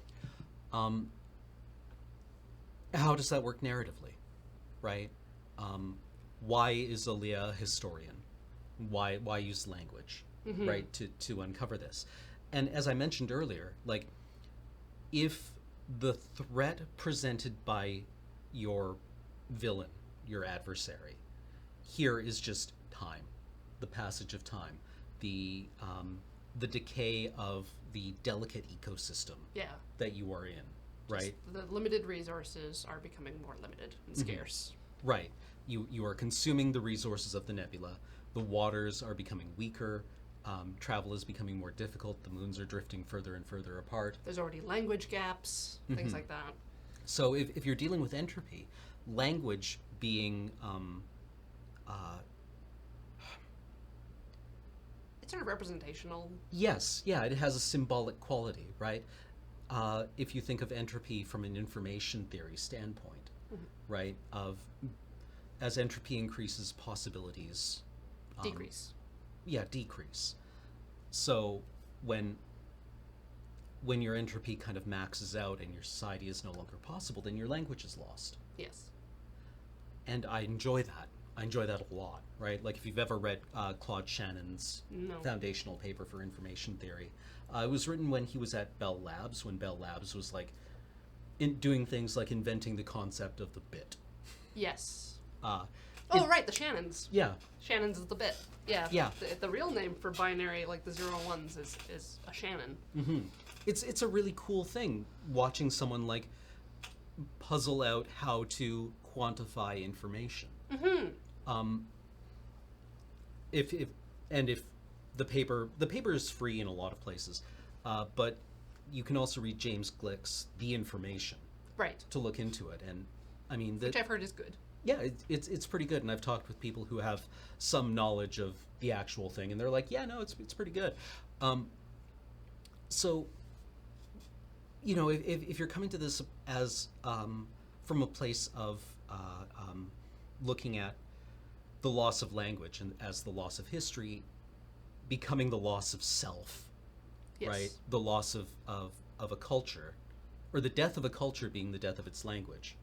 How does that work narratively, right? Why is Aaliyah a historian? Why use language, right, to uncover this? And as I mentioned earlier, like, if the threat presented by your villain, your adversary, here is just time, the passage of time, the decay of the delicate ecosystem Yeah. that you are in, right? Just the limited resources are becoming more limited and scarce. Right. You are consuming the resources of the nebula. The waters are becoming weaker. Travel is becoming more difficult. The moons are drifting further and further apart. There's already language gaps, things like that. So if you're dealing with entropy, language being It's sort of representational. yes, yeah, it has a symbolic quality, right? If you think of entropy from an information theory standpoint, right, of as entropy increases, possibilities Decrease. decrease. So when your entropy kind of maxes out and your society is no longer possible, then your language is lost. Yes. And I enjoy that. I enjoy that a lot, right? Like if you've ever read Claude Shannon's No. foundational paper for information theory, it was written when he was at Bell Labs, when Bell Labs was like doing things like inventing the concept of the bit. Yes. Uh, Oh, right, the Shannons. yeah, Shannon's is the bit. Yeah. Yeah. The real name for binary, like the 0 and 1s, is a Shannon. it's a really cool thing watching someone like puzzle out how to quantify information. If the paper is free in a lot of places, but you can also read James Glick's The Information Right. to look into it, and I mean Which I've heard is good. yeah, it's pretty good, and I've talked with people who have some knowledge of the actual thing, and they're like, yeah, no, it's pretty good. So, you know, if you're coming to this as from a place of looking at the loss of language and as the loss of history becoming the loss of self, Yes. right? The loss of a culture, or the death of a culture being the death of its language,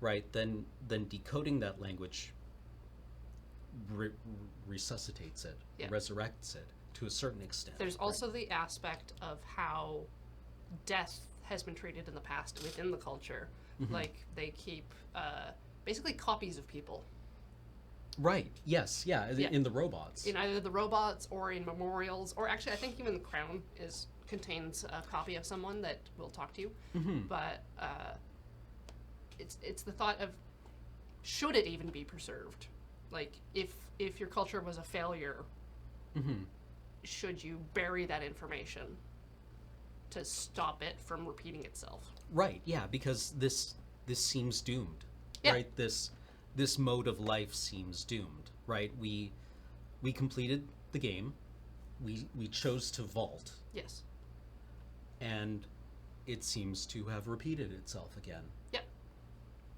right? Then decoding that language resuscitates it, Yeah. resurrects it to a certain extent. There's right? also the aspect of how death has been treated in the past within the culture. Like, they keep basically copies of people Right. Yes. Yeah. Yeah. In the robots. in either the robots or in memorials, or actually, I think even the crown contains a copy of someone that will talk to you. But it's the thought of, should it even be preserved? Like, if your culture was a failure, should you bury that information to stop it from repeating itself? Right. Yeah. Because this seems doomed. Yeah. Right. This mode of life seems doomed. Right. We completed the game. We chose to vault, Yes. and it seems to have repeated itself again. Yeah.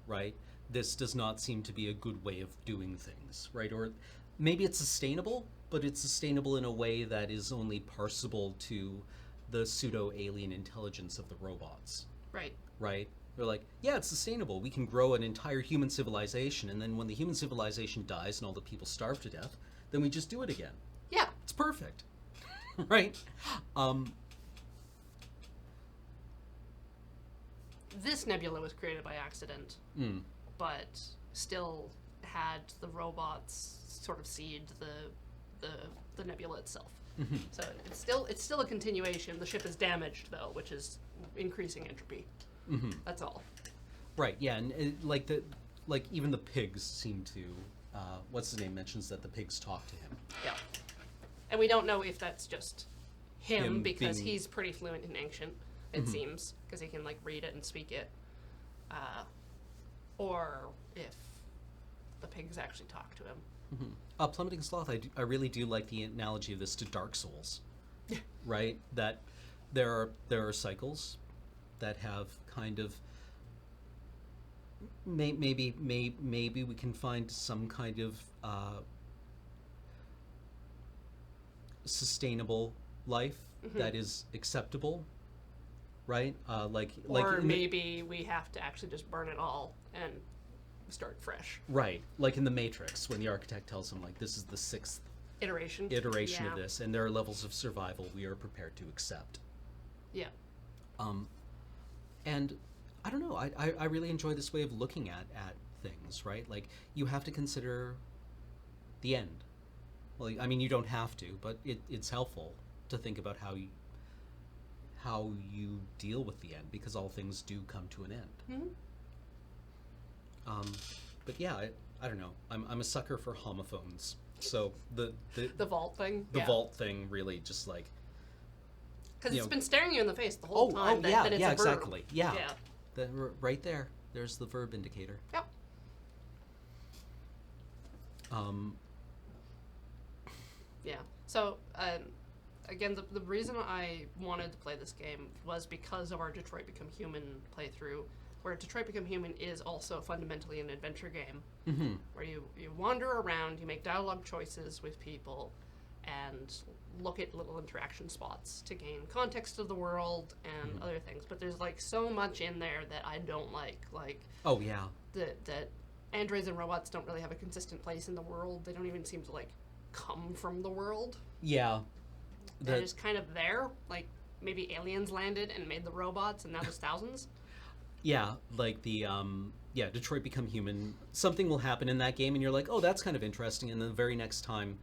Right. This does not seem to be a good way of doing things. Right. Or maybe it's sustainable, but it's sustainable in a way that is only parsable to the pseudo-alien intelligence of the robots, Right. right? They're like, yeah, it's sustainable. We can grow an entire human civilization, and then when the human civilization dies and all the people starve to death, then we just do it again. Yeah. It's perfect, right? This nebula was created by accident, but still had the robots sort of seed the nebula itself. So it's still a continuation. The ship is damaged though, which is increasing entropy. That's all. Right. Yeah, and like even the pigs seem to. What's his name mentions that the pigs talk to him. Yeah. And we don't know if that's just him Him because being- he's pretty fluent in ancient, it seems, because he can like read it and speak it, or if the pigs actually talk to him. Plummeting Sloth, I really do like the analogy of this to Dark Souls, right? That there are cycles that have kind of maybe we can find some kind of sustainable life that is acceptable, right? Or maybe we have to actually just burn it all and start fresh. Right, like in the Matrix, when the architect tells him, like, this is the sixth Iteration of this, and there are levels of survival we are prepared to accept. Yeah. And I don't know, I really enjoy this way of looking at things, right? Like, you have to consider the end. Well, I mean, you don't have to, but it's helpful to think about how you deal with the end, because all things do come to an end. But yeah, I don't know. I'm a sucker for homophones. So the vault thing. Vault thing really just like, because it's been staring you in the face the whole time. That it's a verb. Exactly. Yeah. Right there. There's the verb indicator. Yep. Yeah. So again, the reason I wanted to play this game was because of our Detroit Become Human playthrough, where Detroit Become Human is also fundamentally an adventure game, where you wander around, you make dialogue choices with people, and look at little interaction spots to gain context of the world and other things. But there's like so much in there that I don't like. Like, oh yeah, that androids and robots don't really have a consistent place in the world. They don't even seem to like come from the world. Yeah, they're just kind of there. Like maybe aliens landed and made the robots, and now there's thousands. Yeah, like the Detroit Become Human. Something will happen in that game, and you're like, oh, that's kind of interesting. And then the very next time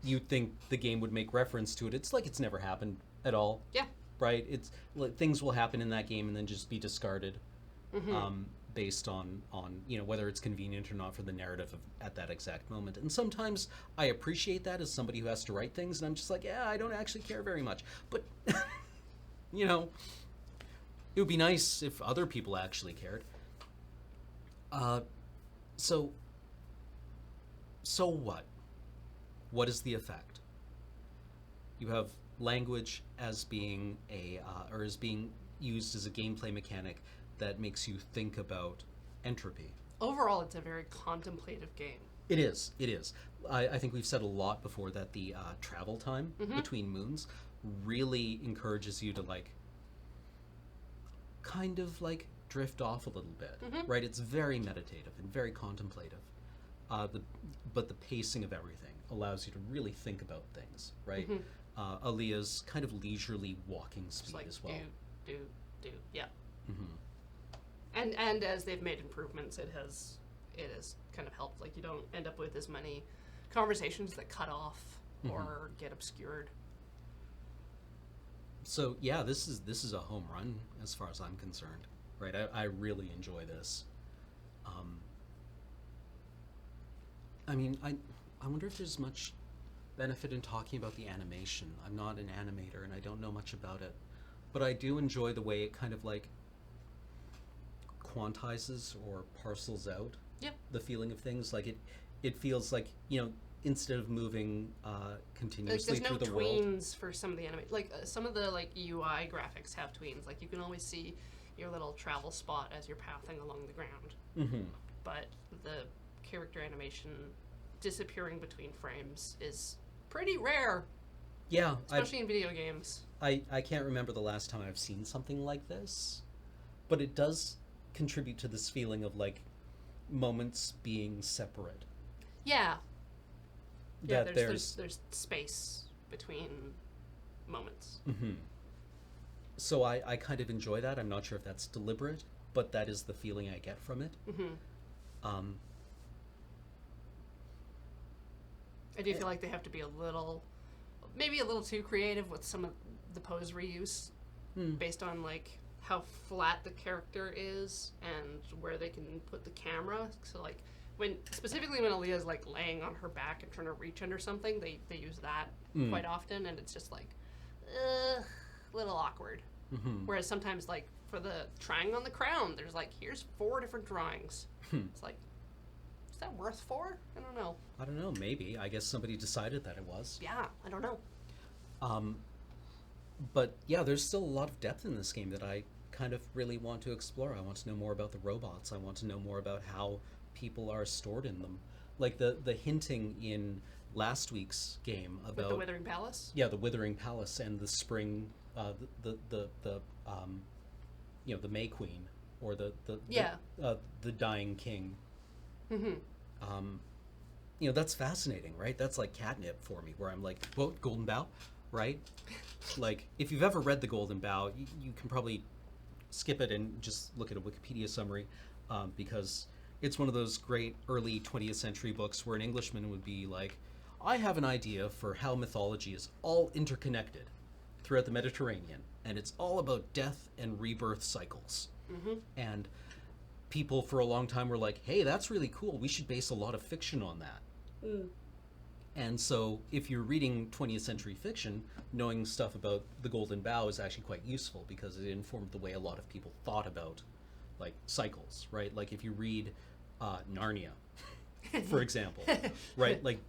you think the game would make reference to it, it's like it's never happened at all. Yeah. Right? It's like things will happen in that game and then just be discarded, based on whether it's convenient or not for the narrative at that exact moment. And sometimes I appreciate that as somebody who has to write things, and I'm just like, yeah, I don't actually care very much. But it would be nice if other people actually cared. So what? What is the effect? You have language as being as being used as a gameplay mechanic that makes you think about entropy. Overall, it's a very contemplative game. It is. I think we've said a lot before that the travel time between moons really encourages you to like kind of like drift off a little bit, right? It's very meditative and very contemplative. But the pacing of everything allows you to really think about things, right? Aaliyah's kind of leisurely walking speed like, as well. Do, yeah. And as they've made improvements, it has kind of helped. Like you don't end up with as many conversations that cut off or get obscured. So yeah, this is a home run as far as I'm concerned, right? I really enjoy this. I mean, I wonder if there's much benefit in talking about the animation. I'm not an animator and I don't know much about it, but I do enjoy the way it kind of like quantizes or parcels out the feeling of things. Like it feels like, instead of moving continuously through the world. There's no tweens for some of the some of the like UI graphics have tweens. Like you can always see your little travel spot as you're pathing along the ground. But the character animation disappearing between frames is pretty rare. Yeah, especially in video games. I can't remember the last time I've seen something like this, but it does contribute to this feeling of like moments being separate. Yeah. Yeah, there's space between moments. So I kind of enjoy that. I'm not sure if that's deliberate, but that is the feeling I get from it. I do feel like they have to be maybe a little too creative with some of the pose reuse, based on like how flat the character is and where they can put the camera. So like specifically when Aaliyah's like laying on her back and trying to reach under something, they use that quite often, and it's just like a little awkward. Whereas sometimes like for the trying on the crown, there's like, here's 4 different drawings. It's like, is that worth 4? I don't know. Maybe. I guess somebody decided that it was. Yeah, I don't know. But yeah, there's still a lot of depth in this game that I kind of really want to explore. I want to know more about the robots. I want to know more about how people are stored in them. Like the hinting in last week's game about With the Withering Palace? yeah, the Withering Palace and the spring, the the May Queen or the dying king. That's fascinating, right? That's like catnip for me, where I'm like, what, Golden Bough, right? Like, if you've ever read the Golden Bough, you can probably skip it and just look at a Wikipedia summary, because it's one of those great early 20th century books where an Englishman would be like, I have an idea for how mythology is all interconnected throughout the Mediterranean, and it's all about death and rebirth cycles. And people for a long time were like, hey, that's really cool. We should base a lot of fiction on that. And so if you're reading 20th century fiction, knowing stuff about the Golden Bough is actually quite useful because it informed the way a lot of people thought about like cycles, right? Like if you read Narnia, for example, right? Like,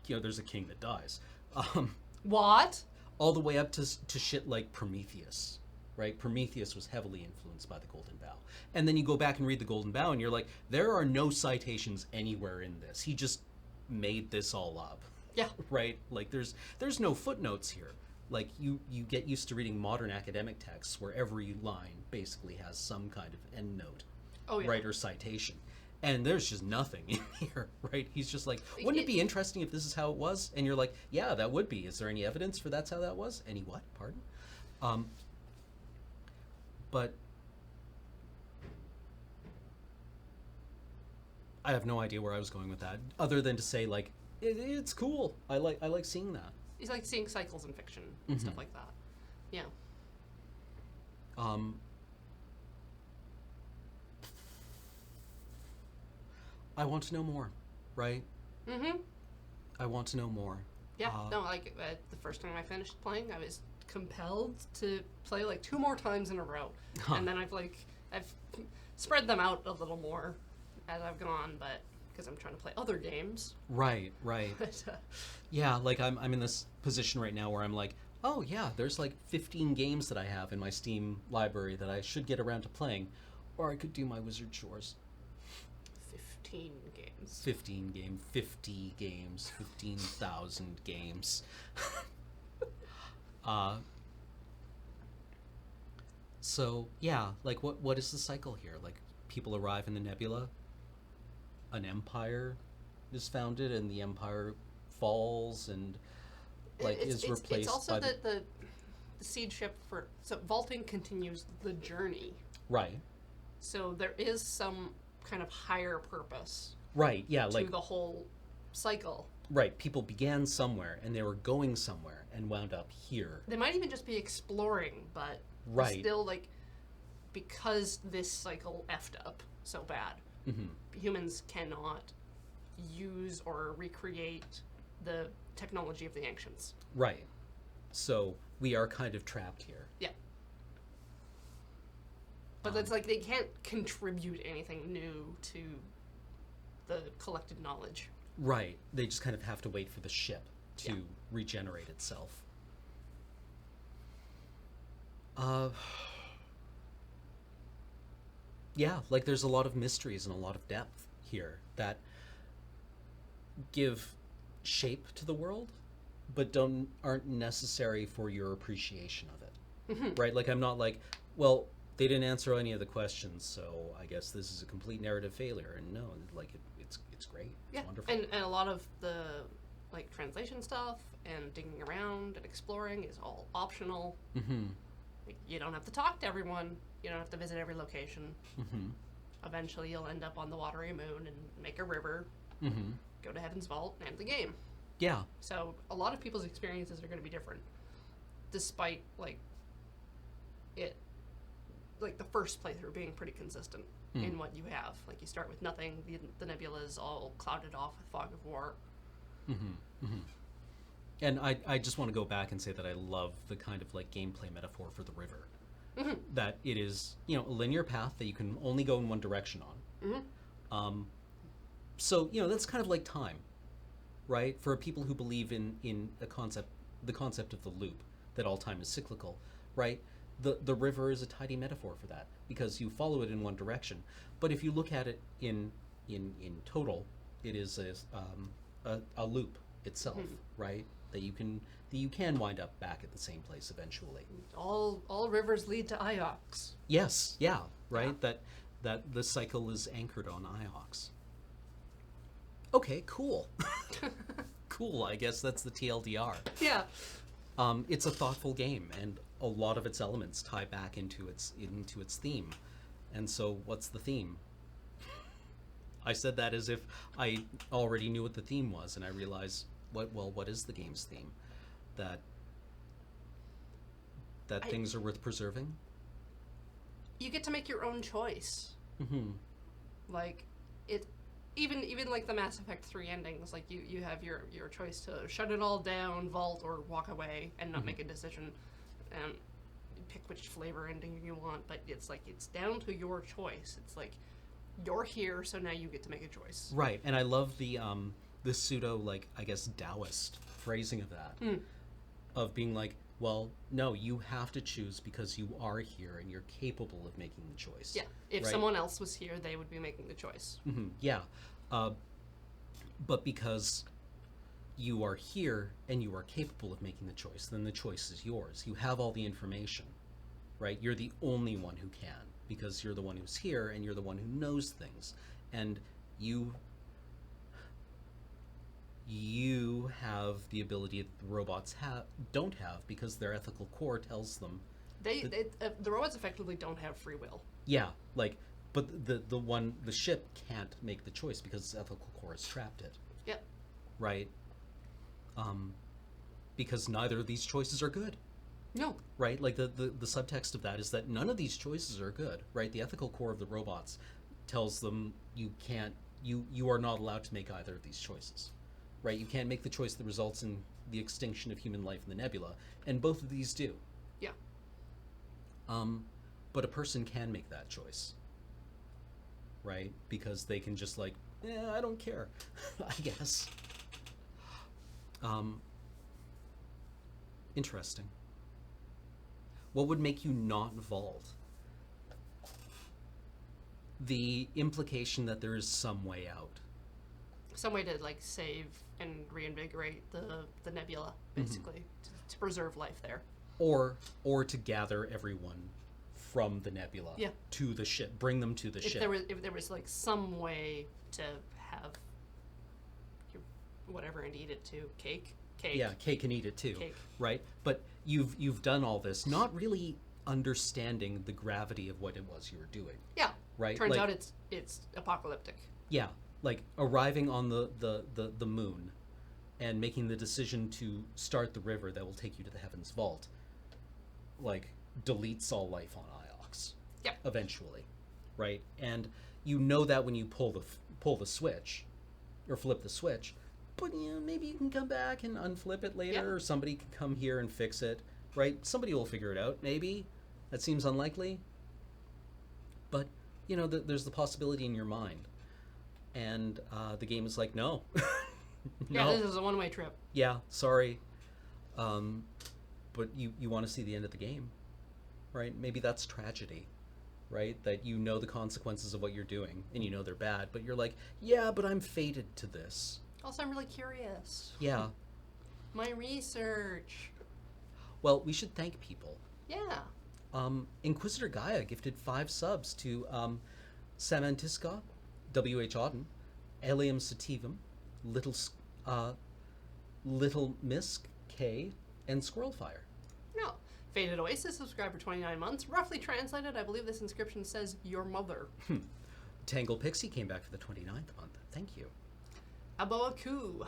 there's a king that dies. What? All the way up to shit like Prometheus, right? Prometheus was heavily influenced by the Golden Bough. And then you go back and read the Golden Bough and you're like, there are no citations anywhere in this. He just made this all up. Yeah. Right? Like there's no footnotes here. Like you get used to reading modern academic texts where every line basically has some kind of endnote, right, or citation. And there's just nothing in here, right? He's just like, wouldn't it be interesting if this is how it was? And you're like, yeah, that would be. Is there any evidence for that's how that was? Any what? Pardon? But I have no idea where I was going with that, other than to say, like, it's cool. I like seeing that. It's like seeing cycles in fiction and stuff like that. Yeah. I want to know more, right? I want to know more. Yeah, the first time I finished playing, I was compelled to play like 2 more times in a row. And then I've spread them out a little more as I've gone, but because I'm trying to play other games. Right. But, yeah, like I'm in this position right now where I'm like, oh yeah, there's like 15 games that I have in my Steam library that I should get around to playing, or I could do my wizard chores. 15 games. 50 games, 15,000 games. So yeah, like what is the cycle here? Like people arrive in the nebula, an empire is founded, and the empire falls and is replaced. It's also by the seed ship so vaulting continues the journey. Right. So there is some kind of higher purpose. Right. Yeah. To the whole cycle. Right. People began somewhere and they were going somewhere and wound up here. They might even just be exploring, but still because this cycle effed up so bad, humans cannot use or recreate the technology of the ancients. Right. So we are kind of trapped here. Yeah. But it's like they can't contribute anything new to the collected knowledge. Right. They just kind of have to wait for the ship to regenerate itself. Yeah, like there's a lot of mysteries and a lot of depth here that give shape to the world, but aren't necessary for your appreciation of it. Right? Like I'm not like, well, they didn't answer any of the questions, so I guess this is a complete narrative failure. And no, like it's great. It's wonderful. And a lot of the like translation stuff and digging around and exploring is all optional. Like, you don't have to talk to everyone. You don't have to visit every location. Eventually, you'll end up on the watery moon and make a river, go to Heaven's Vault, and end the game. Yeah. So a lot of people's experiences are going to be different, despite the first playthrough being pretty consistent in what you have. Like you start with nothing. The nebula is all clouded off with fog of war. And I just want to go back and say that I love the kind of like gameplay metaphor for the river. That it is, a linear path that you can only go in one direction on. So, that's kind of like time, right? For people who believe in the concept of the loop, that all time is cyclical, right? The river is a tidy metaphor for that because you follow it in one direction. But if you look at it in total, it is a loop itself, right? That you can wind up back at the same place eventually. All rivers lead to Iox. Yes, yeah, right. That the cycle is anchored on Iox. Okay, cool. Cool. I guess that's the TLDR. Yeah. It's a thoughtful game, and a lot of its elements tie back into its theme. And so, what's the theme? I said that as if I already knew what the theme was, and I realized, what is the game's theme? That things are worth preserving? You get to make your own choice. Mm-hmm. Like, it... Even like the Mass Effect 3 endings, like you have your choice to shut it all down, vault, or walk away and not make a decision, and pick which flavor ending you want. But it's like it's down to your choice. It's like you're here, so now you get to make a choice. Right, and I love the pseudo, like, I guess, Taoist phrasing of that, of being like, well, no, you have to choose because you are here and you're capable of making the choice. Yeah, if right? someone else was here, they would be making the choice. Mm-hmm. Yeah, but because you are here and you are capable of making the choice, then the choice is yours. You have all the information, right? You're the only one who can, because you're the one who's here and you're the one who knows things, and you have the ability that the robots don't have, because their ethical core tells them the robots effectively don't have free will. yeah, like, but the ship can't make the choice because its ethical core has trapped it. Yeah. Right. Because neither of these choices are good. No. Right? Like the subtext of that is that none of these choices are good, right? The ethical core of the robots tells them you are not allowed to make either of these choices. Right? You can't make the choice that results in the extinction of human life in the nebula, and both of these do. Yeah. But a person can make that choice. Right? Because they can just like, I don't care, I guess. Interesting. What would make you not vault? The implication that there is some way out. Some way to like save and reinvigorate the nebula, basically, to preserve life there. Or to gather everyone from the nebula to the ship, bring them to the ship. If there was like some way to have whatever and eat it too, cake. Yeah, cake and eat it too. Cake. Right? But you've done all this not really understanding the gravity of what it was you were doing. Yeah. Right? Turns like, out it's apocalyptic. Yeah, like arriving on the moon and making the decision to start the river that will take you to the Heaven's Vault, like, deletes all life on Iox. Yep. Eventually, right? And you know that when you pull the switch, or flip the switch, but maybe you can come back and unflip it later, or somebody can come here and fix it, right? Somebody will figure it out, maybe. That seems unlikely. But, there's the possibility in your mind. And the game is like, no. Yeah, no. this is a one-way trip. Yeah, sorry. But you want to see the end of the game, right? Maybe that's tragedy, right? That you know the consequences of what you're doing, and you know they're bad, but you're like, yeah, but I'm fated to this. Also, I'm really curious. Yeah. My research. Well, we should thank people. Yeah. Inquisitor Gaia gifted 5 subs to Samantiska, W.H. Auden, Elium Sativum, Little Misk, K, and Squirrelfire. No. Faded Oasis subscribed for 29 months. Roughly translated, I believe this inscription says, your mother. Tangle Pixie came back for the 29th month. Thank you. Aboaku,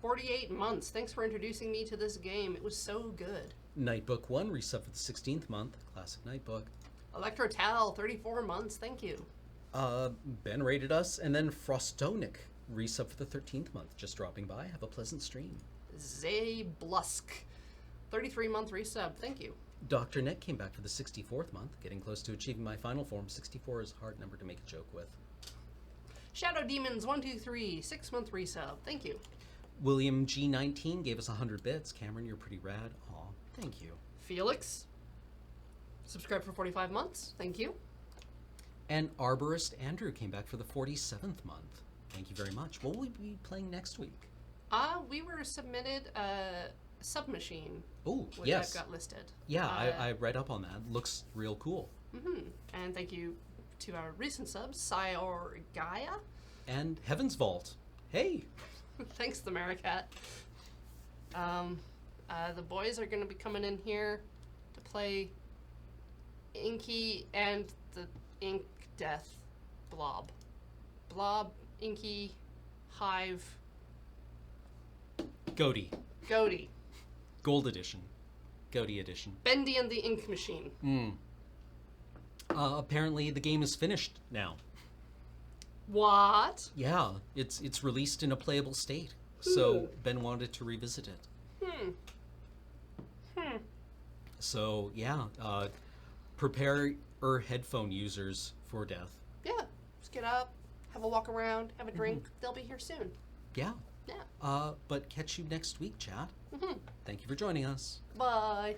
48 months. Thanks for introducing me to this game. It was so good. Nightbook 1 resub for the 16th month. Classic Nightbook. Electro Tal, 34 months. Thank you. Ben rated us, and then Frostonic resub for the 13th month. Just dropping by. Have a pleasant stream. Zay Blusk, 33-month resub. Thank you. Dr. Nick came back for the 64th month. Getting close to achieving my final form. 64 is a hard number to make a joke with. Shadow Demons 123, 6-month resub. Thank you. William G19 gave us 100 bits. Cameron, you're pretty rad. Aw, thank you. Felix, subscribed for 45 months. Thank you. And Arborist Andrew came back for the 47th month. Thank you very much. What will we be playing next week? We were submitted a submachine, Oh, which yes. I've got listed. Yeah, I read up on that. Looks real cool. And thank you to our recent subs, Sayor Gaia. And Heaven's Vault. Hey! Thanks, the Maricat. The boys are going to be coming in here to play Inky and the Ink Death Blob. Blob, Inky, Hive, Goaty. Goaty. Gold Edition. Goaty Edition. Bendy and the Ink Machine. Apparently the game is finished now. What? Yeah, it's released in a playable state. So Ben wanted to revisit it. So yeah, prepare headphone users for death. Yeah. Just get up, have a walk around, have a drink. They'll be here soon. Yeah. Yeah. But catch you next week, chat. Thank you for joining us. Bye.